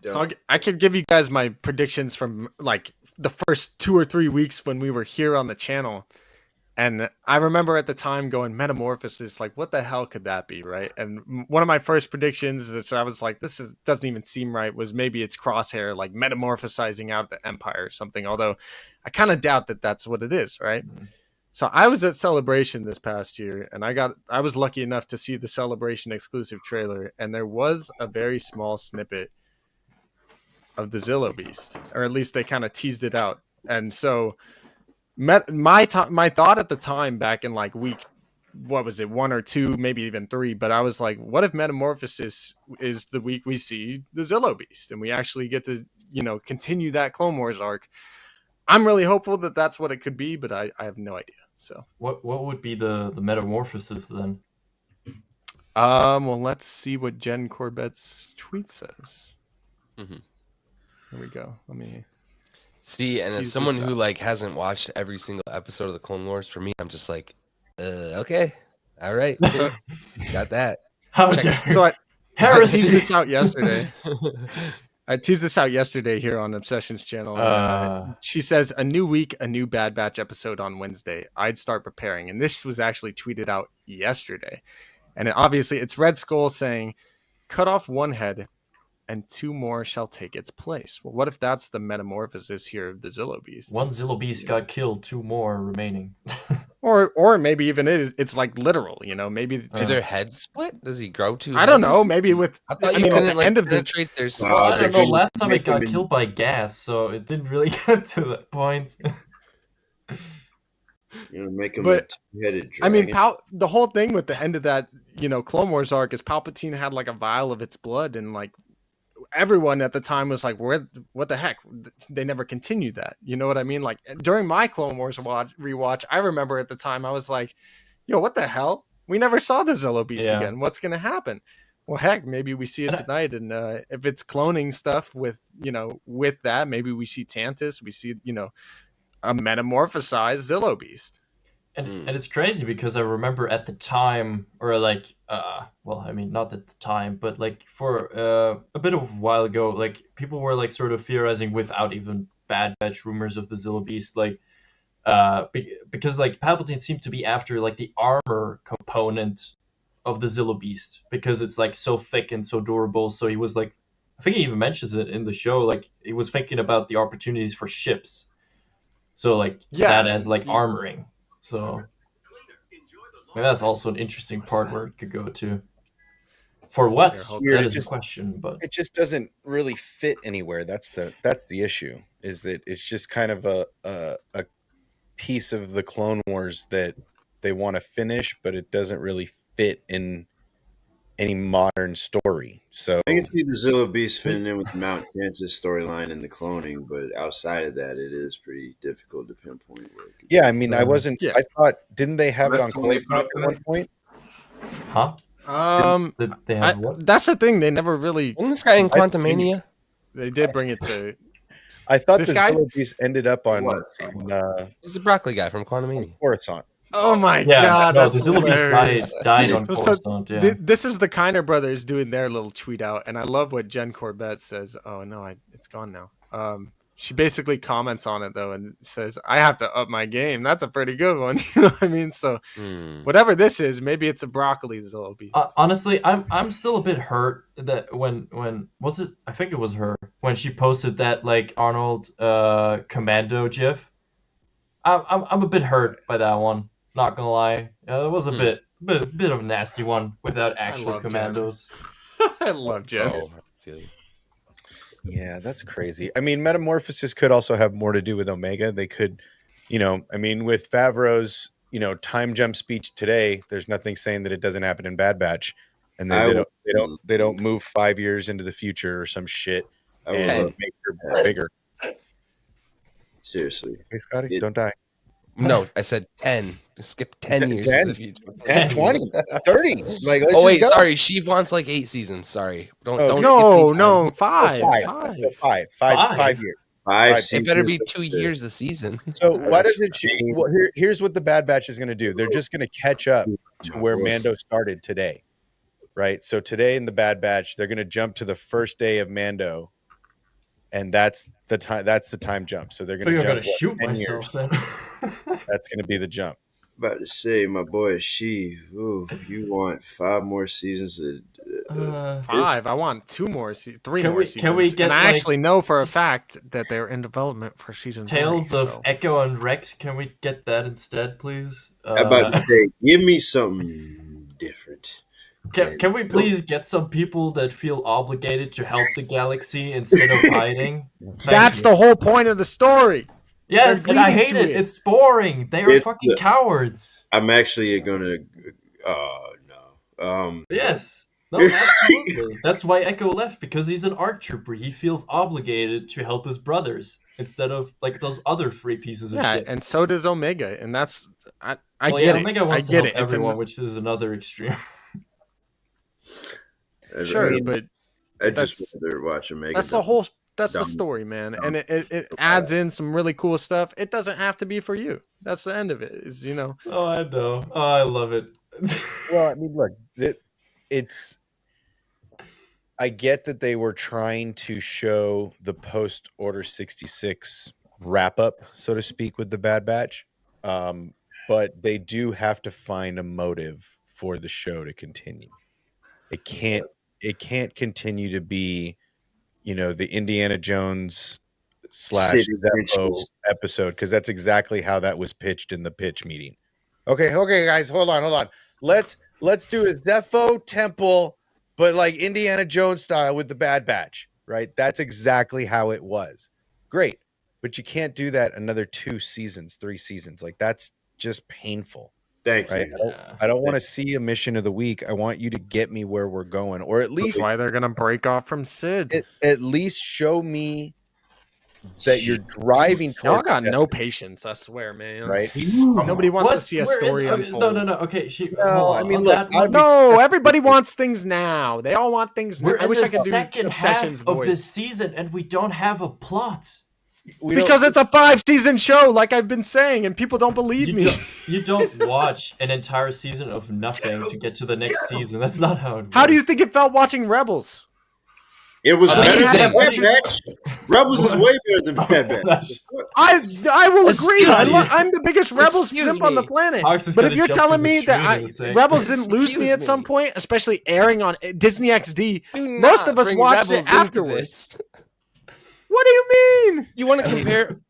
So I could give you guys my predictions from like the first 2 or 3 weeks when we were here on the channel. And I remember at the time going, Metamorphosis, like, what the hell could that be, right? And one of my first predictions that I was like, doesn't even seem right, was maybe it's Crosshair, like, metamorphosizing out the Empire or something. Although I kind of doubt that that's what it is, right? So I was at Celebration this past year, and I was lucky enough to see the Celebration exclusive trailer, and there was a very small snippet of the Zillow Beast, or at least they kind of teased it out. And so my thought at the time, back in like week, what was it, 1 or 2, maybe even 3, but I was like, what if Metamorphosis is the week we see the Zillow Beast and we actually get to, continue that Clone Wars arc? I'm really hopeful that that's what it could be, but I have no idea. So What would be the metamorphosis then? well, let's see what Jen Corbett's tweet says. Mm-hmm. Here we go. Let me see. And as tease someone this who out. like hasn't watched every single episode of the Clone Wars, for me, I'm just like, okay, all right, So, got that. How Check- dare so I heresy? teased this out yesterday. I teased this out yesterday here on Obsessions channel. And, she says, a new week, a new Bad Batch episode on Wednesday. I'd start preparing. And this was actually tweeted out yesterday. And obviously it's Red Skull saying, cut off one head and 2 more shall take its place. Well, what if that's the metamorphosis here of the Zillow Beast? One Zillow Beast got killed, 2 more remaining. Or maybe even it's like literal, maybe Do their heads split? Does he grow 2 I don't heads? know. Maybe with I thought I you mean, at couldn't the like end of the penetrate their Well, I don't know. They Last time it make them got in- killed by gas, so it didn't really get to that point. Make him But, a 2-headed I mean, dragon. the whole thing with the end of that, Clone Wars arc is Palpatine had like a vial of its blood, and like everyone at the time was like, what the heck? They never continued that. You know what I mean? Like during my Clone Wars rewatch, I remember at the time I was like, yo, what the hell? We never saw the Zillow Beast Yeah. again. What's going to happen? Well, heck, maybe we see it tonight. And if it's cloning stuff with that, maybe we see Tantus, we see, a metamorphosized Zillow Beast. And it's crazy because I remember at the time, or like, well, I mean, not at the time, but like for a bit of a while ago, like people were like sort of theorizing without even Bad Batch rumors of the Zillow Beast, like, because like Palpatine seemed to be after like the armor component of the Zillow Beast because it's like so thick and so durable. So he was like, I think he even mentions it in the show, like he was thinking about the opportunities for ships. So like that as like armoring. So that's also an interesting part where it could go to. For what? Weird, That it is just- a question, but It just doesn't really fit anywhere. That's the issue. Is that it's just kind of a piece of the Clone Wars that they want to finish, but it doesn't really fit in any modern story. So I can see the Zillow Beast fitting in with the Mount Tantus storyline and the cloning, but outside of that, it is pretty difficult to pinpoint where it could yeah, I mean, I wasn't. Yeah. I thought didn't they have it on That's when they Coruscant put at it one point? huh? Did they have what? That's the thing. They never really. Wasn't this guy in I've seen Quantumania? They did bring it to. I thought This the guy? Zillow Beast ended up on He's the broccoli guy from Quantumania. Coruscant. Oh my Yeah, god! no, That's the Zillow Beast hilarious. died on So- Coruscant, yeah. This is the Kiner brothers doing their little tweet out, and I love what Jen Corbett says. Oh no, it's gone now. She basically comments on it though and says, "I have to up my game." That's a pretty good one. You know what I mean? So whatever this is, maybe it's a broccoli Zillow Beast. Honestly, I'm still a bit hurt that when was it? I think it was her when she posted that like Arnold commando gif. I'm a bit hurt by that one. Not gonna lie, it was a bit of a nasty one without actual love Jen. commandos. I love Jen. Oh, I feel you. Yeah, that's crazy. I mean, Metamorphosis could also have more to do with Omega. They could, I mean, with Favreau's, time jump speech today, there's nothing saying that it doesn't happen in Bad Batch, and they don't move 5 years into the future or some shit I would and love- make her bigger. seriously. Hey, Scotty, It- don't die. No, I said 10. Just skip 10 years 10? into the future. 10, 20, 30. Like, let's Oh wait, just go. sorry. Sheev wants like 8 seasons. Sorry. Don't Oh, don't No, skip any time. no, five. So five years. 5 It better be seasons 2 of- years a season. So why doesn't she? Well, here's what the Bad Batch is going to do. They're just going to catch up to where Mando started today, right? So today in the Bad Batch, they're going to jump to the first day of Mando, and that's the time. That's the time jump. So they're I going think to I'm jump gonna shoot 10 myself years. then. That's going to be the jump. About to say, my boy, you want 5 more seasons of 5. I want 2 more, 3 more seasons. Can we get, and I like, actually know for a fact that they're in development for season 3. Tales of so. Echo and Rex? Can we get that instead, please? I'm about to say, give me something different. Can we please get some people that feel obligated to help the galaxy instead of hiding? That's the whole point of the story. Yes, They're and I leading hate to it. it. It's boring. They are It's fucking the- cowards. I'm actually gonna. Oh no. Yes. No, absolutely. That's why Echo left, because he's an ARC trooper. He feels obligated to help his brothers instead of like those other free pieces of Yeah, shit. and so does Omega, and that's I Well, get yeah, it. Omega wants I to get help it. It's everyone, which is another extreme. sure, I mean, but I that's- just rather watch Omega. that's the whole. That's the dumb- story, man, dumb- and it adds in some really cool stuff. It doesn't have to be for you. That's the end of it. Is Oh, I know. Oh, I love it. Well, I mean, look, it's. I get that they were trying to show the post Order 66 wrap up, so to speak, with the Bad Batch, but they do have to find a motive for the show to continue. It can't continue to be, the Indiana Jones / City Zeppo Witches. episode, because that's exactly how that was pitched in the pitch meeting. Okay, guys, hold on. Let's do a Zepho temple, but like Indiana Jones style with the Bad Batch, right? That's exactly how it was. Great, but you can't do that another 2 seasons, 3 seasons. Like, that's just painful. Thank Right? you. I don't want to see a mission of the week. I want you to get me where we're going, or at least That's why they're gonna break off from Sid. at least show me that you're driving Y'all towards got that, no patience, I swear, man. right? Nobody wants to What? see a We're in- story okay, unfold. No. Okay, No, hold on. I mean, On look, that I'm one, No, everybody wants things now. They all want things now. we're I in wish the I could do second Obsession's half of voice. this season, and we don't have a plot. Because it's a 5-season show, like I've been saying, and people don't believe me. You don't watch an entire season of nothing to get to the next season. That's not how it works. How do you think it felt watching Rebels? It was better than Amazing. Bad Batch. Rebels is way better than Bad Batch. I will agree. Excuse me. I'm the biggest Rebels Excuse simp on the me. planet. Alex is But gonna if you're jump telling in the me stream that and say- Rebels didn't lose me Excuse at some me. point, especially airing on Disney XD, Do most not of us bring watched Rebels it into afterwards. this. What do you mean? You want to compare?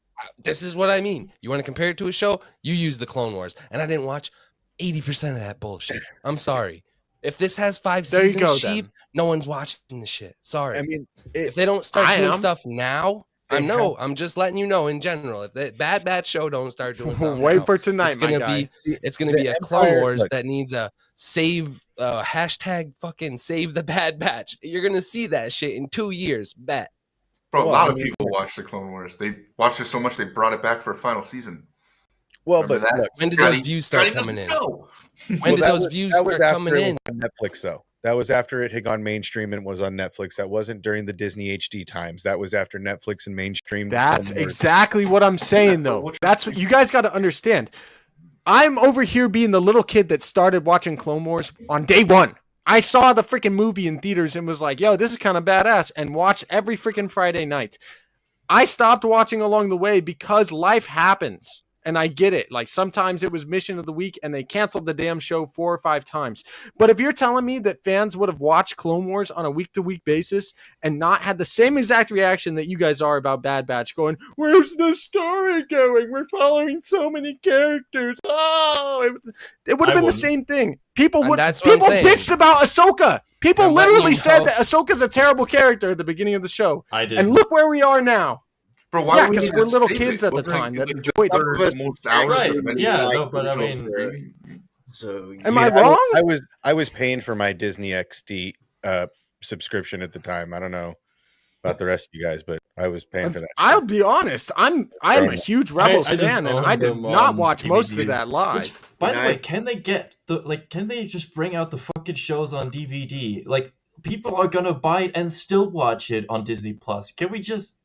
This is what I mean. You want to compare it to a show? You use the Clone Wars, and I didn't watch 80% of that bullshit. I'm sorry. If this has 5 There you seasons, go, Sheev, then. no one's watching the shit. Sorry. I mean, if they don't start I doing am. stuff now, They I'm just letting you know in general. If the Bad Batch show don't start doing something Wait now, for tonight, it's gonna my guy. it's gonna The be a Clone Empire- Wars look. that needs a hashtag fucking save the Bad Batch. You're gonna see that shit in 2 years. Bet. Bro, a Well, lot I of mean, people watch the Clone Wars. They watched it so much they brought it back for a final season. well, Remember but that? look, When did Scotty- those views start Scotty coming in? doesn't know. When well, did that those was- views that was start after coming it in? was on Netflix, though. That was after it had gone mainstream and was on Netflix. That wasn't during the Disney HD times. That was after Netflix and mainstream. That's Clone Wars. exactly what I'm saying, though. That's what you guys got to understand. I'm over here being the little kid that started watching Clone Wars on day 1. I saw the freaking movie in theaters and was like, yo, this is kind of badass, and watched every freaking Friday night. I stopped watching along the way because life happens. And I get it. Like, sometimes it was mission of the week and they canceled the damn show 4 or 5 times. But if you're telling me that fans would have watched Clone Wars on a week-to-week basis and not had the same exact reaction that you guys are about Bad Batch, going, where's the story going? We're following so many characters. Oh, it would have been the wouldn't. same thing. People And would. that's what I'm People saying. bitched about Ahsoka. People I'm letting literally you said know. that Ahsoka's a terrible character at the beginning of the show. I did. And look where we are now. Bro, why Yeah, would we 'cause need we're to little save kids it? at the Wasn't it time that like enjoyed just for it. most hours Right, of the yeah, night no, but I until mean- 3? So Am Yeah, I wrong? I was paying for my Disney XD subscription at the time. I don't know about the rest of you guys, but I was paying for that. I'll be honest. I'm a huge Rebels I just fan, and own I did them not on watch most of DVD. that live. Which, by the And way, I- can they get can they just bring out the fucking shows on DVD? Like, people are gonna buy it and still watch it on Disney Plus. Can we just,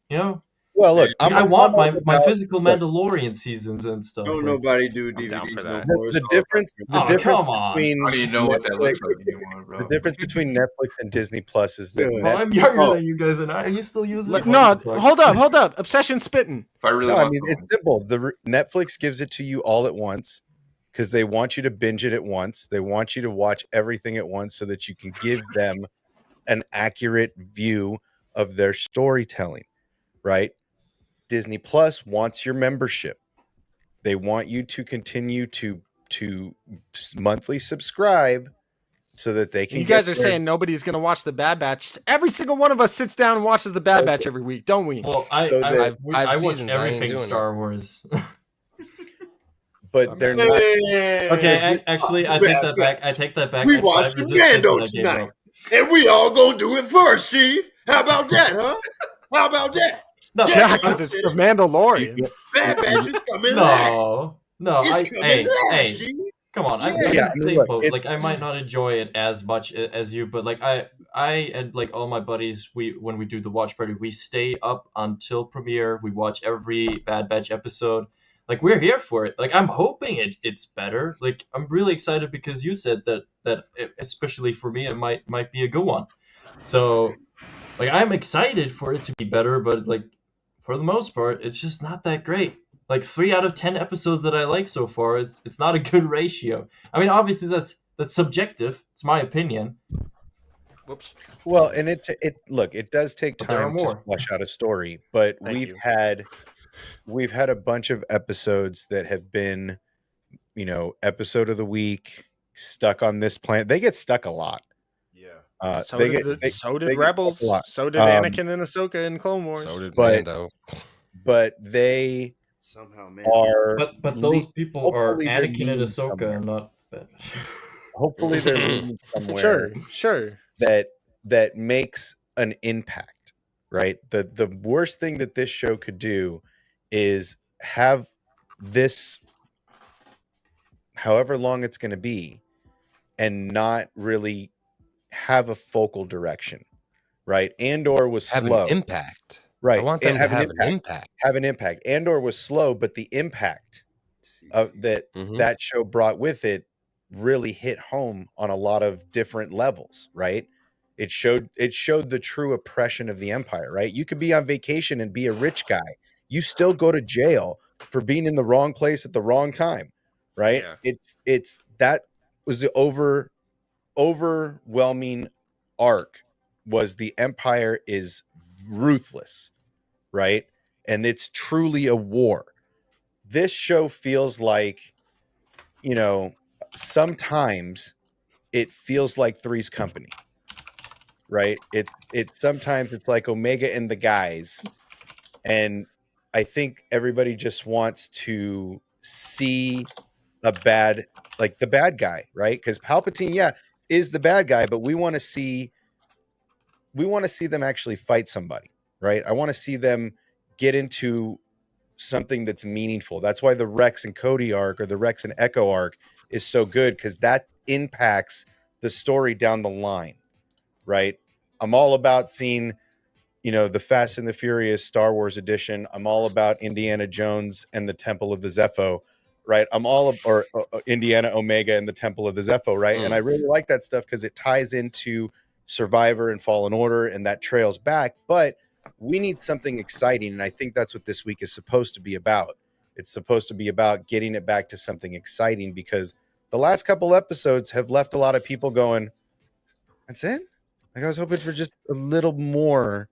Well, look, I want my about- physical look, Mandalorian seasons and stuff. don't like- nobody do I'm down DVDs for no that. more. The It's all difference, about- the Oh, difference come on. between How do you know what that looks Netflix- like anymore, bro? the difference between Netflix and Disney Plus is that Well, I'm Netflix, younger Oh. than you guys, and I still use it. No, hold up. Obsession spitting. If I really no, I want mean it's simple. Netflix gives it to you all at once because they want you to binge it at once. They want you to watch everything at once so that you can give them an accurate view of their storytelling, right? Disney Plus wants your membership. They want you to continue to monthly subscribe so that they can You guys get are their- saying nobody's going to watch The Bad Batch. Every single one of us sits down and watches The Bad Batch every week, don't we? Well, So I that- Five watch seasons, I ain't everything doing Star Wars. but they're not. Okay, actually, I take that back. I take that back. We I watched tried the Resistance Mando and I gave tonight. up. And we all gonna do it first, Chief. How about that, huh? How about that? No, Yeah, Yeah, because it's The Mandalorian. Bad Batch is coming last. no. It's coming last, Chief. Come on, Yeah. I'm Yeah, in the same look, boat. it- Like, I might not enjoy it as much as you, but like I and like all my buddies, when we do the watch party, we stay up until premiere. We watch every Bad Batch episode. Like, we're here for it. Like, I'm hoping it's better. Like, I'm really excited because you said that especially for me, it might be a good one. So, like, I'm excited for it to be better, but like for the most part, it's just not that great. Like 3 out of 10 episodes that I like so far, it's not a good ratio. I mean, obviously that's subjective. It's my opinion. Whoops. Well, and it does take But there are time to more. flesh out a story, but Thank we've you. had a bunch of episodes that have been, episode of the week, stuck on this planet. They get stuck a lot. Yeah. So they did, get- the, so they did get Rebels. stuck a lot. So did Anakin and Ahsoka in Clone Wars. So did But- Mando. But they Somehow, man. are. But those people are hopefully they're Anakin and leading Ahsoka, somewhere. not Bad Batch. Hopefully, they're leading somewhere. Sure. that makes an impact, right? The worst thing that this show could do is have this, however long it's going to be, and not really have a focal direction, right? Andor was Have slow, an impact. right? I want and them to have an impact. Have an impact. Andor was slow, but the impact of Mhm. that show brought with it really hit home on a lot of different levels, right? It showed the true oppression of the empire, right? You could be on vacation and be a rich guy. You still go to jail for being in the wrong place at the wrong time, right? Yeah. It's that was the overwhelming arc, was the empire is ruthless, right? And it's truly a war. This show feels like, sometimes it feels like Three's Company, right? It's sometimes it's like Omega and the guys, and I think everybody just wants to see the bad guy, right? Because Palpatine, is the bad guy, but we want to see them actually fight somebody, right? I want to see them get into something that's meaningful. That's why the Rex and Cody arc, or the Rex and Echo arc, is so good, because that impacts the story down the line, right? I'm all about seeing, the Fast and the Furious Star Wars edition. I'm all about Indiana Jones and the Temple of the Zepho, right? I'm all or Indiana Omega and the Temple of the Zepho, right? And I really like that stuff because it ties into Survivor and Fallen Order, and that trails back. But we need something exciting, and I think that's what this week is supposed to be about. It's supposed to be about getting it back to something exciting, because the last couple episodes have left a lot of people going, that's it? Like, I was hoping for just a little more.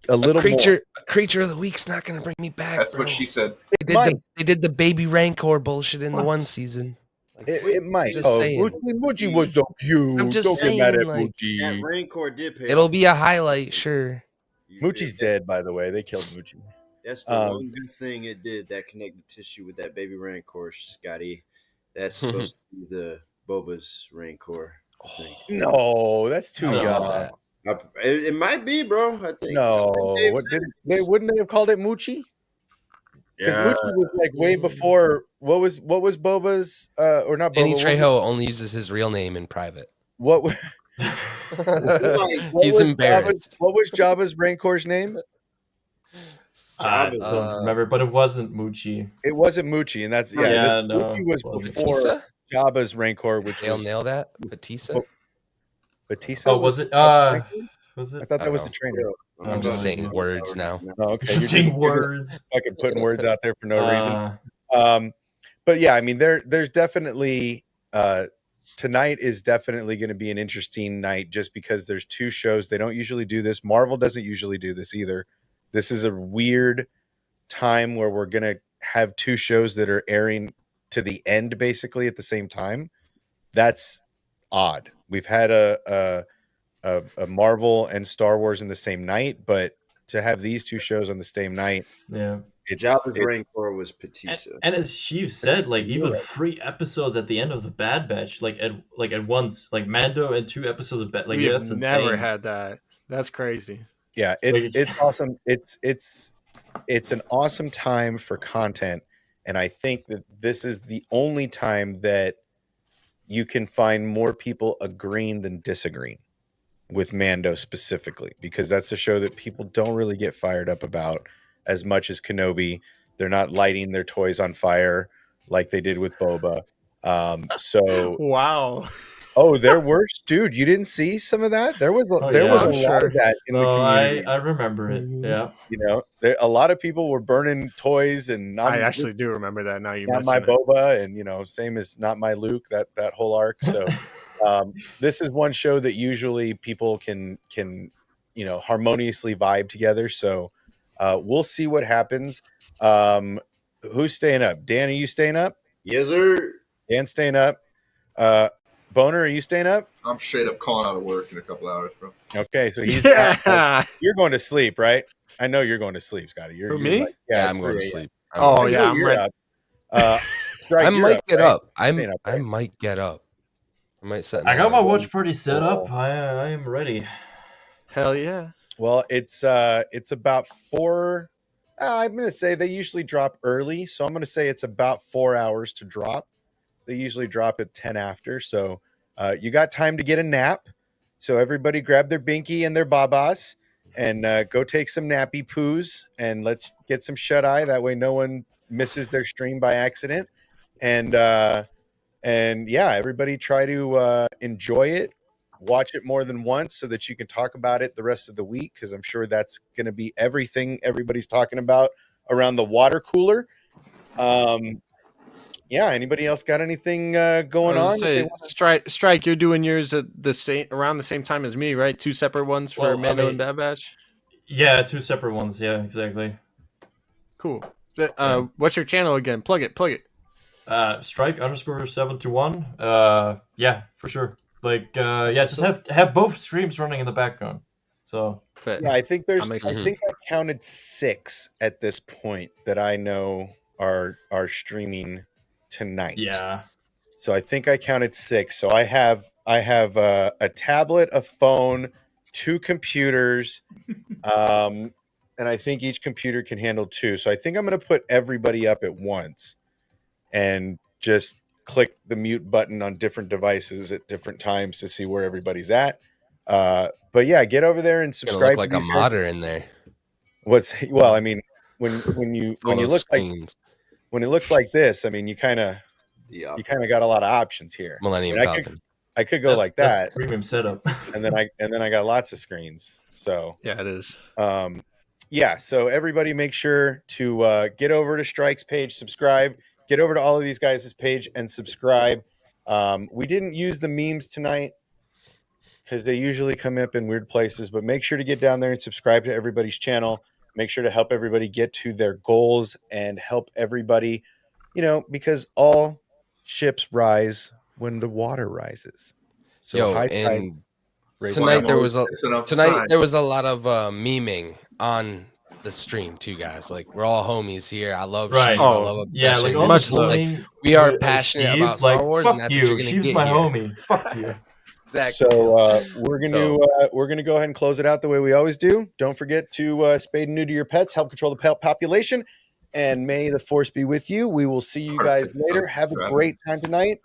A little more. Creature of the week's not going to bring me back. That's bro. what she said. They did the baby Rancor bullshit in the one season. Like, It might. Just saying. Muji was so cute. I'm just Don't get mad saying, at like, Muji. That Rancor did pay. It'll off. be a highlight, sure. Muchi's dead, by the way. They killed Muchi. That's the one good thing it did. That connective tissue with that baby Rancor, Scotty. That's supposed to be the Boba's Rancor. I think. No, that's too No. young. It might be, bro. I think. No, Dave what said did it. wouldn't they have called it Muchi? Because Yeah. Muchi was like way before. What was Boba's? Or not Boba? Danny what was- Trejo only uses his real name in private. What? wa- what He's was embarrassed. What was Jabba's Rancor's name? I Jabba's, don't remember, but it wasn't Muchi. It wasn't Muchi, and that's Yeah, this no, Muchi was it wasn't. before Batista? Jabba's Rancor, which They'll was nail that. Batista. Batista. Oh, was it? Was I it? thought that was I the don't trainer. I'm just saying words now. Oh, okay. Just You're saying words. fucking putting words out there for no reason. Uh, But yeah, I mean, there's definitely tonight is definitely going to be an interesting night just because there's two shows. They don't usually do this. Marvel doesn't usually do this either. This is a weird time where we're going to have two shows that are airing to the end basically at the same time. That's odd. We've had a Marvel and Star Wars in the same night, but to have these two shows on the same night, Yeah. Jabba's Rancor was Patissa. And as Sheev said, like even 3 episodes at the end of the Bad Batch, like at once, like Mando and 2 episodes of Bad, like we that's have never insane. had that. That's crazy. Yeah, it's awesome. It's an awesome time for content, and I think that this is the only time that you can find more people agreeing than disagreeing with Mando specifically, because that's a show that people don't really get fired up about as much as Kenobi. They're not lighting their toys on fire like they did with Boba. So wow. Oh, there were, dude. You didn't see some of that? There was a lot of that in the community. I remember it. Yeah. You know, a lot of people were burning toys, and I actually do remember that. Now you not my Boba, and you know, same as not my Luke. That whole arc. So, this is one show that usually people can harmoniously vibe together. So, we'll see what happens. Who's staying up? Dan, are you staying up? Yes, sir. Dan's staying up. Boner, are you staying up? I'm straight up calling out of work in a couple hours, bro. Okay, so he's you're going to sleep, right? I know you're going to sleep, Scotty. You're me? Like, I'm going to sleep. I'm ready. I might get up. I right? might get up. I might set. I got my watch party set up. I am ready. Hell yeah. Well, it's about 4. I'm gonna say they usually drop early, so I'm gonna say it's about 4 hours to drop. They usually drop at 10 after, so you got time to get a nap. So everybody grab their binky and their babas and go take some nappy poos, and let's get some shut eye. That way no one misses their stream by accident. And yeah, everybody try to enjoy it. Watch it more than once so that you can talk about it the rest of the week, because I'm sure that's going to be everything everybody's talking about around the water cooler. Yeah, anybody else got anything going on? Strike, you're doing yours at around the same time as me, right? 2 separate ones for Mando and Bad Batch? Yeah, 2 separate ones. Yeah, exactly. Cool. What's your channel again? Plug it. Strike_721. Yeah, for sure. Like, just have both streams running in the background. So yeah, I think I counted 6 at this point that I know are streaming tonight. Yeah. So I think I counted 6. So I have a tablet, a phone, 2 computers, and I think each computer can handle 2. So I think I'm going to put everybody up at once and just click the mute button on different devices at different times to see where everybody's at. But yeah, get over there and subscribe. Look like a modder in there. I mean, when you look screens. When it looks like this, I mean, you kind of got a lot of options here. Millennium Falcon. I could go like that. Premium setup. and then I got lots of screens. So yeah, it is. Yeah. So everybody make sure to get over to Strike's page, subscribe, get over to all of these guys' page and subscribe. We didn't use the memes tonight because they usually come up in weird places, but make sure to get down there and subscribe to everybody's channel. Make sure to help everybody get to their goals and help everybody, because all ships rise when the water rises. So tonight there was a lot of memeing on the stream too, guys. Like, we're all homies here. I love Sheev. I love Obsession. Yeah, like we are passionate about Star Wars, and that's what you're gonna Sheev's get my here. homie. Fuck you. Exactly. So we're gonna go ahead and close it out the way we always do. Don't forget to spay and neuter your pets, help control the pet population, and may the force be with you. We will see you guys later. Have a great time tonight.